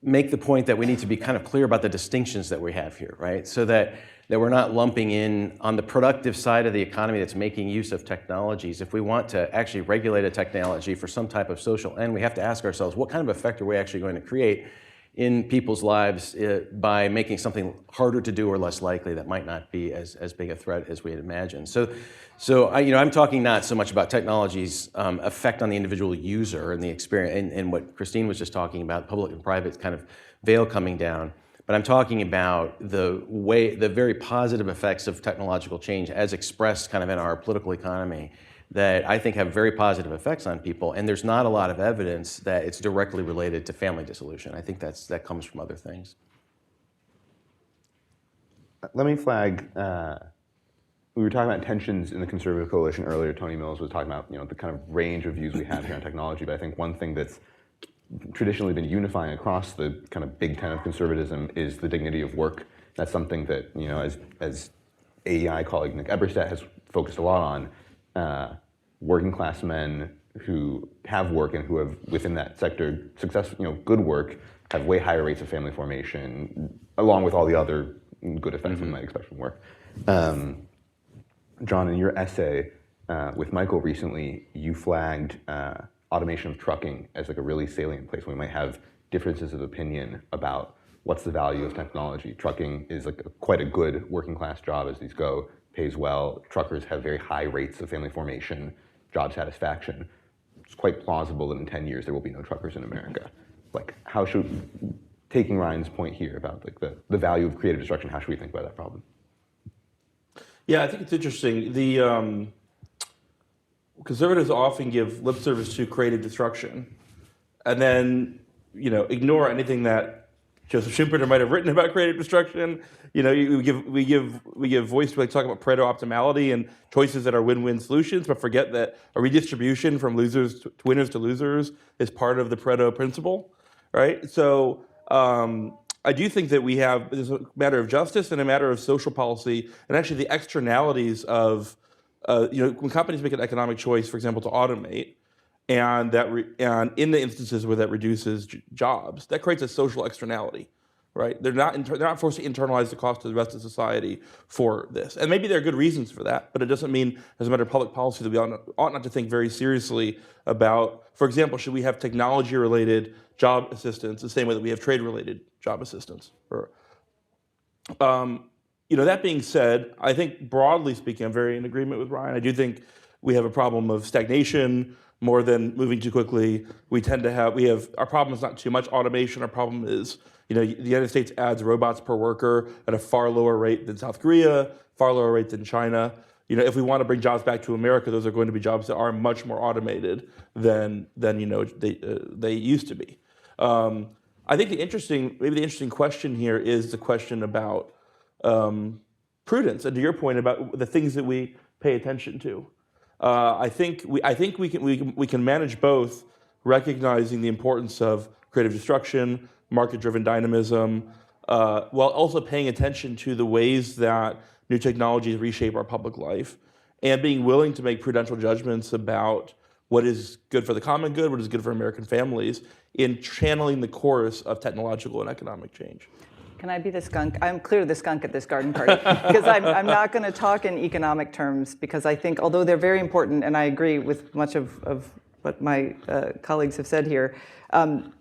make the point that we need to be kind of clear about the distinctions that we have here, right? So that we're not lumping in on the productive side of the economy that's making use of technologies. If we want to actually regulate a technology for some type of social end, we have to ask ourselves, what kind of effect are we actually going to create in people's lives by making something harder to do or less likely that might not be as big a threat as we had imagined. So I'm talking not so much about technology's effect on the individual user and the experience, and what Christine was just talking about, public and private kind of veil coming down, but I'm talking about the very positive effects of technological change as expressed kind of in our political economy that I think have very positive effects on people, and there's not a lot of evidence that it's directly related to family dissolution. I think that comes from other things. Let me flag, we were talking about tensions in the conservative coalition earlier. Tony Mills was talking about the kind of range of views we have here on technology, but I think one thing that's traditionally been unifying across the kind of big tent of conservatism is the dignity of work. That's something that, as AEI colleague Nick Eberstadt has focused a lot on. Working class men who have work and who have within that sector good work have way higher rates of family formation, along with all the other good effects we might expect from work. John, in your essay with Michael recently, you flagged automation of trucking as like a really salient place where we might have differences of opinion about what's the value of technology. Trucking is like quite a good working class job as these go, pays well. Truckers have very high rates of family formation, job satisfaction. It's quite plausible that in 10 years there will be no truckers in America. Like, how should, taking Ryan's point here about like the value of creative destruction, how should we think about that problem? Yeah, I think it's interesting. The conservatives often give lip service to creative destruction, and then ignore anything that Joseph Schumpeter might have written about creative destruction. We give voice to talk about Pareto optimality and choices that are win-win solutions, but forget that a redistribution from losers to winners to losers is part of the Pareto principle, right? So I do think that there's a matter of justice and a matter of social policy, and actually the externalities of when companies make an economic choice, for example, to automate. and and in the instances where that reduces jobs, that creates a social externality, right? They're not forced to internalize the cost to the rest of society for this, and maybe there are good reasons for that, but it doesn't mean, as a matter of public policy, that we ought not to think very seriously about, for example, should we have technology-related job assistance the same way that we have trade-related job assistance? That being said, I think broadly speaking, I'm very in agreement with Ryan. I do think we have a problem of stagnation more than moving too quickly. Our problem is not too much automation. Our problem is, the United States adds robots per worker at a far lower rate than South Korea, far lower rate than China. If we want to bring jobs back to America, those are going to be jobs that are much more automated than they used to be. I think the interesting question here is the question about prudence, and to your point about the things that we pay attention to. I think we can manage both, recognizing the importance of creative destruction, market-driven dynamism, while also paying attention to the ways that new technologies reshape our public life, and being willing to make prudential judgments about what is good for the common good, what is good for American families, in channeling the chorus of technological and economic change. Can I be the skunk? I'm clearly the skunk at this garden party because I'm not going to talk in economic terms, because I think, although they're very important, and I agree with much of what my colleagues have said here,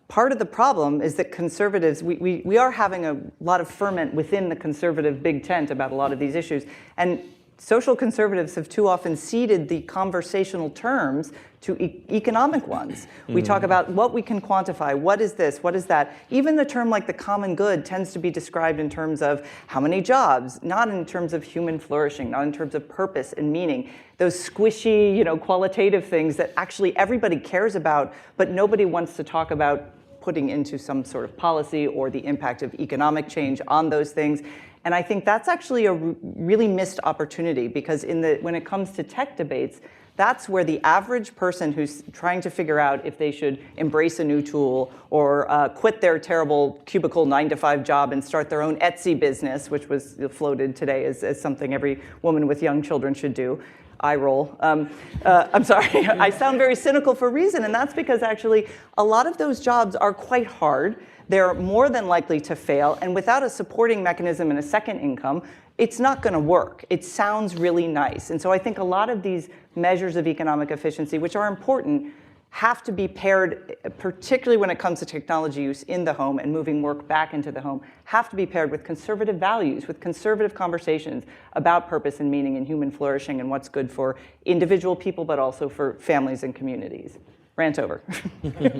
part of the problem is that conservatives, we are having a lot of ferment within the conservative big tent about a lot of these issues. And social conservatives have too often ceded the conversational terms to economic ones. We talk about what we can quantify, what is this, what is that. Even the term like the common good tends to be described in terms of how many jobs, not in terms of human flourishing, not in terms of purpose and meaning. Those squishy, qualitative things that actually everybody cares about, but nobody wants to talk about putting into some sort of policy or the impact of economic change on those things. And I think that's actually a really missed opportunity, because when it comes to tech debates, that's where the average person who's trying to figure out if they should embrace a new tool or quit their terrible cubicle 9-to-5 job and start their own Etsy business, which was floated today as something every woman with young children should do. Eye roll. I'm sorry, I sound very cynical for a reason, and that's because actually a lot of those jobs are quite hard. They're more than likely to fail, and without a supporting mechanism and a second income, it's not going to work. It sounds really nice. And so I think a lot of these measures of economic efficiency, which are important, have to be paired, particularly when it comes to technology use in the home and moving work back into the home, have to be paired with conservative values, with conservative conversations about purpose and meaning and human flourishing and what's good for individual people, but also for families and communities. Rant over.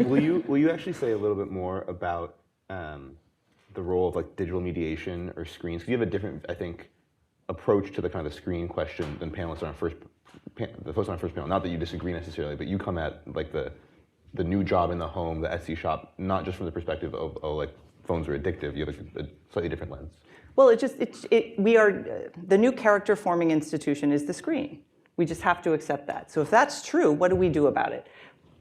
Will you actually say a little bit more about the role of like digital mediation or screens? Because you have a different, I think, approach to the kind of screen question than panelists on our first panel. Not that you disagree necessarily, but you come at like the new job in the home, the Etsy shop, not just from the perspective of like phones are addictive. You have a slightly different lens. Well, the new character forming institution is the screen. We just have to accept that. So if that's true, what do we do about it?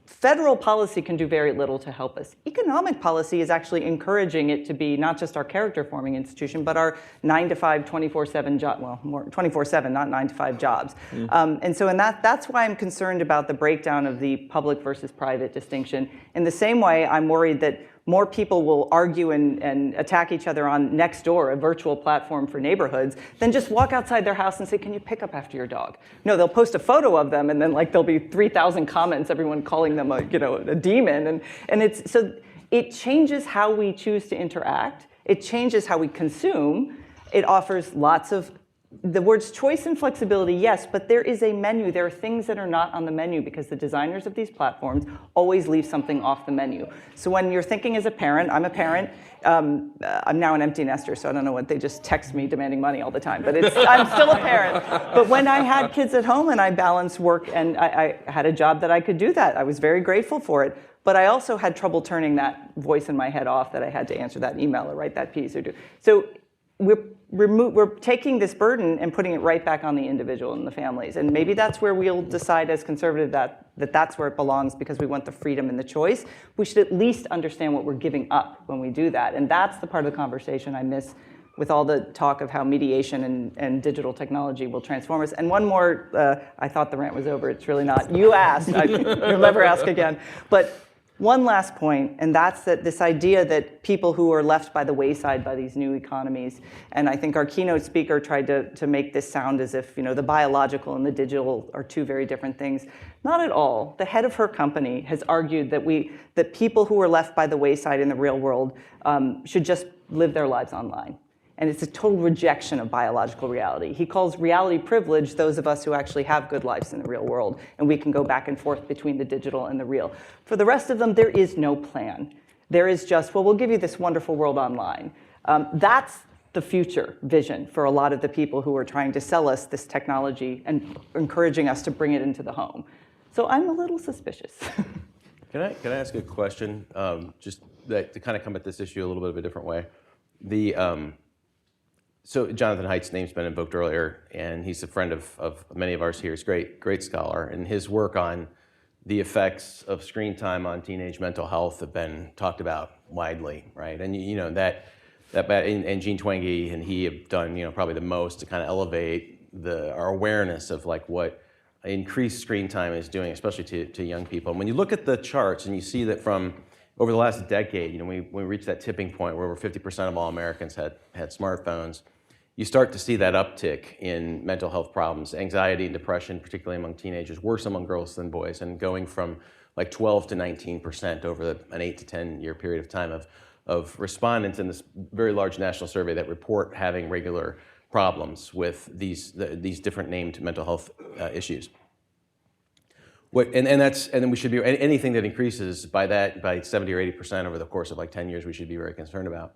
Federal policy can do very little to help us. Economic policy is actually encouraging it to be not just our character-forming institution, but our 9-to-5, 24/7 job. Well, more 24/7, not 9-to-5 jobs. And so, that's why I'm concerned about the breakdown of the public versus private distinction. In the same way, I'm worried that more people will argue and attack each other on Nextdoor, a virtual platform for neighborhoods, than just walk outside their house and say, can you pick up after your dog? No, they'll post a photo of them, and then there'll be 3,000 comments, everyone calling them a demon. And so it changes how we choose to interact. It changes how we consume. It offers lots of, the words choice and flexibility, yes, but there is a menu. There are things that are not on the menu because the designers of these platforms always leave something off the menu. So when you're thinking as a parent, I'm a parent. I'm now an empty nester, so I don't know what, they just text me demanding money all the time, but I'm still a parent. But when I had kids at home and I balanced work and I had a job that I could do that, I was very grateful for it. But I also had trouble turning that voice in my head off that I had to answer that email or write that piece or do. So we're taking this burden and putting it right back on the individual and the families. And maybe that's where we'll decide as conservative that's where it belongs, because we want the freedom and the choice. We should at least understand what we're giving up when we do that. And that's the part of the conversation I miss with all the talk of how mediation and digital technology will transform us. And one more, I thought the rant was over. It's really not. You asked. You'll never ask again. But one last point, and that's that this idea that people who are left by the wayside by these new economies, and I think our keynote speaker tried to make this sound as if the biological and the digital are two very different things. Not at all. The head of her company has argued that people who are left by the wayside in the real world should just live their lives online. And it's a total rejection of biological reality. He calls reality privilege those of us who actually have good lives in the real world, and we can go back and forth between the digital and the real. For the rest of them, there is no plan. There is just, well, we'll give you this wonderful world online. That's the future vision for a lot of the people who are trying to sell us this technology and encouraging us to bring it into the home. So I'm a little suspicious. Can I ask a question, just to kind of come at this issue a little bit of a different way? So Jonathan Haidt's name's been invoked earlier, and he's a friend of many of ours here. He's a great scholar, and his work on the effects of screen time on teenage mental health have been talked about widely, right? And and Jean Twenge and he have done probably the most to kind of elevate our awareness of like what increased screen time is doing, especially to young people. And when you look at the charts and you see that from over the last decade, when we reached that tipping point where over 50% of all Americans had smartphones, you start to see that uptick in mental health problems, anxiety and depression, particularly among teenagers, worse among girls than boys, and going from like 12 to 19% over an 8 to 10 year period of time of respondents in this very large national survey that report having regular problems with these different named mental health issues. And then we should be, anything that increases by 70 or 80% over the course of like 10 years, we should be very concerned about.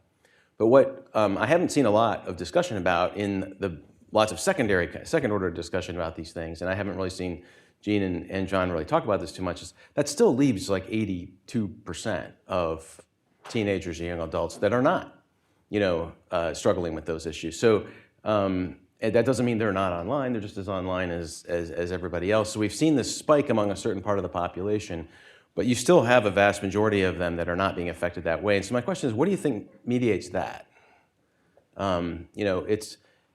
But what I haven't seen a lot of discussion about in lots of second order discussion about these things, and I haven't really seen Jean and John really talk about this too much, is that still leaves like 82% of teenagers and young adults that are not, struggling with those issues. So and that doesn't mean they're not online. They're just as online as everybody else. So we've seen this spike among a certain part of the population, but you still have a vast majority of them that are not being affected that way. And so my question is, what do you think mediates that?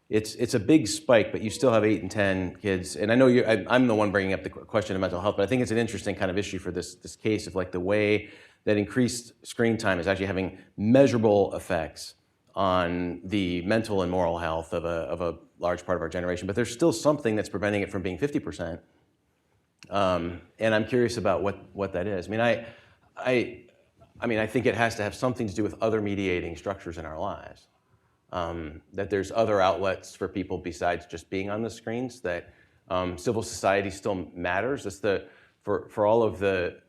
It's a big spike, but you still have 8 and 10 kids. And I know I'm the one bringing up the question of mental health, but I think it's an interesting kind of issue for this case of like the way that increased screen time is actually having measurable effects on the mental and moral health of a large part of our generation. But there's still something that's preventing it from being 50%. And I'm curious about what that is. I mean, I think it has to have something to do with other mediating structures in our lives. That there's other outlets for people besides just being on the screens. That civil society still matters. It's for all of the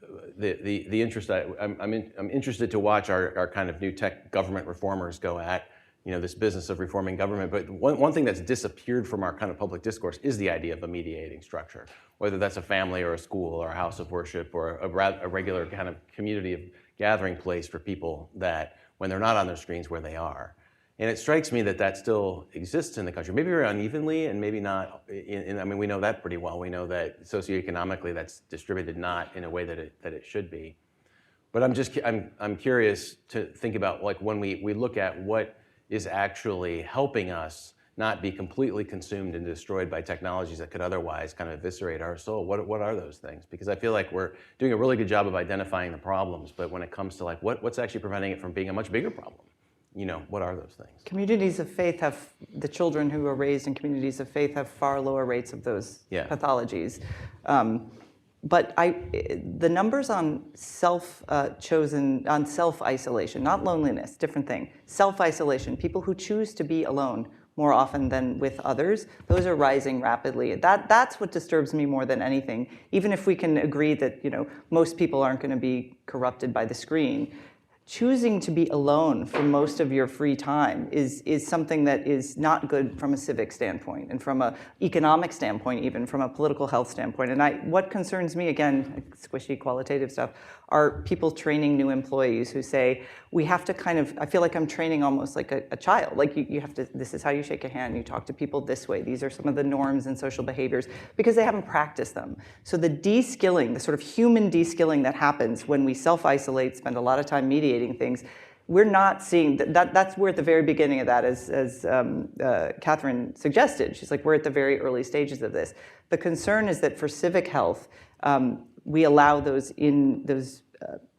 interest. I'm interested to watch our kind of new tech government reformers go at this business of reforming government. But one thing that's disappeared from our kind of public discourse is the idea of a mediating structure, whether that's a family or a school or a house of worship or a regular kind of community of gathering place for people that when they're not on their screens where they are. And it strikes me that still exists in the country, maybe very unevenly and maybe not. I mean, we know that pretty well. We know that socioeconomically that's distributed not in a way that it should be. But I'm curious to think about like when we look at what is actually helping us not be completely consumed and destroyed by technologies that could otherwise kind of eviscerate our soul. What are those things? Because I feel like we're doing a really good job of identifying the problems, but when it comes to like what's actually preventing it from being a much bigger problem? What are those things? Communities of faith the children who are raised in communities of faith have far lower rates of those pathologies. But the numbers on self-isolation, not loneliness, different thing. Self-isolation, people who choose to be alone more often than with others, those are rising rapidly. That's what disturbs me more than anything. Even if we can agree that most people aren't going to be corrupted by the screen, choosing to be alone for most of your free time is something that is not good from a civic standpoint and from an economic standpoint, even from a political health standpoint. And what concerns me, again, squishy qualitative stuff, are people training new employees who say, we have to I feel like I'm training almost like a child. Like you have to, this is how you shake a hand, you talk to people this way. These are some of the norms and social behaviors because they haven't practiced them. So the de-skilling, the sort of human de-skilling that happens when we self-isolate, spend a lot of time mediating things, we're not seeing that. That's we're at the very beginning of that, as Catherine suggested. She's like, we're at the very early stages of this. The concern is that for civic health, we allow those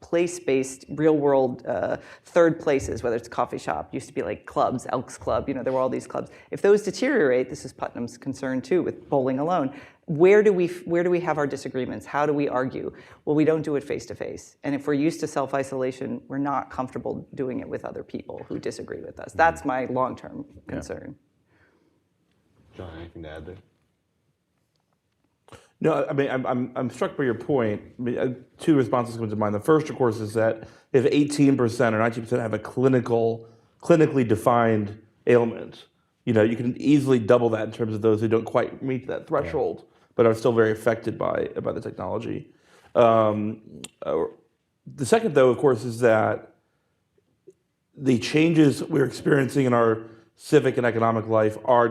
place-based, real-world third places, whether it's a coffee shop, used to be like clubs, Elks Club, there were all these clubs. If those deteriorate, this is Putnam's concern too with bowling alone, where do we have our disagreements? How do we argue? Well, we don't do it face-to-face. And if we're used to self-isolation, we're not comfortable doing it with other people who disagree with us. That's my long-term concern. John, anything to add there? No, I mean, I'm struck by your point. I mean, two responses come to mind. The first, of course, is that if 18% or 19% have a clinically defined ailment, you can easily double that in terms of those who don't quite meet that threshold, but are still very affected by the technology. The second, though, of course, is that the changes we're experiencing in our civic and economic life are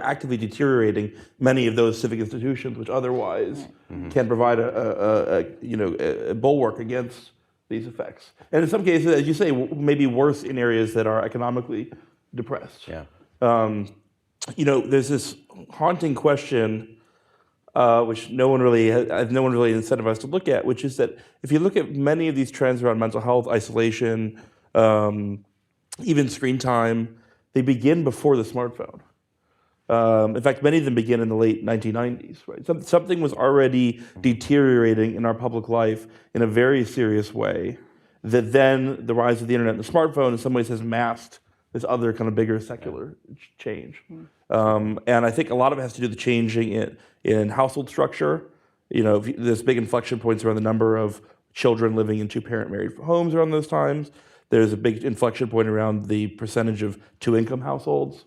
actively deteriorating many of those civic institutions, which otherwise can provide a bulwark against these effects. And in some cases, as you say, maybe worse in areas that are economically depressed. Yeah. There's this haunting question, which no one really incentivized to look at, which is that if you look at many of these trends around mental health, isolation, even screen time, they begin before the smartphone. In fact, many of them begin in the late 1990s. Right? Something was already deteriorating in our public life in a very serious way that then the rise of the internet and the smartphone in some ways has masked this other kind of bigger secular change. And I think a lot of it has to do with the changing in household structure. There's big inflection points around the number of children living in two-parent married homes around those times. There's a big inflection point around the percentage of two-income households.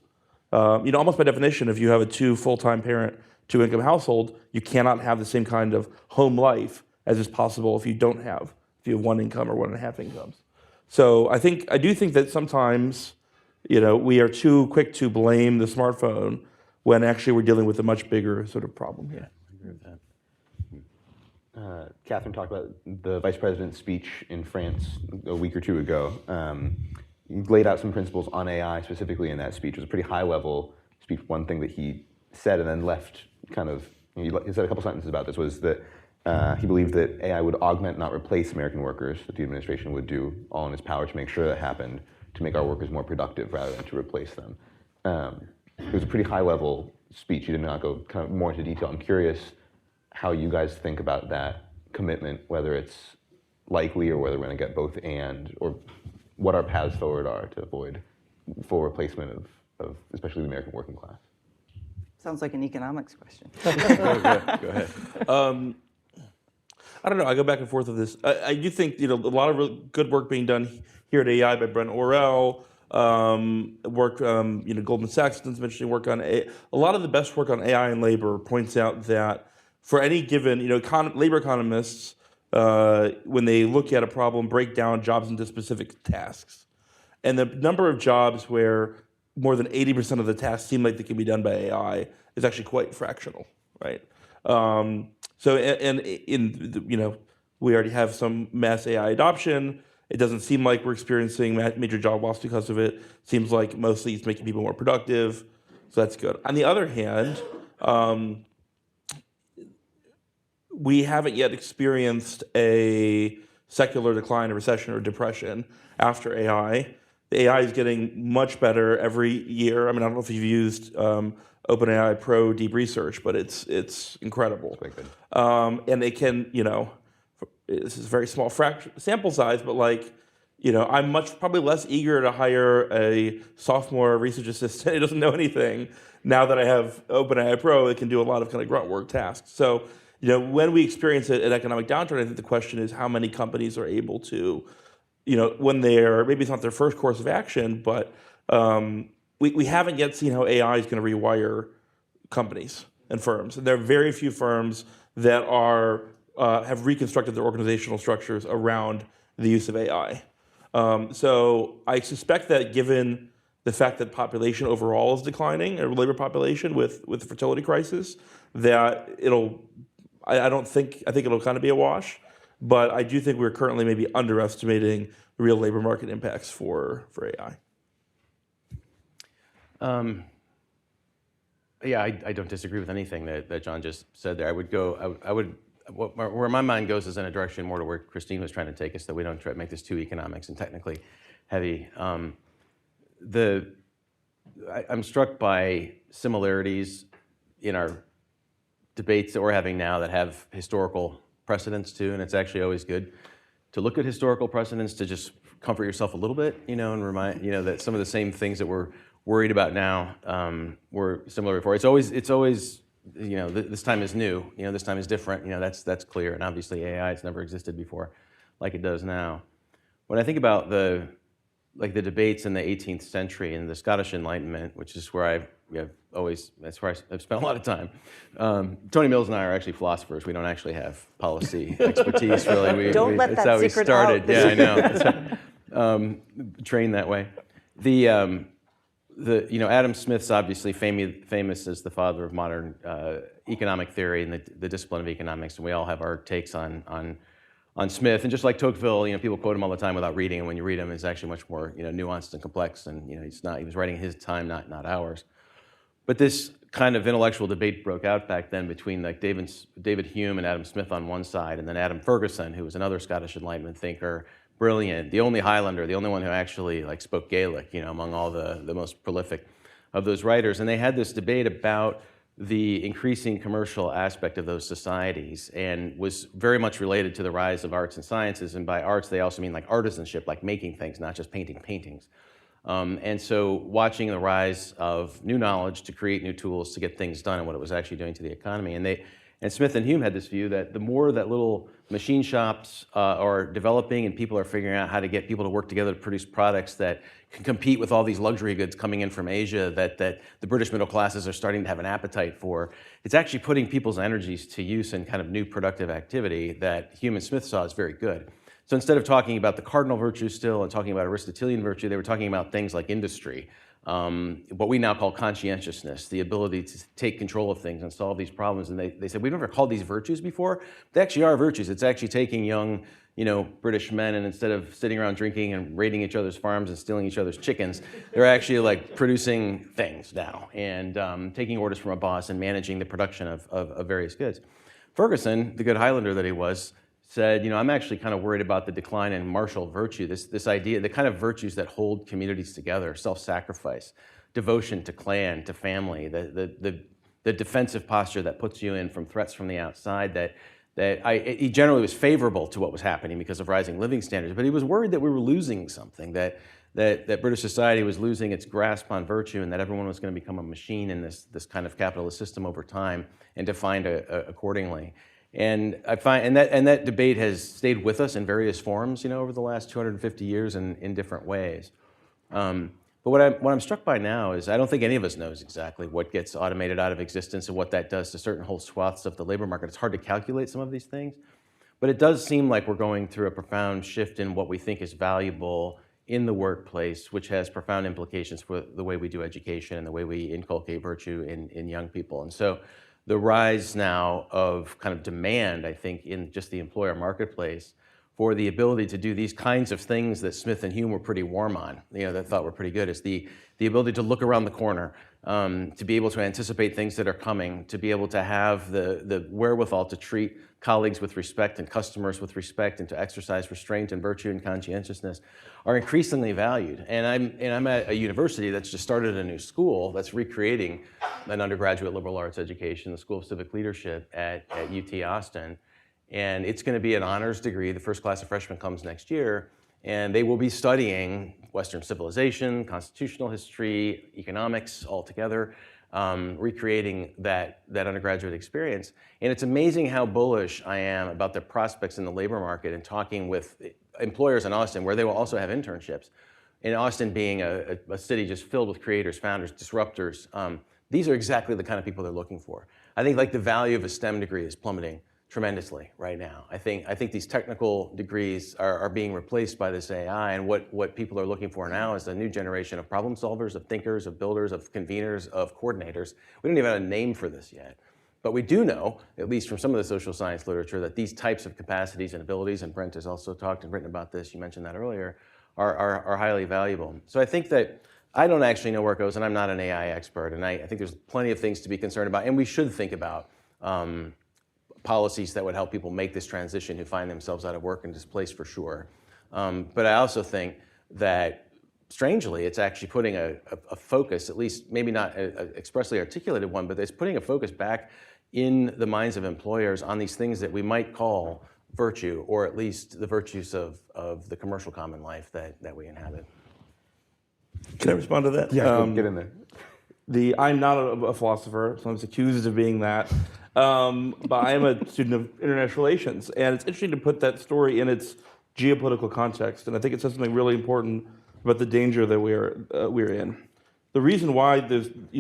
Almost by definition, if you have a full-time parent, two-income household, you cannot have the same kind of home life as is possible if you have one income or 1.5 incomes. So I do think that sometimes, we are too quick to blame the smartphone when actually we're dealing with a much bigger sort of problem here. I agree with that. Catherine talked about the vice president's speech in France a week or two ago. You laid out some principles on AI specifically in that speech. It was a pretty high-level speech. One thing that he said and then left he said a couple sentences about this was that he believed that AI would augment, not replace American workers, that the administration would do all in its power to make sure that happened, to make our workers more productive rather than to replace them. It was a pretty high-level speech. You did not go kind of more into detail. I'm curious how you guys think about that commitment, whether it's likely or whether we're going to get both or what our paths forward are to avoid full replacement of especially the American working class. Sounds like an economics question. Go ahead. I don't know. I go back and forth with this. I do think a lot of really good work being done here at AI by Brent Orrell. Goldman Sachs has been mentioning work on AI. A lot of the best work on AI and labor points out that for any given, labor economists, when they look at a problem, break down jobs into specific tasks. And the number of jobs where more than 80% of the tasks seem like they can be done by AI is actually quite fractional, right? We already have some mass AI adoption. It doesn't seem like we're experiencing major job loss because of it. Seems like mostly it's making people more productive, so that's good. On the other hand, we haven't yet experienced a secular decline, a recession, or depression after AI. The AI is getting much better every year. I mean, I don't know if you've used OpenAI Pro Deep Research, but it's incredible. It's quite good. And they can, this is a very small sample size, but I'm probably less eager to hire a sophomore research assistant who doesn't know anything now that I have OpenAI Pro that can do a lot of kind of grunt work tasks. So, when we experience an economic downturn, I think the question is how many companies are able to, when maybe it's not their first course of action, but we haven't yet seen how AI is going to rewire companies and firms. And there are very few firms that have reconstructed their organizational structures around the use of AI. So I suspect that given the fact that population overall is declining, or labor population with the fertility crisis, that I think it'll kind of be a wash. but I do think we're currently maybe underestimating the real labor market impacts for AI. Yeah, I don't disagree with anything that John just said there. Where my mind goes is in a direction more to where Christine was trying to take us, that we don't try to make this too economics and technically heavy. I'm struck by similarities in our debates that we're having now that have historical precedents too, and it's actually always good to look at historical precedents to just comfort yourself a little bit, and remind, that some of the same things that we're worried about now were similar before. It's always, this time is new, this time is different, that's clear, and obviously AI has never existed before like it does now. When I think about the debates in the 18th century and the Scottish Enlightenment, which is where that's where I've spent a lot of time. Tony Mills and I are actually philosophers. We don't actually have policy expertise, really. Don't let that's that how we secret started. out. Yeah, I know. Trained that way. Adam Smith's obviously famous as the father of modern economic theory and the discipline of economics, and we all have our takes on Smith. And just like Tocqueville, people quote him all the time without reading, and when you read him, it's actually much more nuanced and complex. And he was writing his time, not ours. But this kind of intellectual debate broke out back then between David Hume and Adam Smith on one side, and then Adam Ferguson, who was another Scottish Enlightenment thinker, brilliant, the only Highlander, the only one who actually spoke Gaelic, among all the most prolific of those writers. And they had this debate about the increasing commercial aspect of those societies, and was very much related to the rise of arts and sciences. And by arts, they also mean artisanship, like making things, not just painting paintings. And so watching the rise of new knowledge to create new tools to get things done and what it was actually doing to the economy. And Smith and Hume had this view that the more that little machine shops are developing and people are figuring out how to get people to work together to produce products that can compete with all these luxury goods coming in from Asia that the British middle classes are starting to have an appetite for, it's actually putting people's energies to use in kind of new productive activity that Hume and Smith saw as very good. So instead of talking about the cardinal virtues still and talking about Aristotelian virtue, they were talking about things like industry, what we now call conscientiousness, the ability to take control of things and solve these problems. And they said, we've never called these virtues before. They actually are virtues. It's actually taking young, British men, and instead of sitting around drinking and raiding each other's farms and stealing each other's chickens, they're actually producing things now and taking orders from a boss and managing the production of various goods. Ferguson, the good Highlander that he was, said, I'm actually kind of worried about the decline in martial virtue, this idea, the kind of virtues that hold communities together, self-sacrifice, devotion to clan, to family, the defensive posture that puts you in from threats from the outside, he generally was favorable to what was happening because of rising living standards, but he was worried that we were losing something, that British society was losing its grasp on virtue and that everyone was going to become a machine in this kind of capitalist system over time and defined accordingly. And I find, and that debate has stayed with us in various forms, over the last 250 years in different ways. But what I'm struck by now is I don't think any of us knows exactly what gets automated out of existence and what that does to certain whole swaths of the labor market. It's hard to calculate some of these things, but it does seem like we're going through a profound shift in what we think is valuable in the workplace, which has profound implications for the way we do education and the way we inculcate virtue in young people. And so the rise now of kind of demand, I think, in just the employer marketplace for the ability to do these kinds of things that Smith and Hume were pretty warm on, that thought were pretty good, is the ability to look around the corner, to be able to anticipate things that are coming, to be able to have the wherewithal to treat colleagues with respect and customers with respect and to exercise restraint and virtue and conscientiousness are increasingly valued. And I'm at a university that's just started a new school that's recreating an undergraduate liberal arts education, the School of Civic Leadership at UT Austin. And it's going to be an honors degree. The first class of freshmen comes next year, and they will be studying Western civilization, constitutional history, economics all together, recreating that undergraduate experience. And it's amazing how bullish I am about the prospects in the labor market and talking with employers in Austin, where they will also have internships. In Austin being a city just filled with creators, founders, disruptors, these are exactly the kind of people they're looking for. I think the value of a STEM degree is plummeting tremendously right now. I think these technical degrees are being replaced by this AI, and what people are looking for now is a new generation of problem solvers, of thinkers, of builders, of conveners, of coordinators. We don't even have a name for this yet. But we do know, at least from some of the social science literature, that these types of capacities and abilities, and Brent has also talked and written about this, you mentioned that earlier, are highly valuable. So I think that I don't actually know where it goes, and I'm not an AI expert, and I think there's plenty of things to be concerned about, and we should think about policies that would help people make this transition who find themselves out of work and displaced for sure. But I also think that, strangely, it's actually putting a focus, at least maybe not an expressly articulated one, but it's putting a focus back in the minds of employers on these things that we might call virtue, or at least the virtues of the commercial common life that we inhabit. Can I respond to that? Yeah, get in there. I'm not a philosopher, so I'm accused of being that. But I am a student of international relations, and it's interesting to put that story in its geopolitical context. And I think it says something really important about the danger that we're in. The reason why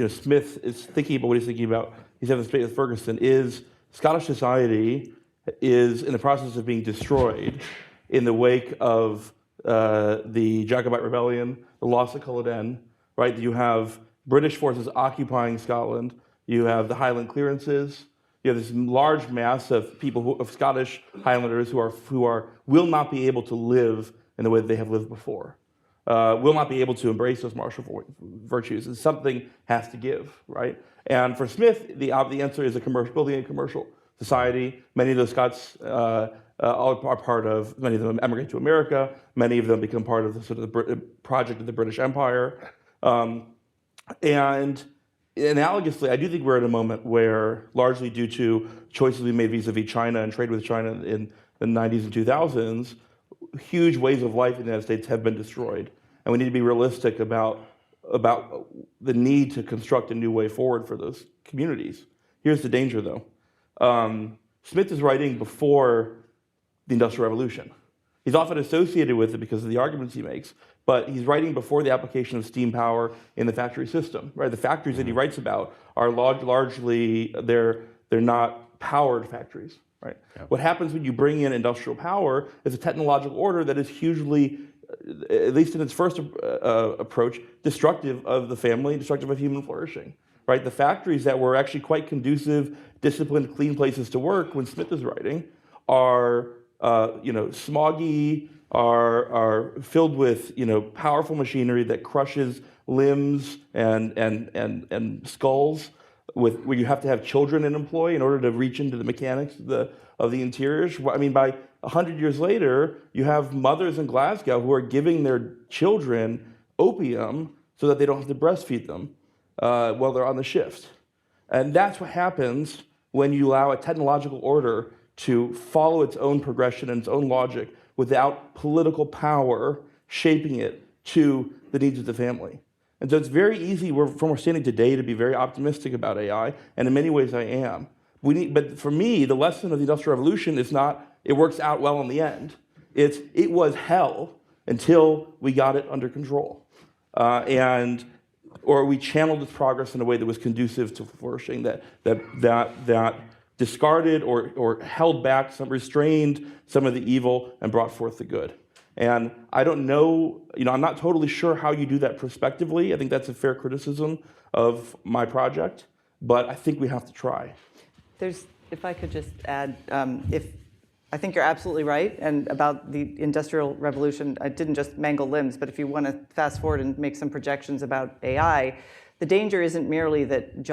Smith is thinking about what he's thinking about, he's having this debate with Ferguson, is Scottish society is in the process of being destroyed in the wake of the Jacobite rebellion, the loss of Culloden, right? You have British forces occupying Scotland. You have the Highland clearances. You have this large mass of people, of Scottish Highlanders who will not be able to live in the way that they have lived before. Will not be able to embrace those martial virtues, and something has to give, right? And for Smith, the answer is building a commercial society. Many of those Scots are part of. Many of them emigrate to America. Many of them become part of the sort of the project of the British Empire. And analogously, I do think we're at a moment where, largely due to choices we made vis-a-vis China and trade with China in the 90s and 2000s, huge ways of life in the United States have been destroyed. And we need to be realistic about the need to construct a new way forward for those communities. Here's the danger, though. Smith is writing before the Industrial Revolution. He's often associated with it because of the arguments he makes, but he's writing before the application of steam power in the factory system, right? The factories that he writes about are largely, they're not powered factories, right? Yeah. What happens when you bring in industrial power is a technological order that is hugely, at least in its first approach, destructive of the family, destructive of human flourishing, right? The factories that were actually quite conducive, disciplined, clean places to work when Smith is writing are smoggy, are filled with powerful machinery that crushes limbs and skulls, where you have to have children in employ in order to reach into the mechanics of the interiors. I mean, by 100 years later, you have mothers in Glasgow who are giving their children opium so that they don't have to breastfeed them while they're on the shift. And that's what happens when you allow a technological order to follow its own progression and its own logic without political power shaping it to the needs of the family. And so it's very easy, from where we're standing today, to be very optimistic about AI, and in many ways I am. But for me, the lesson of the Industrial Revolution is not, it works out well in the end. It was hell until we got it under control. Or we channeled its progress in a way that was conducive to flourishing, that discarded or held back, restrained some of the evil and brought forth the good. And I don't know, I'm not totally sure how you do that prospectively. I think that's a fair criticism of my project, but I think we have to try. If I could just add, I think you're absolutely right, and about the Industrial Revolution, I didn't just mangle limbs, but if you want to fast forward and make some projections about AI, the danger isn't merely that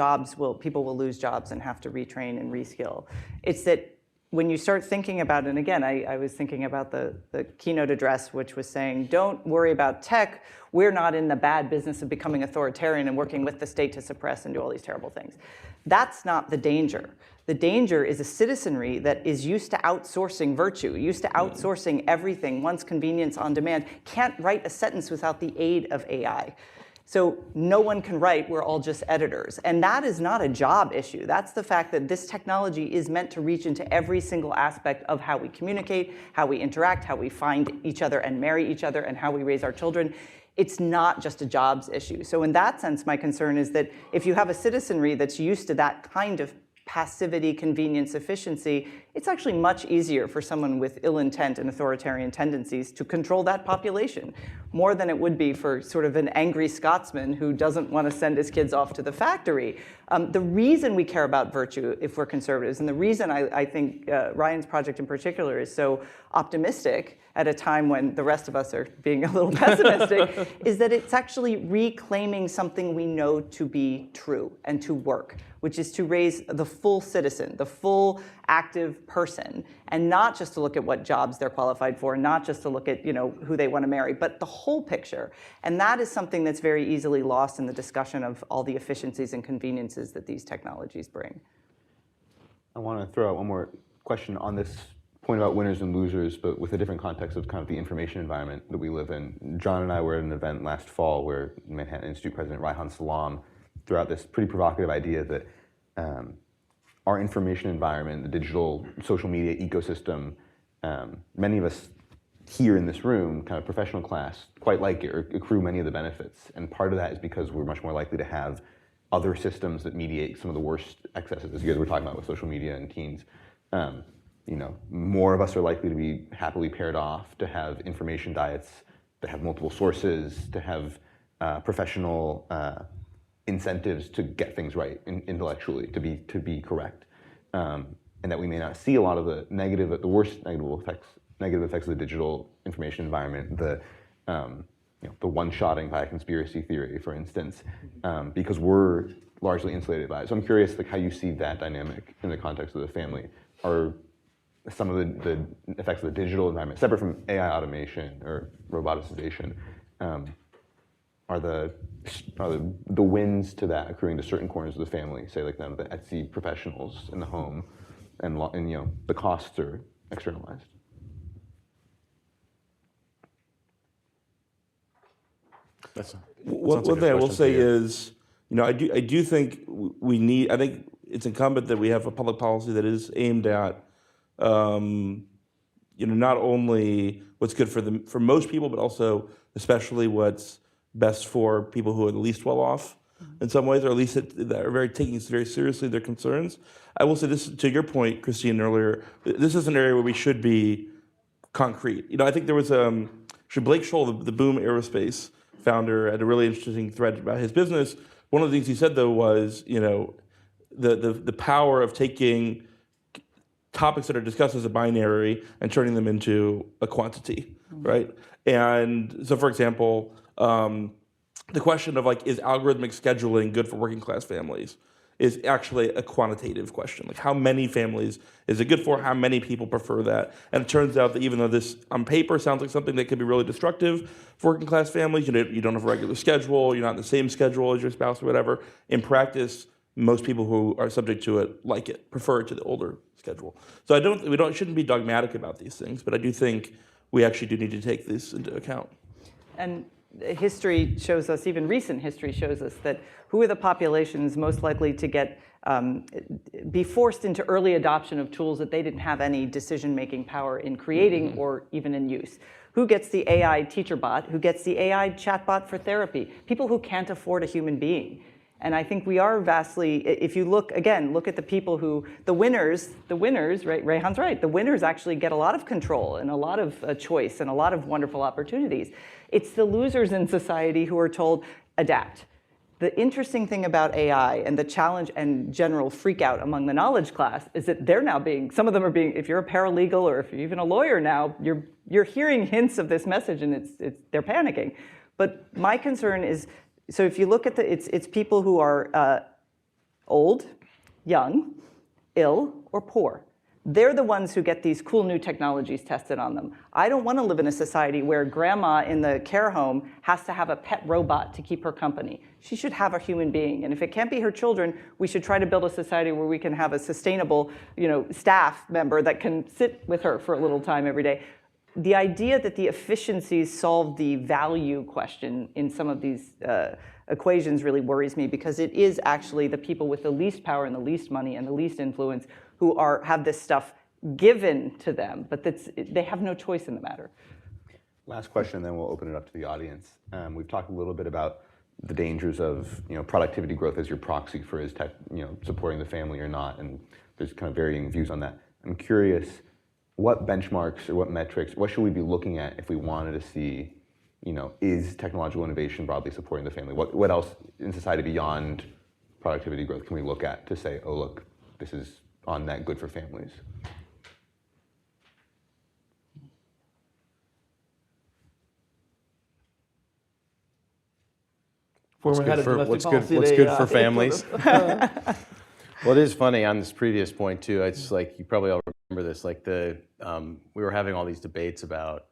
people will lose jobs and have to retrain and reskill. It's that when you start thinking about, and again, I was thinking about the keynote address, which was saying, don't worry about tech. We're not in the bad business of becoming authoritarian and working with the state to suppress and do all these terrible things. That's not the danger. The danger is a citizenry that is used to outsourcing virtue, used to outsourcing everything, wants convenience on demand, can't write a sentence without the aid of AI. So no one can write, we're all just editors. And that is not a job issue. That's the fact that this technology is meant to reach into every single aspect of how we communicate, how we interact, how we find each other and marry each other, and how we raise our children. It's not just a jobs issue. So in that sense, my concern is that if you have a citizenry that's used to that kind of passivity, convenience, efficiency, it's actually much easier for someone with ill intent and authoritarian tendencies to control that population, more than it would be for sort of an angry Scotsman who doesn't want to send his kids off to the factory. The reason we care about virtue if we're conservatives, and the reason I think Ryan's project in particular is so optimistic at a time when the rest of us are being a little pessimistic, is that it's actually reclaiming something we know to be true and to work, which is to raise the full citizen, the full active person, and not just to look at what jobs they're qualified for, not just to look at who they want to marry, but the whole picture. And that is something that's very easily lost in the discussion of all the efficiencies and conveniences that these technologies bring. I want to throw out one more question on this point about winners and losers, but with a different context of kind of the information environment that we live in. John and I were at an event last fall where Manhattan Institute President Raihan Salam threw out this pretty provocative idea that our information environment, the digital social media ecosystem, many of us here in this room, kind of professional class, quite like it or accrue many of the benefits. And part of that is because we're much more likely to have other systems that mediate some of the worst excesses, as you guys were talking about with social media and teens. More of us are likely to be happily paired off, to have information diets that have multiple sources, to have professional incentives to get things right intellectually, to be correct, and that we may not see a lot of the worst negative effects of the digital information environment, the one-shotting by a conspiracy theory, for instance, because we're largely insulated by it. So I'm curious, how you see that dynamic in the context of the family. Are some of the effects of the digital environment, separate from AI automation or roboticization, are the wins to that accruing to certain corners of the family, say like the Etsy professionals in the home, and the costs are externalized? One thing I will say is, I do think I think it's incumbent that we have a public policy that is aimed at, not only what's good for most people, but also especially what's best for people who are the least well off in some ways, or at least that are taking very seriously their concerns. I will say this, to your point, Christine, earlier, this is an area where we should be concrete. I think there was Blake Scholl, the Boom Aerospace founder, had a really interesting thread about his business. One of the things he said, though, was, the power of taking topics that are discussed as a binary and turning them into a quantity, right? And so, for example, the question of is algorithmic scheduling good for working class families is actually a quantitative question. How many families is it good for? How many people prefer that? And it turns out that even though this on paper sounds like something that could be really destructive for working class families, you don't have a regular schedule, you're not in the same schedule as your spouse or whatever, in practice, most people who are subject to it, prefer it to the older schedule. So we shouldn't be dogmatic about these things, but I do think we actually do need to take this into account. And history shows us, even recent history shows us, that who are the populations most likely to be forced into early adoption of tools that they didn't have any decision-making power in creating or even in use? Who gets the AI teacher bot? Who gets the AI chatbot for therapy? People who can't afford a human being. And I think we are vastly, if you look at the people the winners, right, Raihan's right, the winners actually get a lot of control and a lot of choice and a lot of wonderful opportunities. It's the losers in society who are told, adapt. The interesting thing about AI and the challenge and general freak out among the knowledge class is that they're now some of them are being, if you're a paralegal or if you're even a lawyer now, you're hearing hints of this message and they're panicking. But my concern is, so if you look at it's people who are old, young, ill, or poor. They're the ones who get these cool new technologies tested on them. I don't want to live in a society where grandma in the care home has to have a pet robot to keep her company. She should have a human being. And if it can't be her children, we should try to build a society where we can have a sustainable, staff member that can sit with her for a little time every day. The idea that the efficiencies solve the value question in some of these equations really worries me, because it is actually the people with the least power and the least money and the least influence who have this stuff given to them, but they have no choice in the matter. Last question, then we'll open it up to the audience. We've talked a little bit about the dangers of productivity growth as your proxy for is tech, supporting the family or not, and there's kind of varying views on that. I'm curious, what benchmarks or what metrics, what should we be looking at if we wanted to see, is technological innovation broadly supporting the family? What else in society beyond productivity growth can we look at to say, oh look, this is on net good for families? What's good for families? Well, it is funny on this previous point too. It's like you probably all remember this. Like we were having all these debates about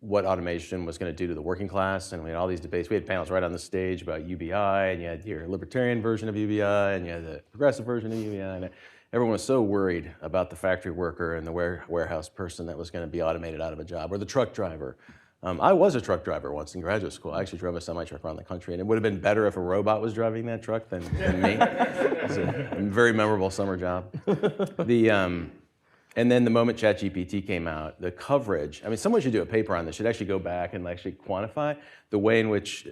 what automation was going to do to the working class, and we had all these debates. We had panels right on the stage about UBI, and you had your libertarian version of UBI, and you had the progressive version of UBI, and everyone was so worried about the factory worker and the warehouse person that was going to be automated out of a job, or the truck driver. I was a truck driver once in graduate school. I actually drove a semi-truck around the country, and it would have been better if a robot was driving that truck than me. It was a very memorable summer job. And then the moment ChatGPT came out, the coverage, I mean, someone should do a paper on this, should actually go back and actually quantify the way in which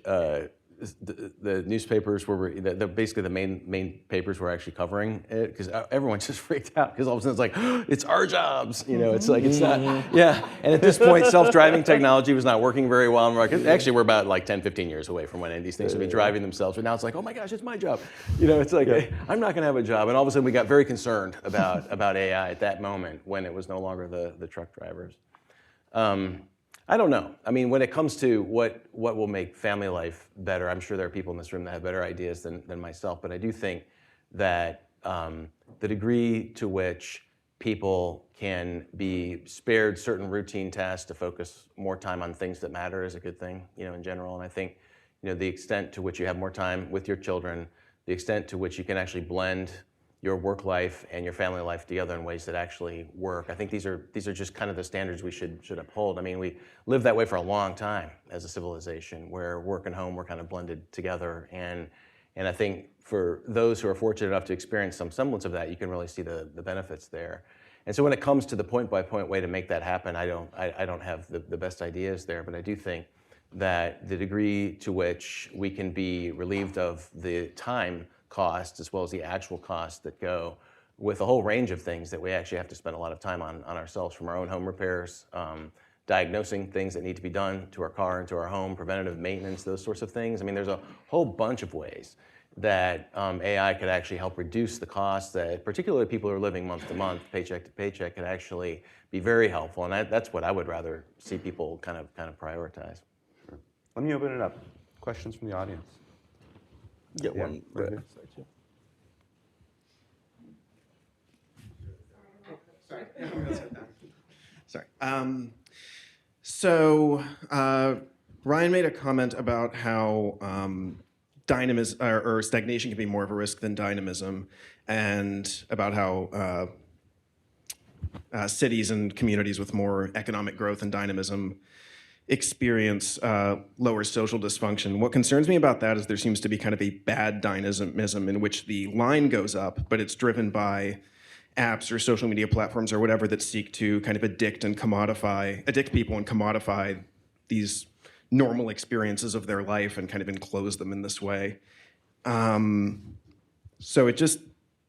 the newspapers were, basically the main papers were actually covering it, because everyone just freaked out, because all of a sudden it's like, oh, it's our jobs, it's like, it's not, yeah. And at this point, self-driving technology was not working very well. And actually, we're about like 10, 15 years away from when any of these things would be driving themselves, but now it's like, oh my gosh, it's my job. It's like, hey, I'm not gonna have a job. And all of a sudden we got very concerned about AI at that moment when it was no longer the truck drivers. I don't know. I mean, when it comes to what will make family life better, I'm sure there are people in this room that have better ideas than myself, but I do think that the degree to which people can be spared certain routine tasks to focus more time on things that matter is a good thing, in general. And I think, the extent to which you have more time with your children, the extent to which you can actually blend your work life and your family life together in ways that actually work. I think these are just kind of the standards we should uphold. I mean, we lived that way for a long time as a civilization, where work and home were kind of blended together. And I think for those who are fortunate enough to experience some semblance of that, you can really see the benefits there. And so when it comes to the point-by-point way to make that happen, I don't have the best ideas there, but I do think that the degree to which we can be relieved of the time costs as well as the actual costs that go with a whole range of things that we actually have to spend a lot of time on ourselves, from our own home repairs, diagnosing things that need to be done to our car and to our home, preventative maintenance, those sorts of things. I mean, there's a whole bunch of ways that AI could actually help reduce the costs that particularly people who are living month to month, paycheck to paycheck, could actually be very helpful. And that's what I would rather see people kind of prioritize. Sure. Let me open it up. Questions from the audience? Get one right here. Sorry. So Ryan made a comment about how dynamism or stagnation can be more of a risk than dynamism, and about how cities and communities with more economic growth and dynamism experience lower social dysfunction. What concerns me about that is there seems to be kind of a bad dynamism in which the line goes up, but it's driven by apps or social media platforms or whatever that seek to kind of addict people and commodify these normal experiences of their life and kind of enclose them in this way. So it just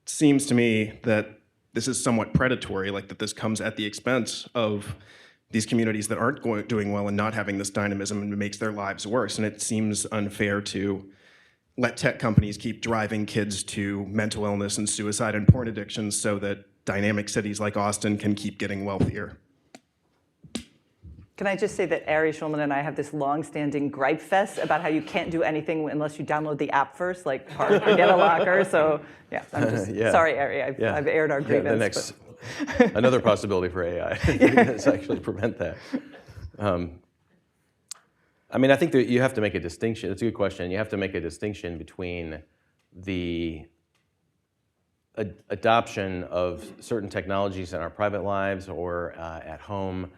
seems to me that this is somewhat predatory, like that this comes at the expense of these communities that aren't doing well and not having this dynamism, and it makes their lives worse. And it seems unfair to let tech companies keep driving kids to mental illness and suicide and porn addictions so that dynamic cities like Austin can keep getting wealthier. Can I just say that Ari Schulman and I have this long-standing gripe fest about how you can't do anything unless you download the app first, like park or get a locker. So yeah, I'm just sorry, Ari. I've aired our grievance. Another possibility for AI is actually prevent that. I mean, I think that you have to make a distinction. It's a good question. You have to make a distinction between the adoption of certain technologies in our private lives or at home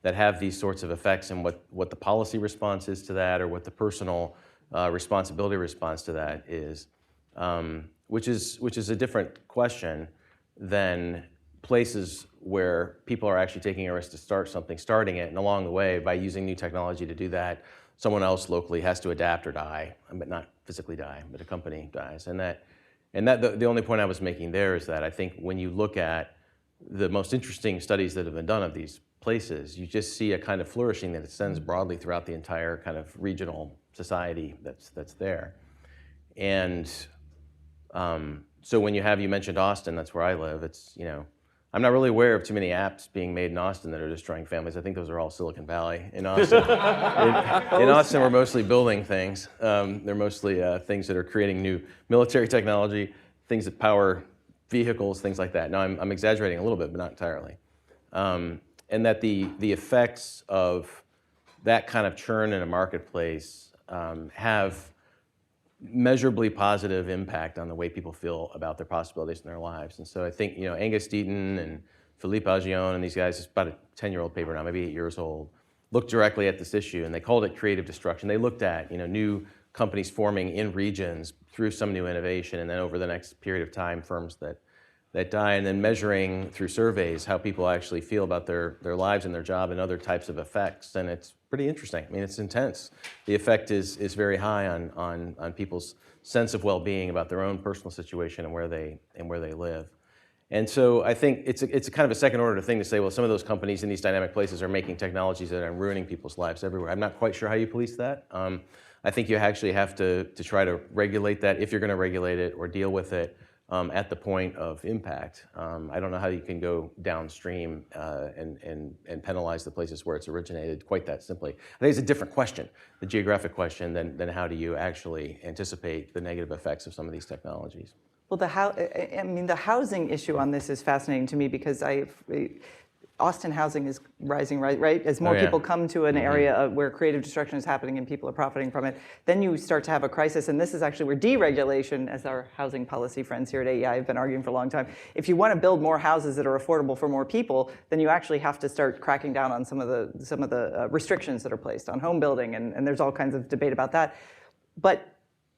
that have these sorts of effects, and what the policy response is to that, or what the personal responsibility response to that is, which is a different question than places where people are actually taking a risk to start something, starting it, and along the way, by using new technology to do that, someone else locally has to adapt or die, but not physically die, but a company dies. And the only point I was making there is that I think when you look at the most interesting studies that have been done of these places, you just see a kind of flourishing that extends broadly throughout the entire kind of regional society that's there. And so when you mentioned Austin, that's where I live. It's, I'm not really aware of too many apps being made in Austin that are destroying families. I think those are all Silicon Valley. In Austin, in Austin, we're mostly building things. They're mostly things that are creating new military technology, things that power vehicles, things like that. Now, I'm exaggerating a little bit, but not entirely. And that the effects of that kind of churn in a marketplace have measurably positive impact on the way people feel about their possibilities in their lives. And so I think, Angus Deaton and Philippe Aghion and these guys, it's about a 10-year-old paper now, maybe 8 years old, looked directly at this issue, and they called it creative destruction. They looked at, new companies forming in regions through some new innovation, and then over the next period of time, firms that die, and then measuring through surveys how people actually feel about their lives and their job and other types of effects. And it's pretty interesting. I mean, it's intense. The effect is very high on people's sense of well-being about their own personal situation and where they live. And so I think it's a kind of a second order thing to say, well, some of those companies in these dynamic places are making technologies that are ruining people's lives everywhere. I'm not quite sure how you police that. I think you actually have to try to regulate that if you're going to regulate it or deal with it at the point of impact. I don't know how you can go downstream and penalize the places where it's originated quite that simply. I think it's a different question, the geographic question, than how do you actually anticipate the negative effects of some of these technologies. Well, the housing issue on this is fascinating to me because Austin housing is rising, right? As more people come to an area where creative destruction is happening and people are profiting from it, then you start to have a crisis. And this is actually where deregulation, as our housing policy friends here at AEI have been arguing for a long time, if you want to build more houses that are affordable for more people, then you actually have to start cracking down on some of the restrictions that are placed on home building. And there's all kinds of debate about that. But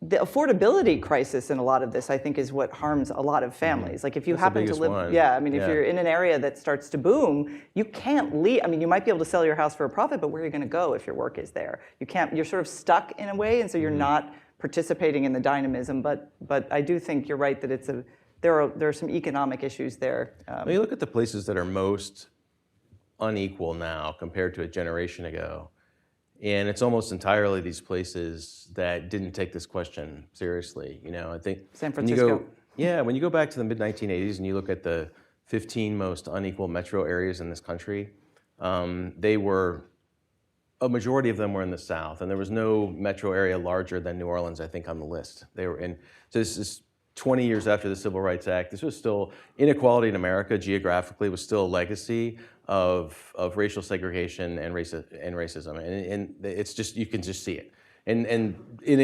the affordability crisis in a lot of this, I think, is what harms a lot of families. Like if you happen to live, if you're in an area that starts to boom, you can't leave. I mean, you might be able to sell your house for a profit, but where are you going to go if your work is there? You can't. You're sort of stuck in a way, and so you're not participating in the dynamism. But I do think you're right that there are some economic issues there. When you look at the places that are most unequal now compared to a generation ago. And it's almost entirely these places that didn't take this question seriously. I think San Francisco. When you go back to the mid-1980s and you look at the 15 most unequal metro areas in this country, a majority of them were in the South, and there was no metro area larger than New Orleans, I think, on the list. So this is 20 years after the Civil Rights Act. This was still, inequality in America geographically was still a legacy of racial segregation and racism. And it's just, you can just see it. And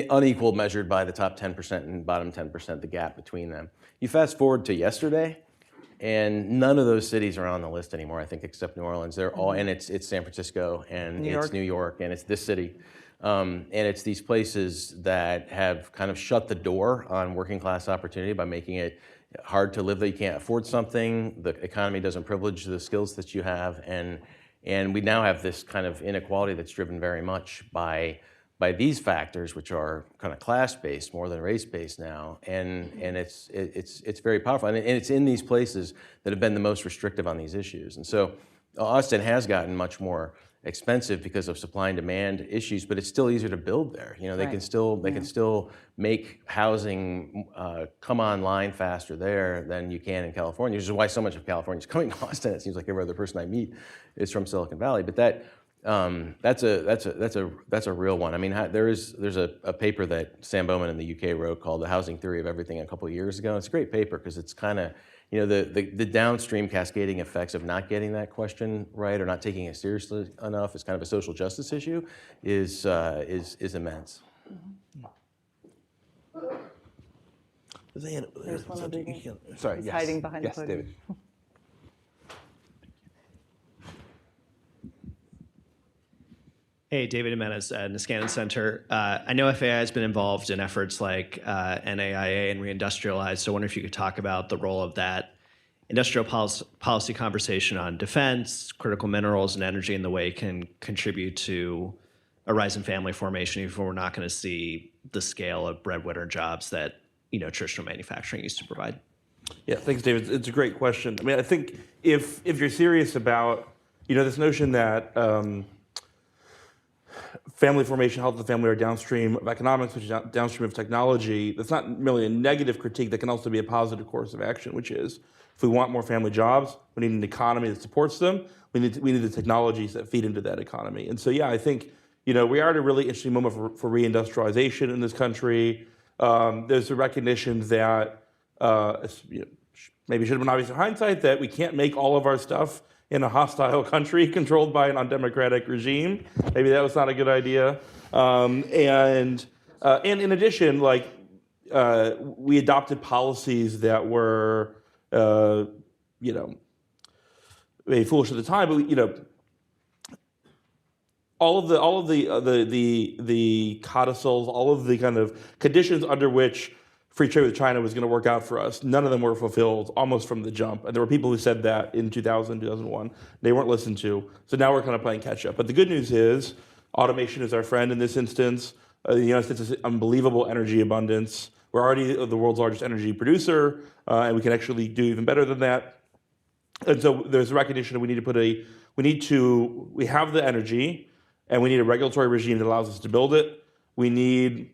unequal measured by the top 10% and bottom 10%, the gap between them. You fast forward to yesterday, and none of those cities are on the list anymore, I think, except New Orleans. They're all, and it's San Francisco, and it's New York, and it's this city. And it's these places that have kind of shut the door on working class opportunity by making it hard to live there. You can't afford something. The economy doesn't privilege the skills that you have. And we now have this kind of inequality that's driven very much by these factors, which are kind of class-based more than race-based now. And it's very powerful. And it's in these places that have been the most restrictive on these issues. And so Austin has gotten much more expensive because of supply and demand issues, but it's still easier to build there. They can still make housing come online faster there than you can in California, which is why so much of California is coming to Austin. It seems like every other person I meet is from Silicon Valley. But that's a real one. I mean, there's a paper that Sam Bowman in the UK wrote called "The Housing Theory of Everything" a couple of years ago. It's a great paper because it's kind of the downstream cascading effects of not getting that question right or not taking it seriously enough as kind of a social justice issue is immense. There's one of the Sorry, yes. hiding behind the yes, podium. David. Hey, David Jimenez at Niskanen Center. I know FAI has been involved in efforts like NAIA and Reindustrialize, so I wonder if you could talk about the role of that industrial policy conversation on defense, critical minerals, and energy, and the way it can contribute to a rise in family formation, even if we're not going to see the scale of breadwinner jobs that traditional manufacturing used to provide? Yeah, thanks, David. It's a great question. I mean, I think if you're serious about this notion that family formation, health of the family are downstream of economics, which is downstream of technology, that's not merely a negative critique, that can also be a positive course of action, which is if we want more family jobs, we need an economy that supports them. We need the technologies that feed into that economy. And so, yeah, I think we are at a really interesting moment for reindustrialization in this country. There's a recognition that maybe should have been obvious in hindsight that we can't make all of our stuff in a hostile country controlled by an undemocratic regime. Maybe that was not a good idea. And in addition, we adopted policies that were, maybe foolish at the time, but all of the codicils, all of the kind of conditions under which free trade with China was going to work out for us, none of them were fulfilled almost from the jump. And there were people who said that in 2000, 2001. They weren't listened to. So now we're kind of playing catch up. But the good news is automation is our friend in this instance. The United States has unbelievable energy abundance. We're already the world's largest energy producer, and we can actually do even better than that. And so there's a recognition that we have the energy, and we need a regulatory regime that allows us to build it. We need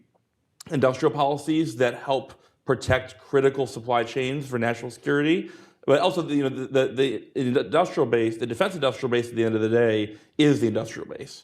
industrial policies that help protect critical supply chains for national security, but also the industrial base, the defense industrial base at the end of the day is the industrial base.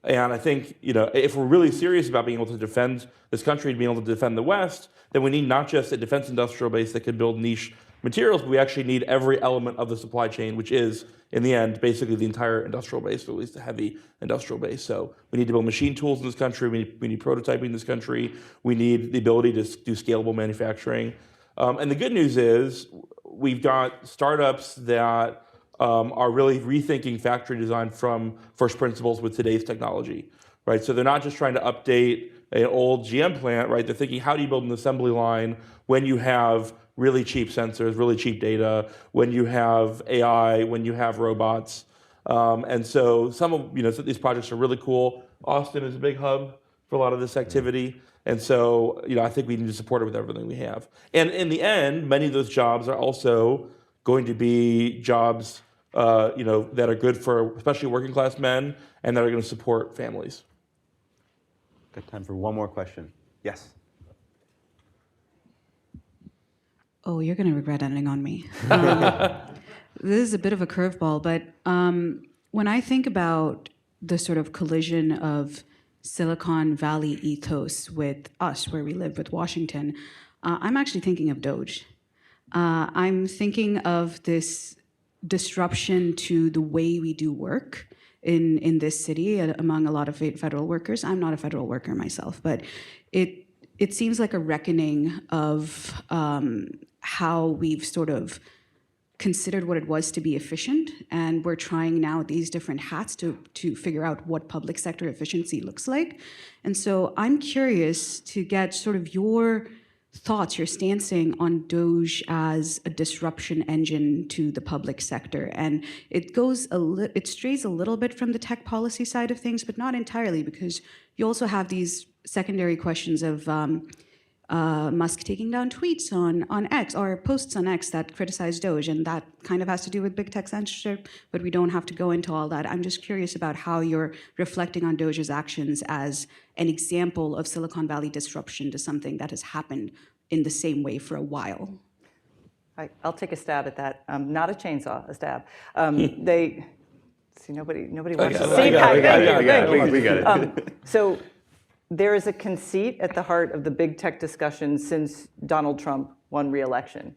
And I think if we're really serious about being able to defend this country and being able to defend the West, then we need not just a defense industrial base that can build niche materials, but we actually need every element of the supply chain, which is, in the end, basically the entire industrial base, or at least the heavy industrial base. So we need to build machine tools in this country. We need prototyping in this country. We need the ability to do scalable manufacturing. And the good news is we've got startups that are really rethinking factory design from first principles with today's technology, right? So they're not just trying to update an old GM plant, right? They're thinking, how do you build an assembly line when you have really cheap sensors, really cheap data, when you have AI, when you have robots. And so some of these projects are really cool. Austin is a big hub for a lot of this activity. And so I think we need to support it with everything we have. And in the end, many of those jobs are also going to be jobs that are good for especially working class men and that are going to support families. Got time for one more question. Yes. Oh, you're going to regret ending on me. This is a bit of a curveball, but when I think about the sort of collision of Silicon Valley ethos with us, where we live, with Washington, I'm actually thinking of Doge. I'm thinking of this disruption to the way we do work in this city among a lot of federal workers. I'm not a federal worker myself, but it seems like a reckoning of how we've sort of considered what it was to be efficient, and we're trying now these different hats to figure out what public sector efficiency looks like. And so I'm curious to get sort of your thoughts, your stancing on Doge as a disruption engine to the public sector. And it strays a little bit from the tech policy side of things, but not entirely, because you also have these secondary questions of Musk taking down tweets on X or posts on X that criticize Doge, and that kind of has to do with big tech censorship, but we don't have to go into all that. I'm just curious about how you're reflecting on Doge's actions as an example of Silicon Valley disruption to something that has happened in the same way for a while. I'll take a stab at that. Not a chainsaw, a stab. See, nobody wants to see that. We got it. So there is a conceit at the heart of the big tech discussion since Donald Trump won re-election.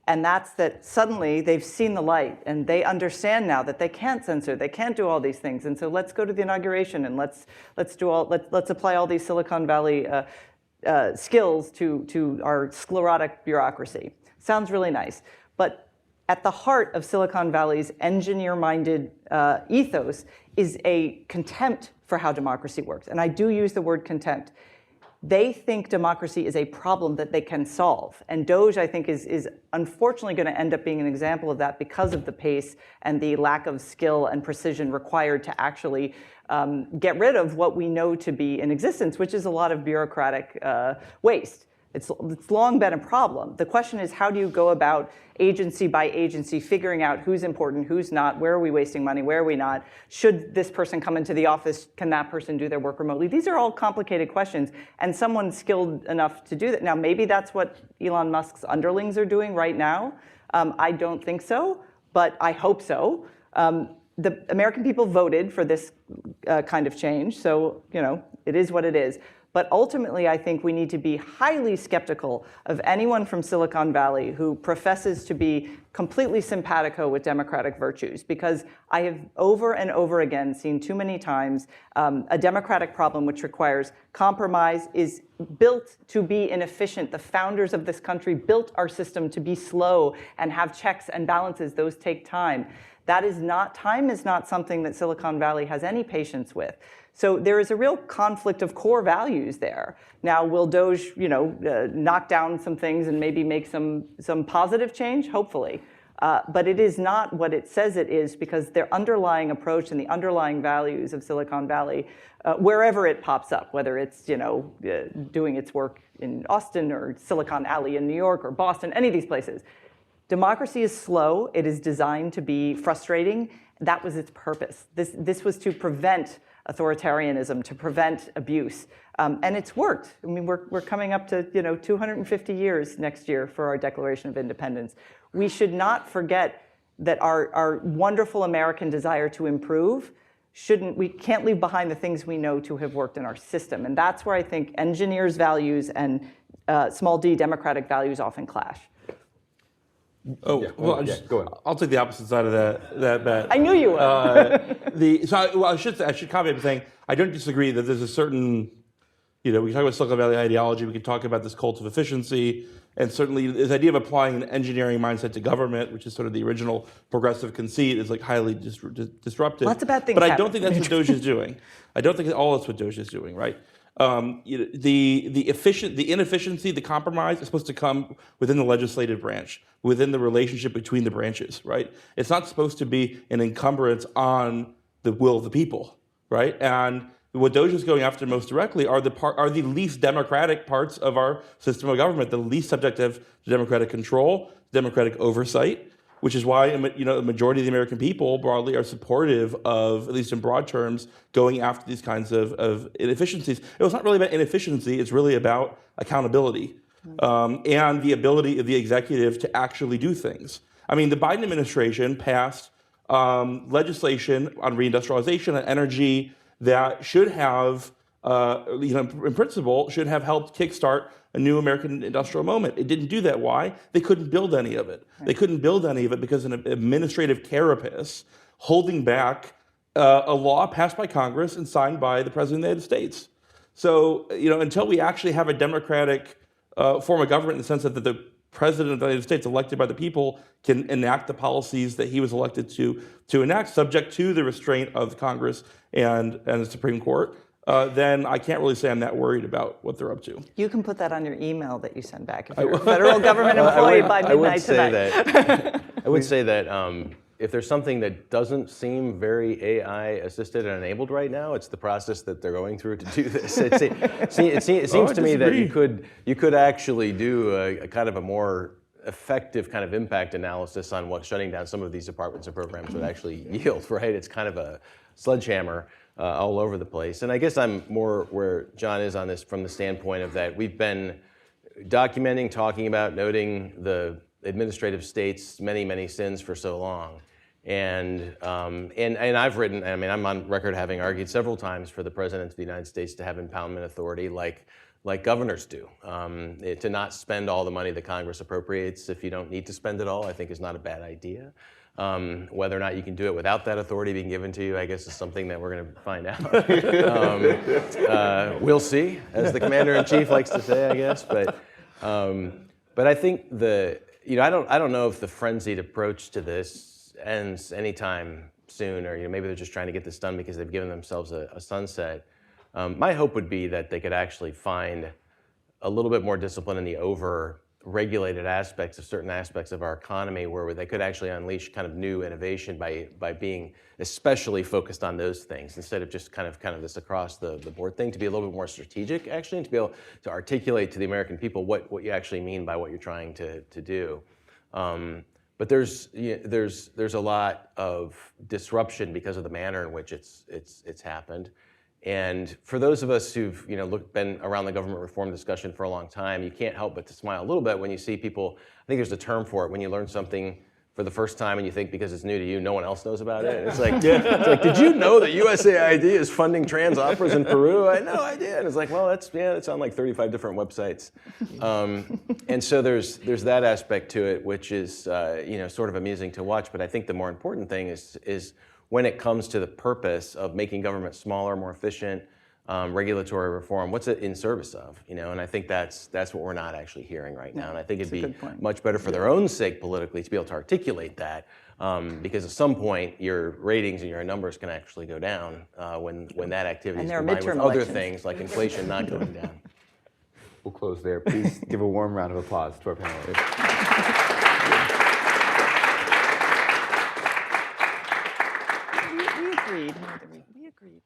And that's that suddenly they've seen the light and they understand now that they can't censor, they can't do all these things. And so let's go to the inauguration and let's apply all these Silicon Valley skills to our sclerotic bureaucracy. Sounds really nice. But at the heart of Silicon Valley's engineer-minded ethos is a contempt for how democracy works. And I do use the word contempt. they think democracy is a problem that they can solve. And Doge, I think, is unfortunately going to end up being an example of that because of the pace and the lack of skill and precision required to actually get rid of what we know to be in existence, which is a lot of bureaucratic waste. It's long been a problem. The question is, how do you go about agency by agency figuring out who's important, who's not, where are we wasting money, where are we not? Should this person come into the office? Can that person do their work remotely? These are all complicated questions, and someone skilled enough to do that. Now, maybe that's what Elon Musk's underlings are doing right now. I don't think so, but I hope so. The American people voted for this kind of change, so it is what it is. But ultimately, I think we need to be highly skeptical of anyone from Silicon Valley who professes to be completely simpatico with democratic virtues, because I have over and over again seen too many times a democratic problem which requires compromise is built to be inefficient. The founders of this country built our system to be slow and have checks and balances. Those take time. Time is not something that Silicon Valley has any patience with. So there is a real conflict of core values there. Now, will Doge, knock down some things and maybe make some positive change? Hopefully. But it is not what it says it is, because their underlying approach and the underlying values of Silicon Valley, wherever it pops up, whether it's doing its work in Austin or Silicon Alley in New York or Boston, any of these places, democracy is slow. It is designed to be frustrating. That was its purpose. This was to prevent authoritarianism, to prevent abuse, and it's worked. I mean, we're coming up to 250 years next year for our Declaration of Independence. We should not forget that our wonderful American desire to improve we can't leave behind the things we know to have worked in our system, and that's where I think engineers' values and small d democratic values often clash. Oh, well, I'll take the opposite side of that bet. I knew you would. I should comment by saying I don't disagree that there's a certain, we can talk about Silicon Valley ideology, we can talk about this cult of efficiency, and certainly this idea of applying an engineering mindset to government, which is sort of the original progressive conceit, is like highly disruptive. Lots of bad things But I happen. don't think that's what Doge is doing. I don't think all that's what Doge is doing, right? The inefficiency, the compromise is supposed to come within the legislative branch, within the relationship between the branches, right? It's not supposed to be an encumbrance on the will of the people, right? And what Doge is going after most directly are the least democratic parts of our system of government, the least subjective to democratic control, democratic oversight, which is why a majority of the American people broadly are supportive of, at least in broad terms, going after these kinds of inefficiencies. It's not really about inefficiency, it's really about accountability and the ability of the executive to actually do things. I mean, the Biden administration passed legislation on reindustrialization and energy that should have, in principle, should have helped kickstart a new American industrial moment. It didn't do that. Why? They couldn't build any of it. Right. They couldn't build any of it because an administrative carapace holding back a law passed by Congress and signed by the President of the United States. So, until we actually have a democratic form of government in the sense that the President of the United States, elected by the people, can enact the policies that he was elected to enact, subject to the restraint of the Congress and the Supreme Court, then I can't really say I'm that worried about what they're up to. You can put that on your email that you send back if you're a federal government employee by midnight tonight. I would say that if there's something that doesn't seem very AI assisted and enabled right now, it's the process that they're going through to do this. It seems to me that you could actually do a kind of a more effective kind of impact analysis on what shutting down some of these departments and programs would actually yield, right? It's kind of a sledgehammer all over the place. And I guess I'm more where John is on this from the standpoint of that we've been documenting, talking about, noting the administrative state's many, many sins for so long. And I've written, I mean, I'm on record having argued several times for the President of the United States to have impoundment authority like governors do. To not spend all the money that Congress appropriates if you don't need to spend it all, I think is not a bad idea. Whether or not you can do it without that authority being given to you, I guess is something that we're going to find out. We'll see, as the commander-in-chief likes to say, I guess. But I think I don't know if the frenzied approach to this ends anytime soon, or maybe they're just trying to get this done because they've given themselves a sunset. My hope would be that they could actually find a little bit more discipline in the over-regulated aspects of certain aspects of our economy where they could actually unleash kind of new innovation by being especially focused on those things instead of just kind of this across the board thing, to be a little bit more strategic actually, and to be able to articulate to the American people what you actually mean by what you're trying to do. But there's a lot of disruption because of the manner in which it's happened. And for those of us who've been around the government reform discussion for a long time, you can't help but to smile a little bit when you see people. I think there's a term for it when you learn something for the first time and you think because it's new to you, no one else knows about it. It's like, did you know that USAID is funding trans operas in Peru? I know I did. And it's like, well, it's on like 35 different websites. And so there's that aspect to it, which is sort of amusing to watch. But I think the more important thing is when it comes to the purpose of making government smaller, more efficient, regulatory reform, what's it in service of? And I think that's what we're not actually hearing right now. And I think it'd be much better for their own sake politically to be able to articulate that, because at some point your ratings and your numbers can actually go down when that activity is combined with other things like inflation not going down. We'll close there. Please give a warm round of applause to our panelists. We agreed more than we disagreed.